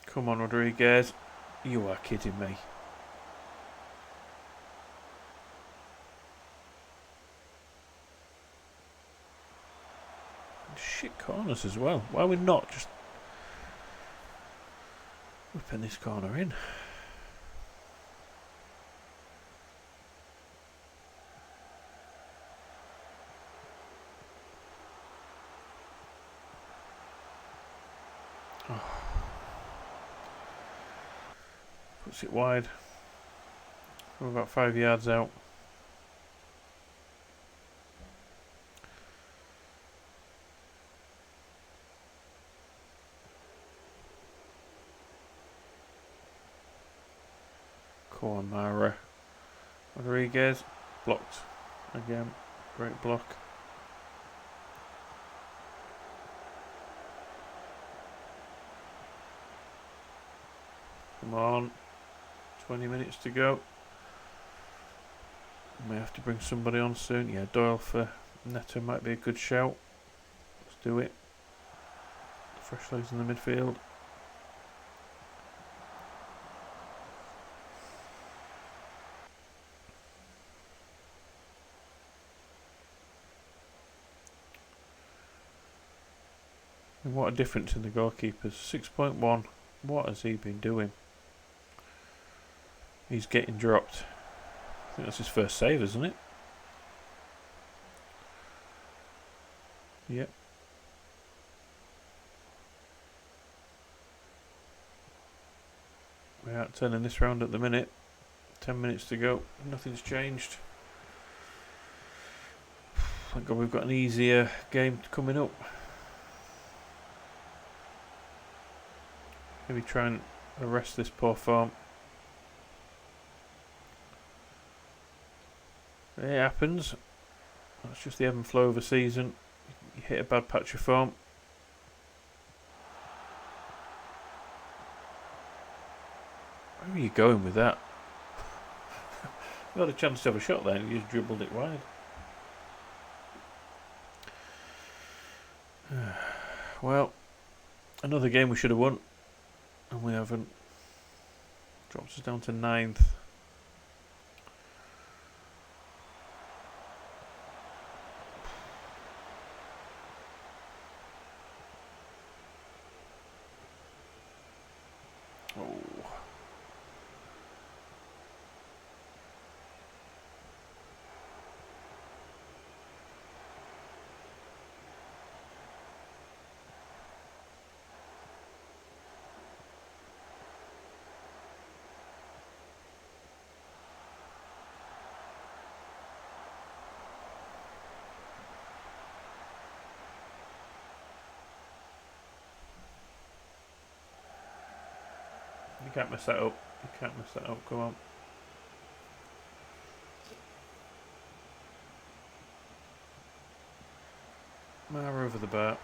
Come on, Rodriguez. You are kidding me. Shit corners as well. Why are we not just whipping this corner in? Oh. Puts it wide. We're about 5 yards out. Come on, Mara. Rodriguez. Blocked. Again. Great block. Come on. 20 minutes to go. May have to bring somebody on soon. Yeah, Doyle for Neto might be a good shout. Let's do it. Fresh legs in the midfield. And what a difference in the goalkeepers. 6.1. What has he been doing? He's getting dropped. I think that's his first save, isn't it? Yep. We are turning this round at the minute. 10 minutes to go. Nothing's changed. Thank God we've got an easier game coming up. Maybe try and arrest this poor form. It happens. That's just the ebb and flow of a season. You hit a bad patch of form. Where are you going with that? You had a chance to have a shot there and you just dribbled it wide. Well, another game we should have won, and we haven't. Drops us down to 9th. You can't mess that up. You can't mess that up. Come on. Mara over the bar.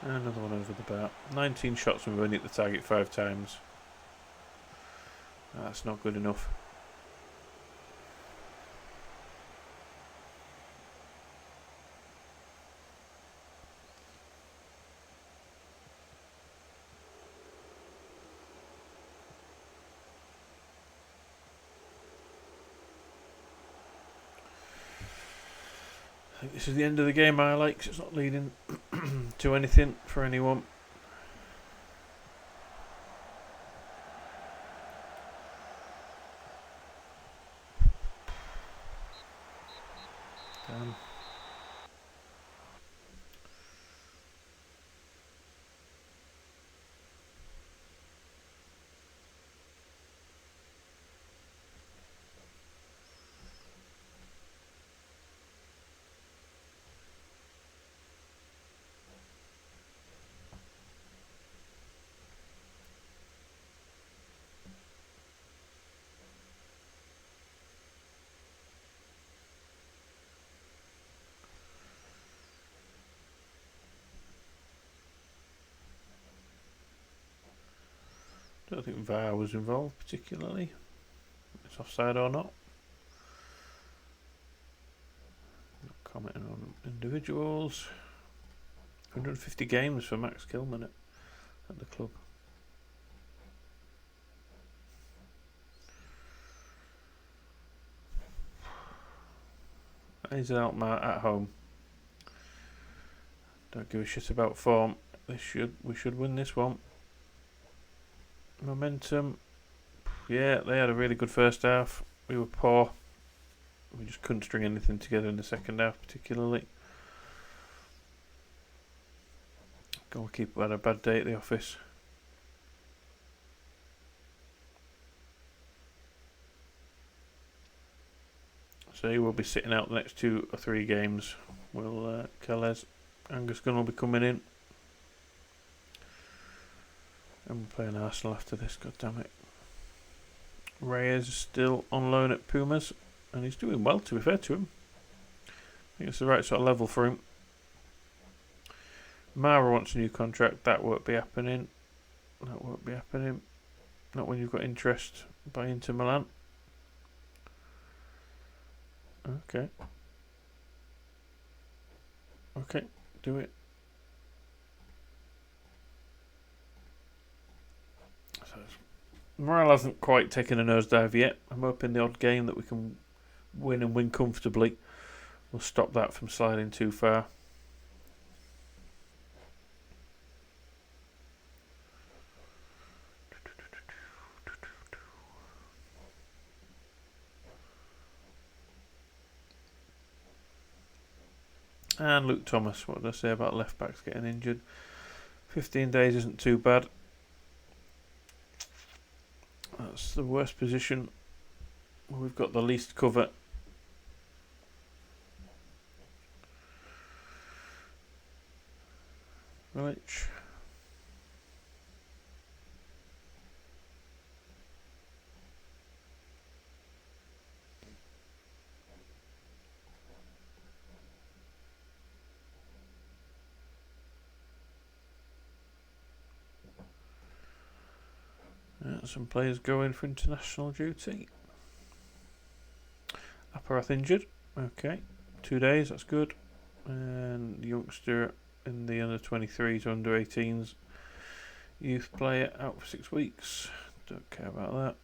Another one over the bar. 19 shots and we've only hit the target 5 times. That's not good enough. I think this is the end of the game, I like, 'cause it's not leading to anything for anyone. Damn. Don't think VAR was involved particularly. It's offside or not. Not commenting on individuals. 150 games for Max Kilman at the club. He's out at home. Don't give a shit about form. We should win this one. Momentum. Yeah, they had a really good first half. We were poor. We just couldn't string anything together in the second half particularly. Goalkeeper had a bad day at the office. So he will be sitting out the next 2 or 3 games. Will Calais. Angus Gunn will be coming in. And we're playing Arsenal after this, god damn it. Reyes is still on loan at Pumas, and he's doing well, to be fair to him. I think it's the right sort of level for him. Mara wants a new contract. That won't be happening. That won't be happening. Not when you've got interest by Inter Milan. Okay. Okay, do it. So morale hasn't quite taken a nosedive yet. I'm hoping the odd game that we can win and win comfortably will stop that from sliding too far. And Luke Thomas, what did I say about left backs getting injured? 15 days isn't too bad. That's the worst position we've got the least cover. Right. Some players going for international duty. Aparath injured. Okay. 2 days, that's good. And youngster in the under 23s, under 18s. Youth player out for 6 weeks. Don't care about that.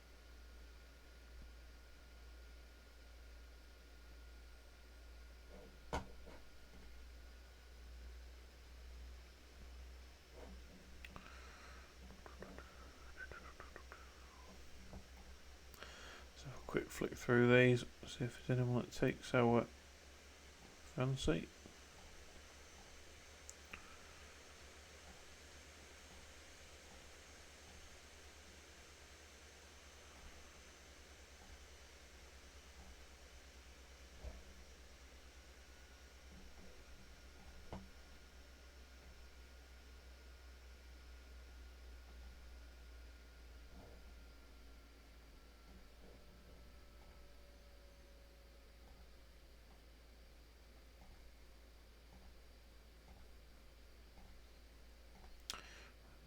So a quick flick through these, see if there's anyone that takes our fancy.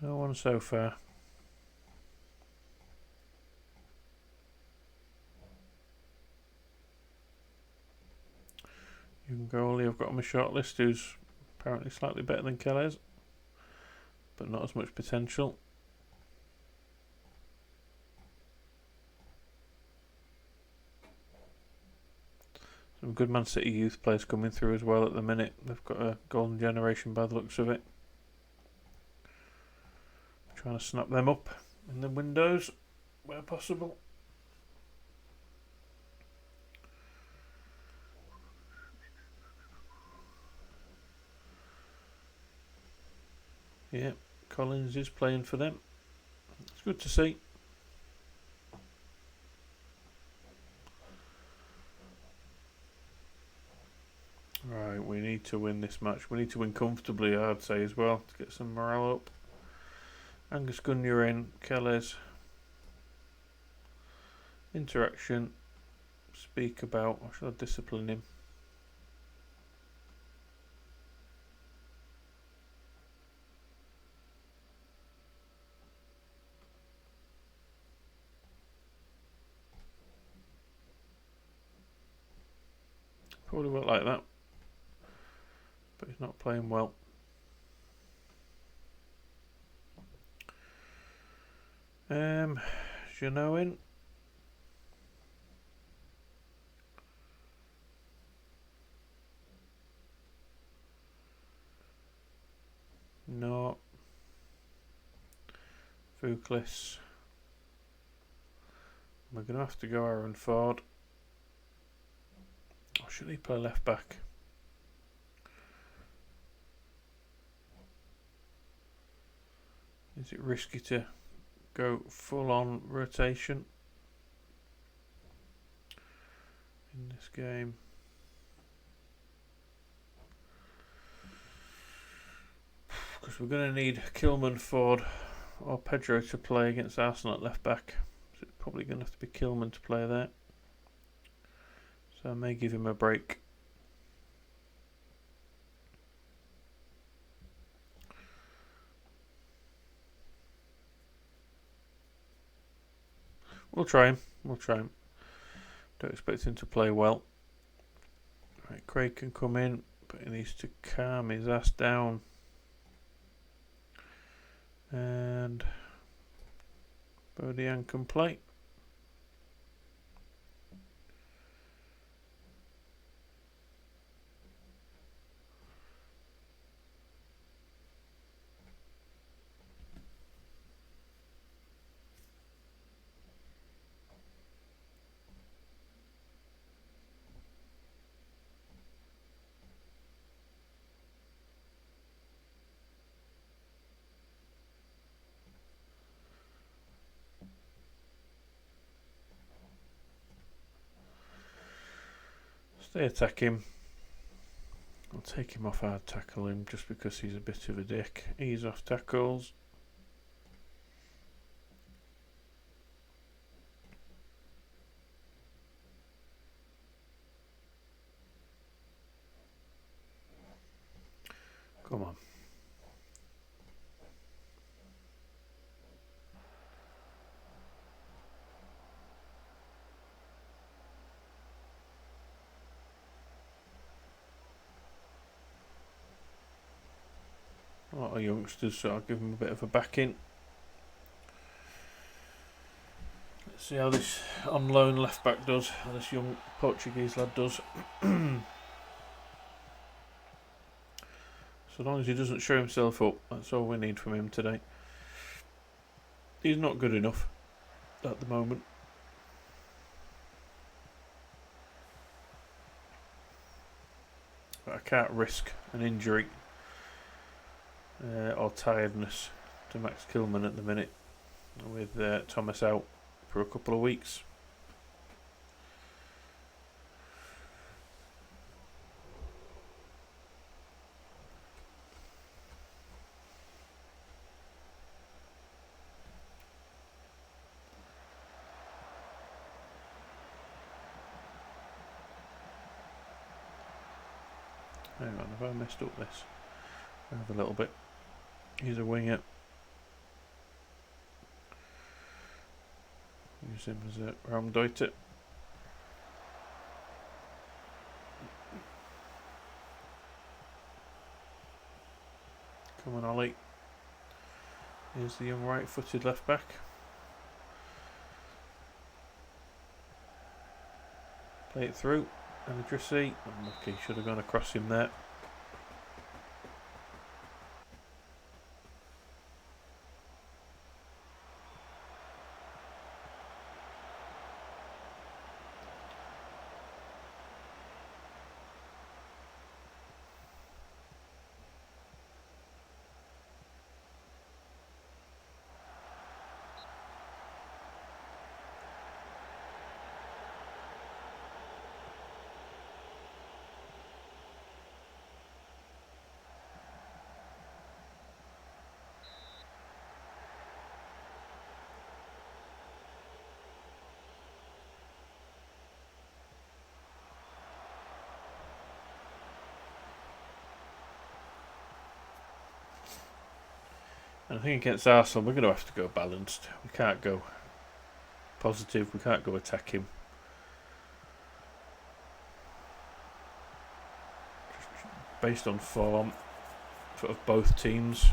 No one so far. Goalie I've got on my short list, who's apparently slightly better than Kelly's, but not as much potential. Some good Man City youth players coming through as well at the minute. They've got a golden generation by the looks of it. Trying to snap them up in the windows where possible. Yeah, Collins is playing for them. It's good to see. Right, we need to win this match. We need to win comfortably, I'd say, as well, to get some morale up. Angus Gunyer in, Kelly's. Interaction. Speak about, or should I discipline him? Probably won't like that. But he's not playing well. Jeannot in. No. Vuklis. We're going to have to go Aaron Ford. Or should he play left back? Is it risky to go full on rotation in this game? Because we're going to need Kilman, Ford or Pedro to play against Arsenal at left back. So it's probably going to have to be Kilman to play there. So I may give him a break. We'll try him. Don't expect him to play well. Right, Craig can come in, but he needs to calm his ass down. And Bodian can play. They attack him. I'll take him off hard tackling just because he's a bit of a dick. Ease off tackles. Come on. A lot of youngsters, so I'll give him a bit of a backing. Let's see how this on loan left back does, how this young Portuguese lad does. So long as he doesn't show himself up, that's all we need from him today. He's not good enough at the moment. But I can't risk an injury or tiredness to Max Kilman at the minute, with Thomas out for a couple of weeks. Hang on, have I messed up this? I have a little bit. He's a winger. Use him as a Raumdeuter. Come on, Ollie. Here's the young right-footed left back. Play it through. Elidrissi. Unlucky, should have gone across him there. And I think against Arsenal we're going to have to go balanced. We can't go positive, we can't go attack him. Just based on form of both teams.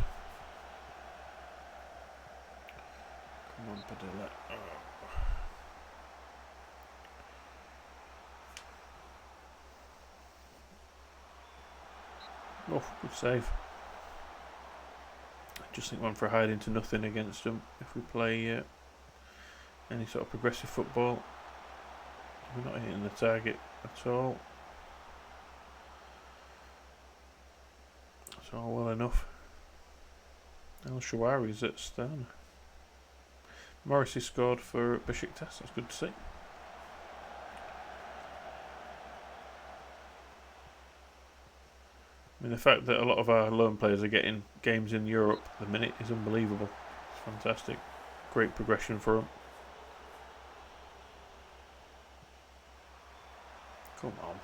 Come on, Padilla. Oh, good save. Just think one for hide into nothing against them if we play any sort of progressive football. We're not hitting the target at all. That's all well enough. El Shawari's at Stern. Morrissey scored for Besiktas, that's good to see. I mean, the fact that a lot of our loan players are getting games in Europe at the minute is unbelievable. It's fantastic. Great progression for them. Come on.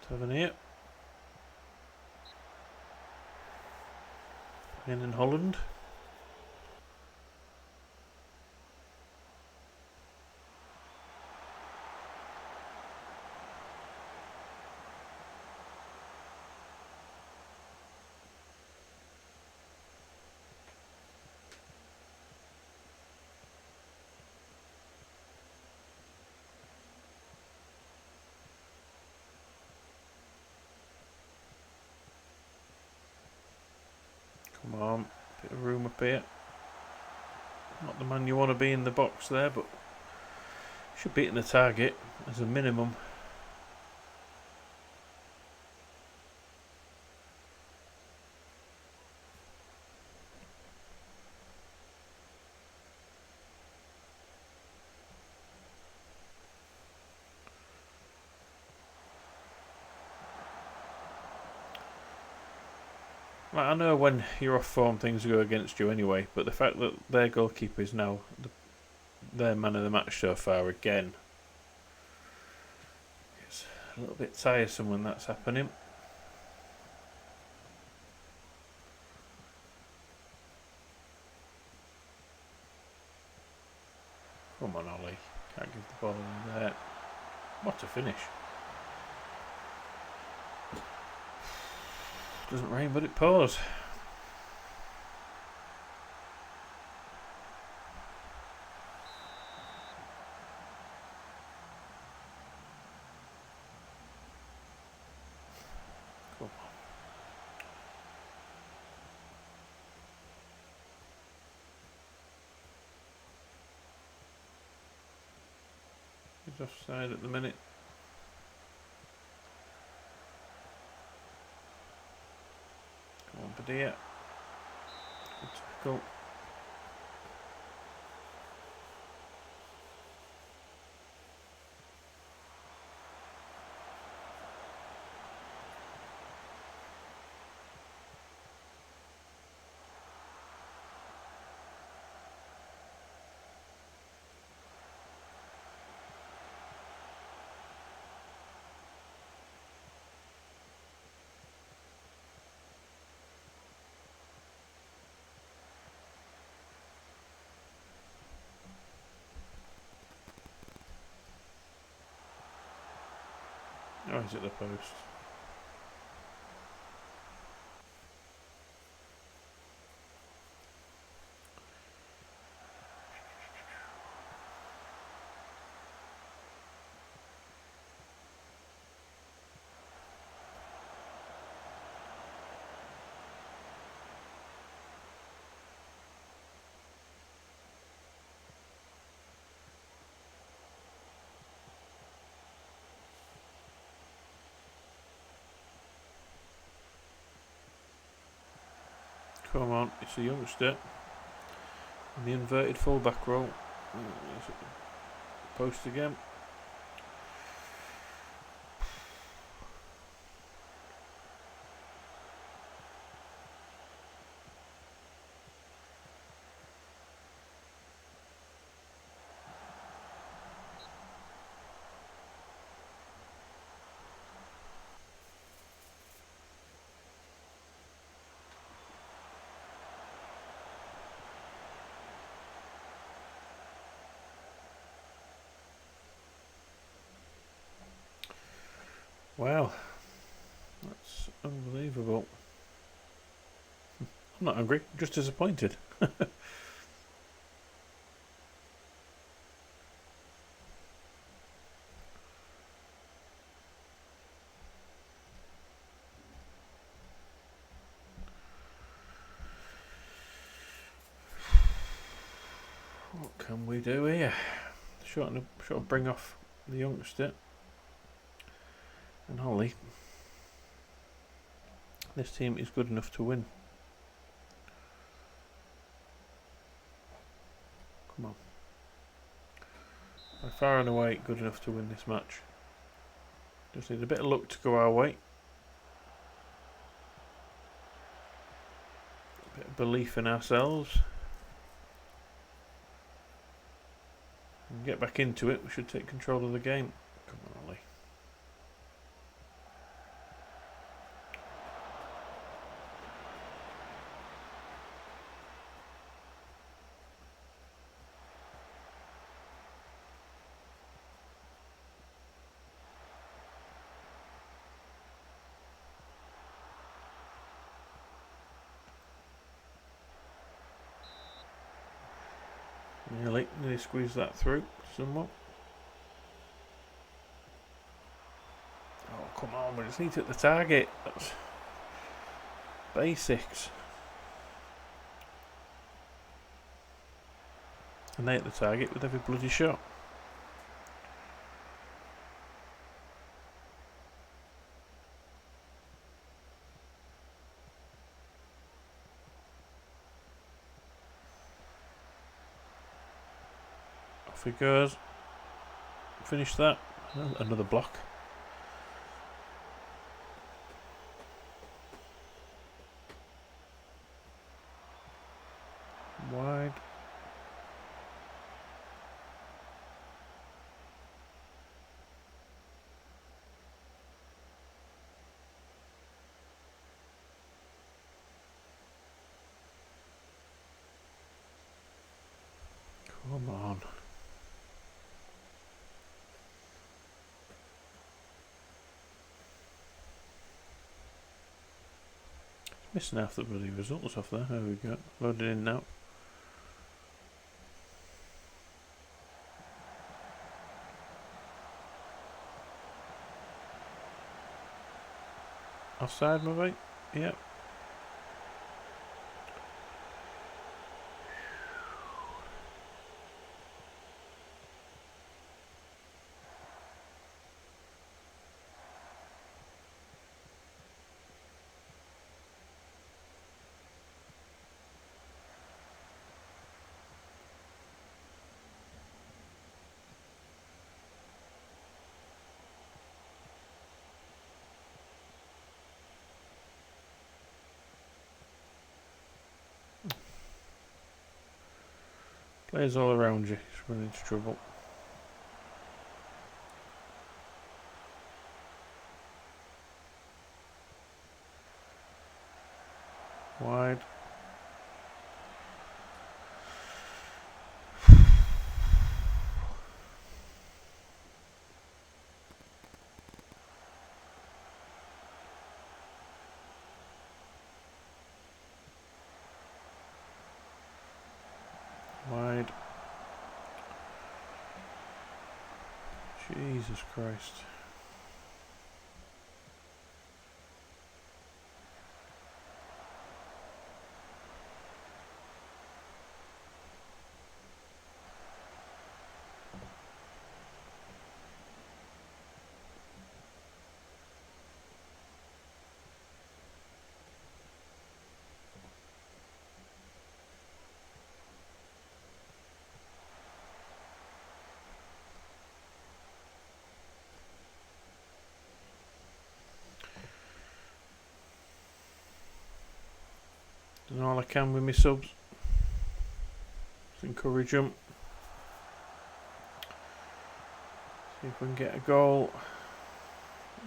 7 here. In Holland. Come on, bit of room up here. Not the man you want to be in the box there, but should be hitting the target as a minimum. Like, I know when you're off form things go against you anyway, but the fact that their goalkeeper is now their man of the match so far again, it's a little bit tiresome when that's happening. Come on, Ollie. Can't give the ball in there. What a finish. Doesn't rain, but it pours. Come on. He's offside at the minute. Come on, Padilla. Good tackle. Oh, he's at the post. Come on, it's a youngster in the inverted fullback role. Post again. Wow, that's unbelievable. I'm not angry, just disappointed. What can we do here? Sort of bring off the youngster and Holly. This team is good enough to win. Come on. By far and away good enough to win this match. Just need a bit of luck to go our way. A bit of belief in ourselves. And get back into it. We should take control of the game. Come on, Ollie. Nearly squeezed that through somewhat. Oh, come on, we just need to hit the target. That's basics. And they hit the target with every bloody shot. Off he goes. Finish that. Another block. Come on. Missing half the bloody results off there. There we go. Loaded in now. Offside, maybe? Yep. Players all around you. It's running into trouble. Wide. Wide. Jesus Christ. Doing all I can with my subs. Just encourage them. See if we can get a goal.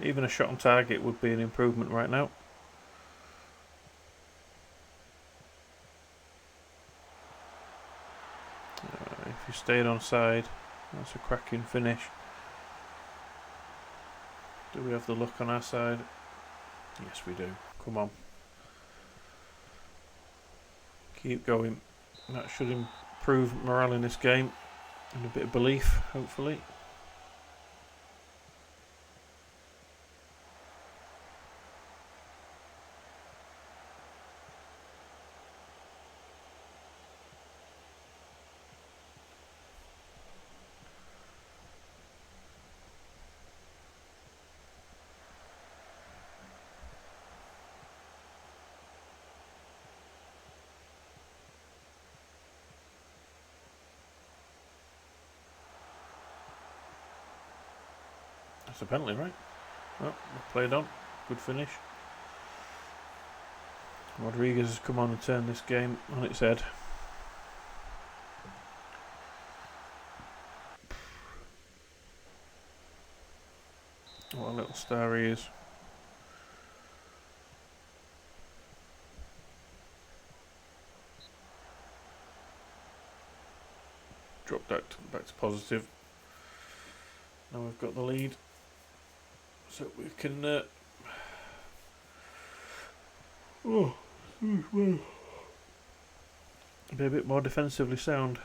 Even a shot on target would be an improvement right now. If you stayed on side, that's a cracking finish. Do we have the luck on our side? Yes, we do. Come on. Keep going. That should improve morale in this game and a bit of belief, hopefully. That's a penalty, right? Well, played on. Good finish. Rodriguez has come on and turned this game on its head. What a little star he is. Dropped that back to positive. Now we've got the lead. So we can be a bit more defensively sound.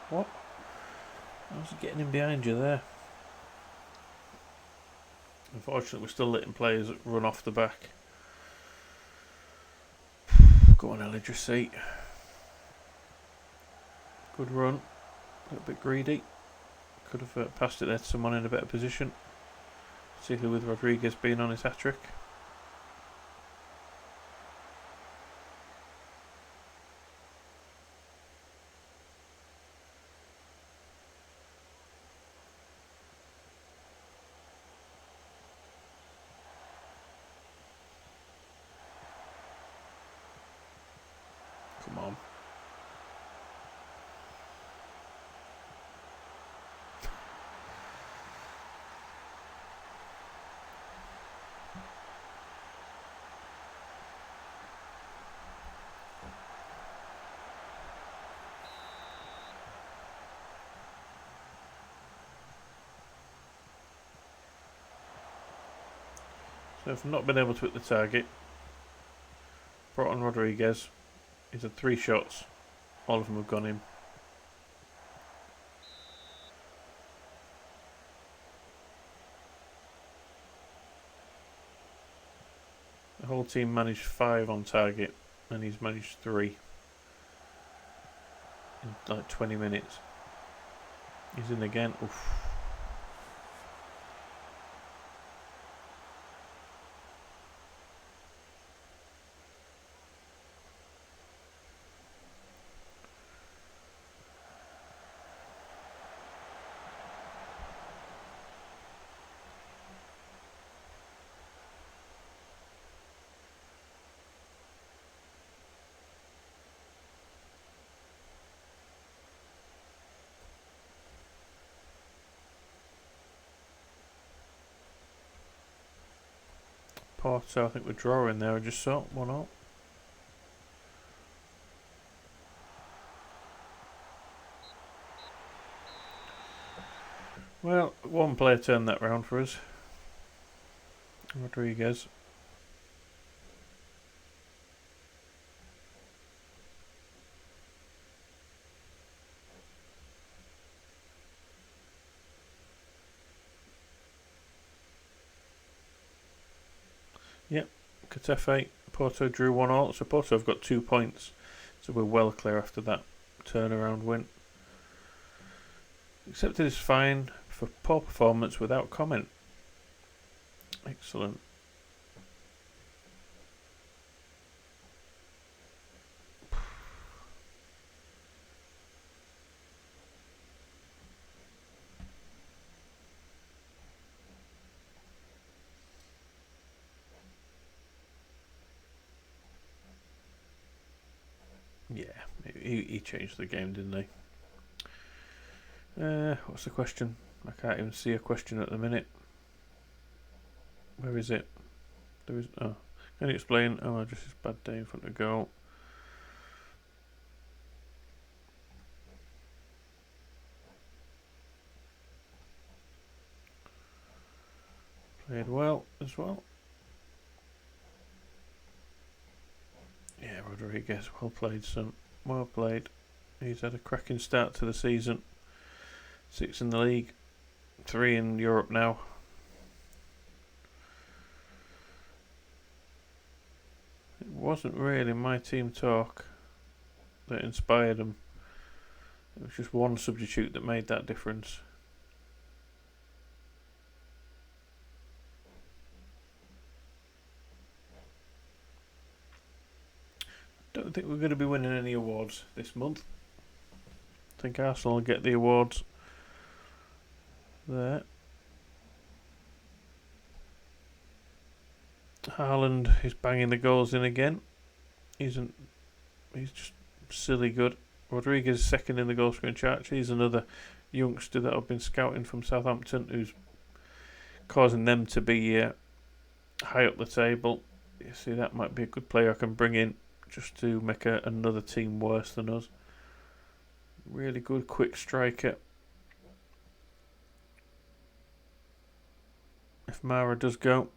What? I was getting in behind you there. Unfortunately, we're still letting players run off the back. Go on, Ellie, just see. Good run. A little bit greedy. Could have passed it there to someone in a better position. Particularly with Rodriguez being on his hat-trick. I've not been able to hit the target. Brought on Rodriguez. He's had 3 shots. All of them have gone in. The whole team managed 5 on target, and he's managed 3 in like 20 minutes. He's in again. Oof. Porto, I think we're drawing there. I just saw 1-0. Well, one player turned that round for us. Rodriguez. Yep, Katafe. Porto drew 1-1, so Porto have got 2 points. So we're well clear after that turnaround win. Accepted as fine for poor performance without comment. Excellent. Yeah, he changed the game, didn't he? What's the question? I can't even see a question at the minute. Where is it? There is. Oh, can you explain? Oh, just this bad day in front of goal. Played well as well. Yeah, Rodriguez, well played, son. Well played. He's had a cracking start to the season. 6 in the league, 3 in Europe now. It wasn't really my team talk that inspired him. It was just one substitute that made that difference. Don't think we're going to be winning any awards this month. I think Arsenal will get the awards there. Haaland is banging the goals in again. He's just silly good. Rodriguez is second in the goal scoring chart. He's another youngster that I've been scouting from Southampton, who's causing them to be high up the table. You see, that might be a good player I can bring in just to make another team worse than us. Really good, quick striker. If Mara does go,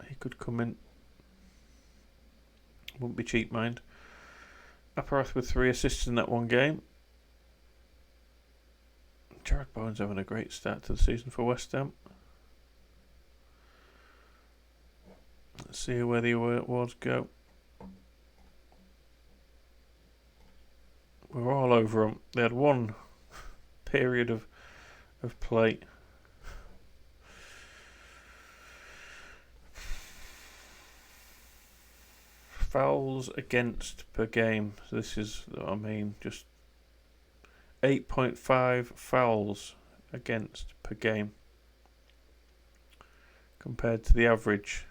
he could come in. Wouldn't be cheap, mind. Aparath with 3 assists in that one game. Jared Bowen's having a great start to the season for West Ham. Let's see where the awards go. We're all over them. They had one period of play. Fouls against per game. So this is, I mean, just 8.5 fouls against per game compared to the average.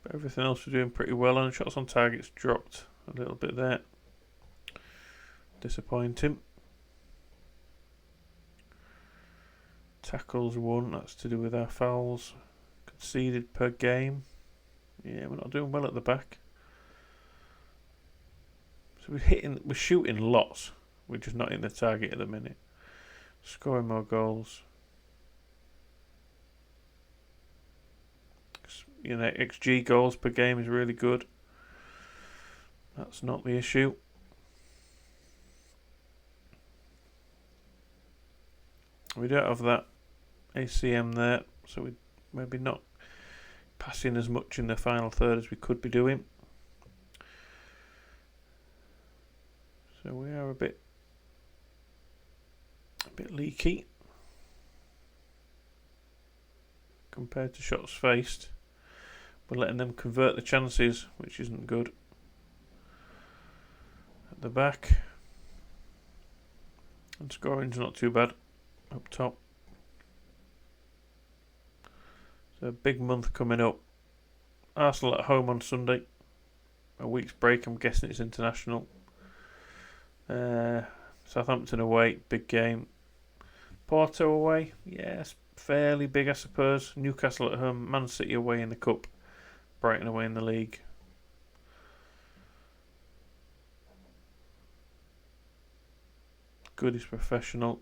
But everything else we're doing pretty well, and shots on target's dropped a little bit there. Disappointing. Tackles 1, that's to do with our fouls. Conceded per game. Yeah, we're not doing well at the back. So we're shooting lots, We're just not in the target at the minute. Scoring more goals. You know, XG goals per game is really good. That's not the issue. We don't have that ACM there, so we maybe not passing as much in the final third as we could be doing. So we are a bit leaky compared to shots faced. We're letting them convert the chances, which isn't good. At the back, and scoring's not too bad up top. So a big month coming up. Arsenal at home on Sunday. A week's break, I'm guessing it's international. Southampton away, big game. Porto away, yes, fairly big I suppose. Newcastle at home, Man City away in the cup. Brighton away in the league. Good is professional.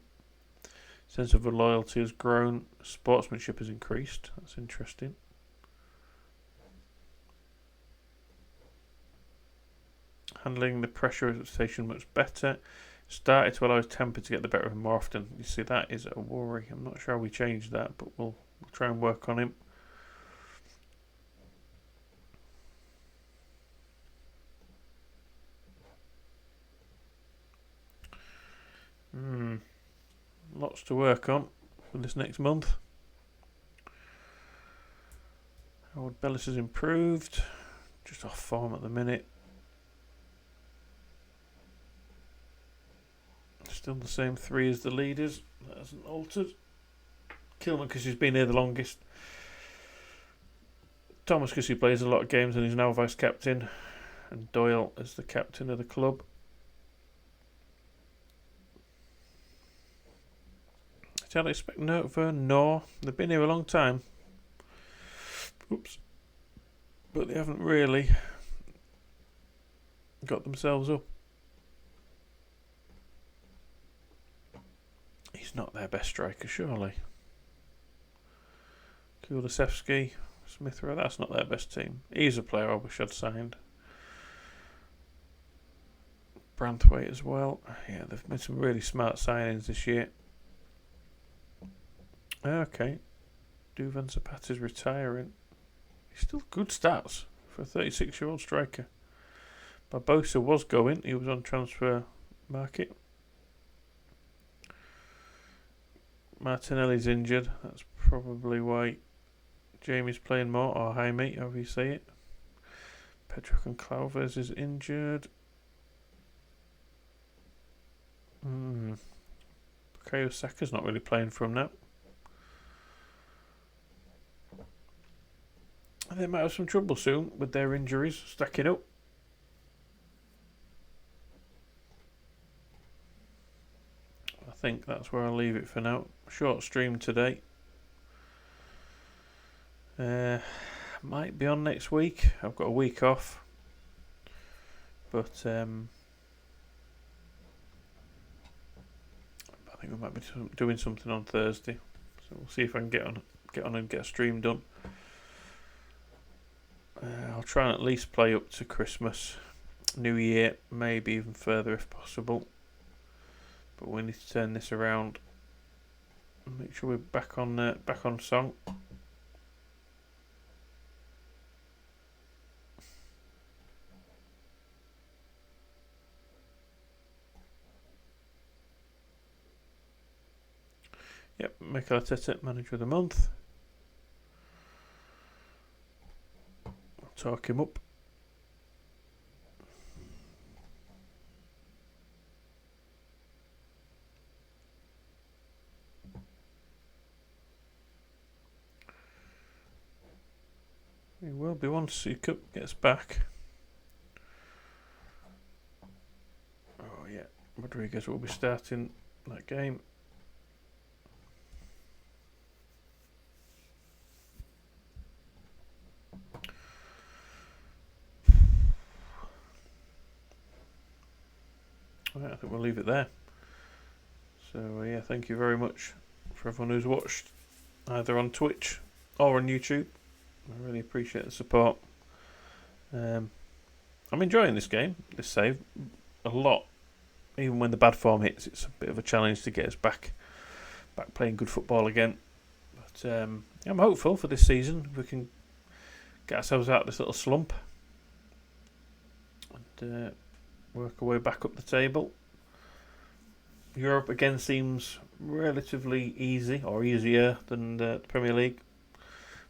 Sense of loyalty has grown. Sportsmanship has increased. That's interesting. Handling the pressure of the station much better. Started to allow his temper to get the better of him more often. You see, that is a worry. I'm not sure how we change that, but we'll try and work on him. Lots to work on for this next month. Howard Bellis has improved. Just off form at the minute. Still the same three as the leaders. That hasn't altered. Kilman because he's been here the longest. Thomas because he plays a lot of games and he's now vice captain. And Doyle is the captain of the club. I'd expect no. They've been here a long time. Oops. But they haven't really got themselves up. He's not their best striker, surely. Kulisevsky, Smith Rowe, that's not their best team. He's a player I wish I'd signed. Branthwaite as well. Yeah, they've made some really smart signings this year. Okay. Duvan Zapata's retiring. He's still good stats for a 36-year-old striker. Barbosa was going. He was on transfer market. Martinelli's injured. That's probably why Jamie's playing more, or Jaime, however you say it. Pedro Concalves is injured. Bukayo Saka's not really playing for him now. They might have some trouble soon with their injuries stacking up. I think that's where I'll leave it for now. Short stream today. Might be on next week. I've got a week off. But I think we might be doing something on Thursday. So we'll see if I can get on and get a stream done. I'll try and at least play up to Christmas, New Year, maybe even further if possible. But we need to turn this around and make sure we're back on song. Yep, Mikel Arteta, manager of the month. Talk him up. He will be once he gets back. Oh yeah, Rodriguez will be starting that game. Right, I think we'll leave it there. So yeah, thank you very much for everyone who's watched, either on Twitch or on YouTube. I really appreciate the support. I'm enjoying this game, this save, a lot. Even when the bad form hits, it's a bit of a challenge to get us back playing good football again. But I'm hopeful for this season. We can get ourselves out of this little slump and work our way back up the table. Europe again seems relatively easy, or easier than the Premier League,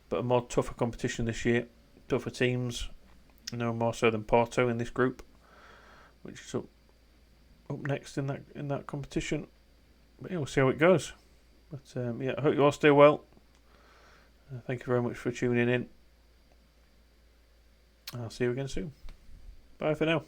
but a more tougher competition this year. Tougher teams, no more so than Porto in this group, which is up next in that competition. But yeah, we'll see how it goes. But I hope you all stay well. Thank you very much for tuning in. I'll see you again soon. Bye for now.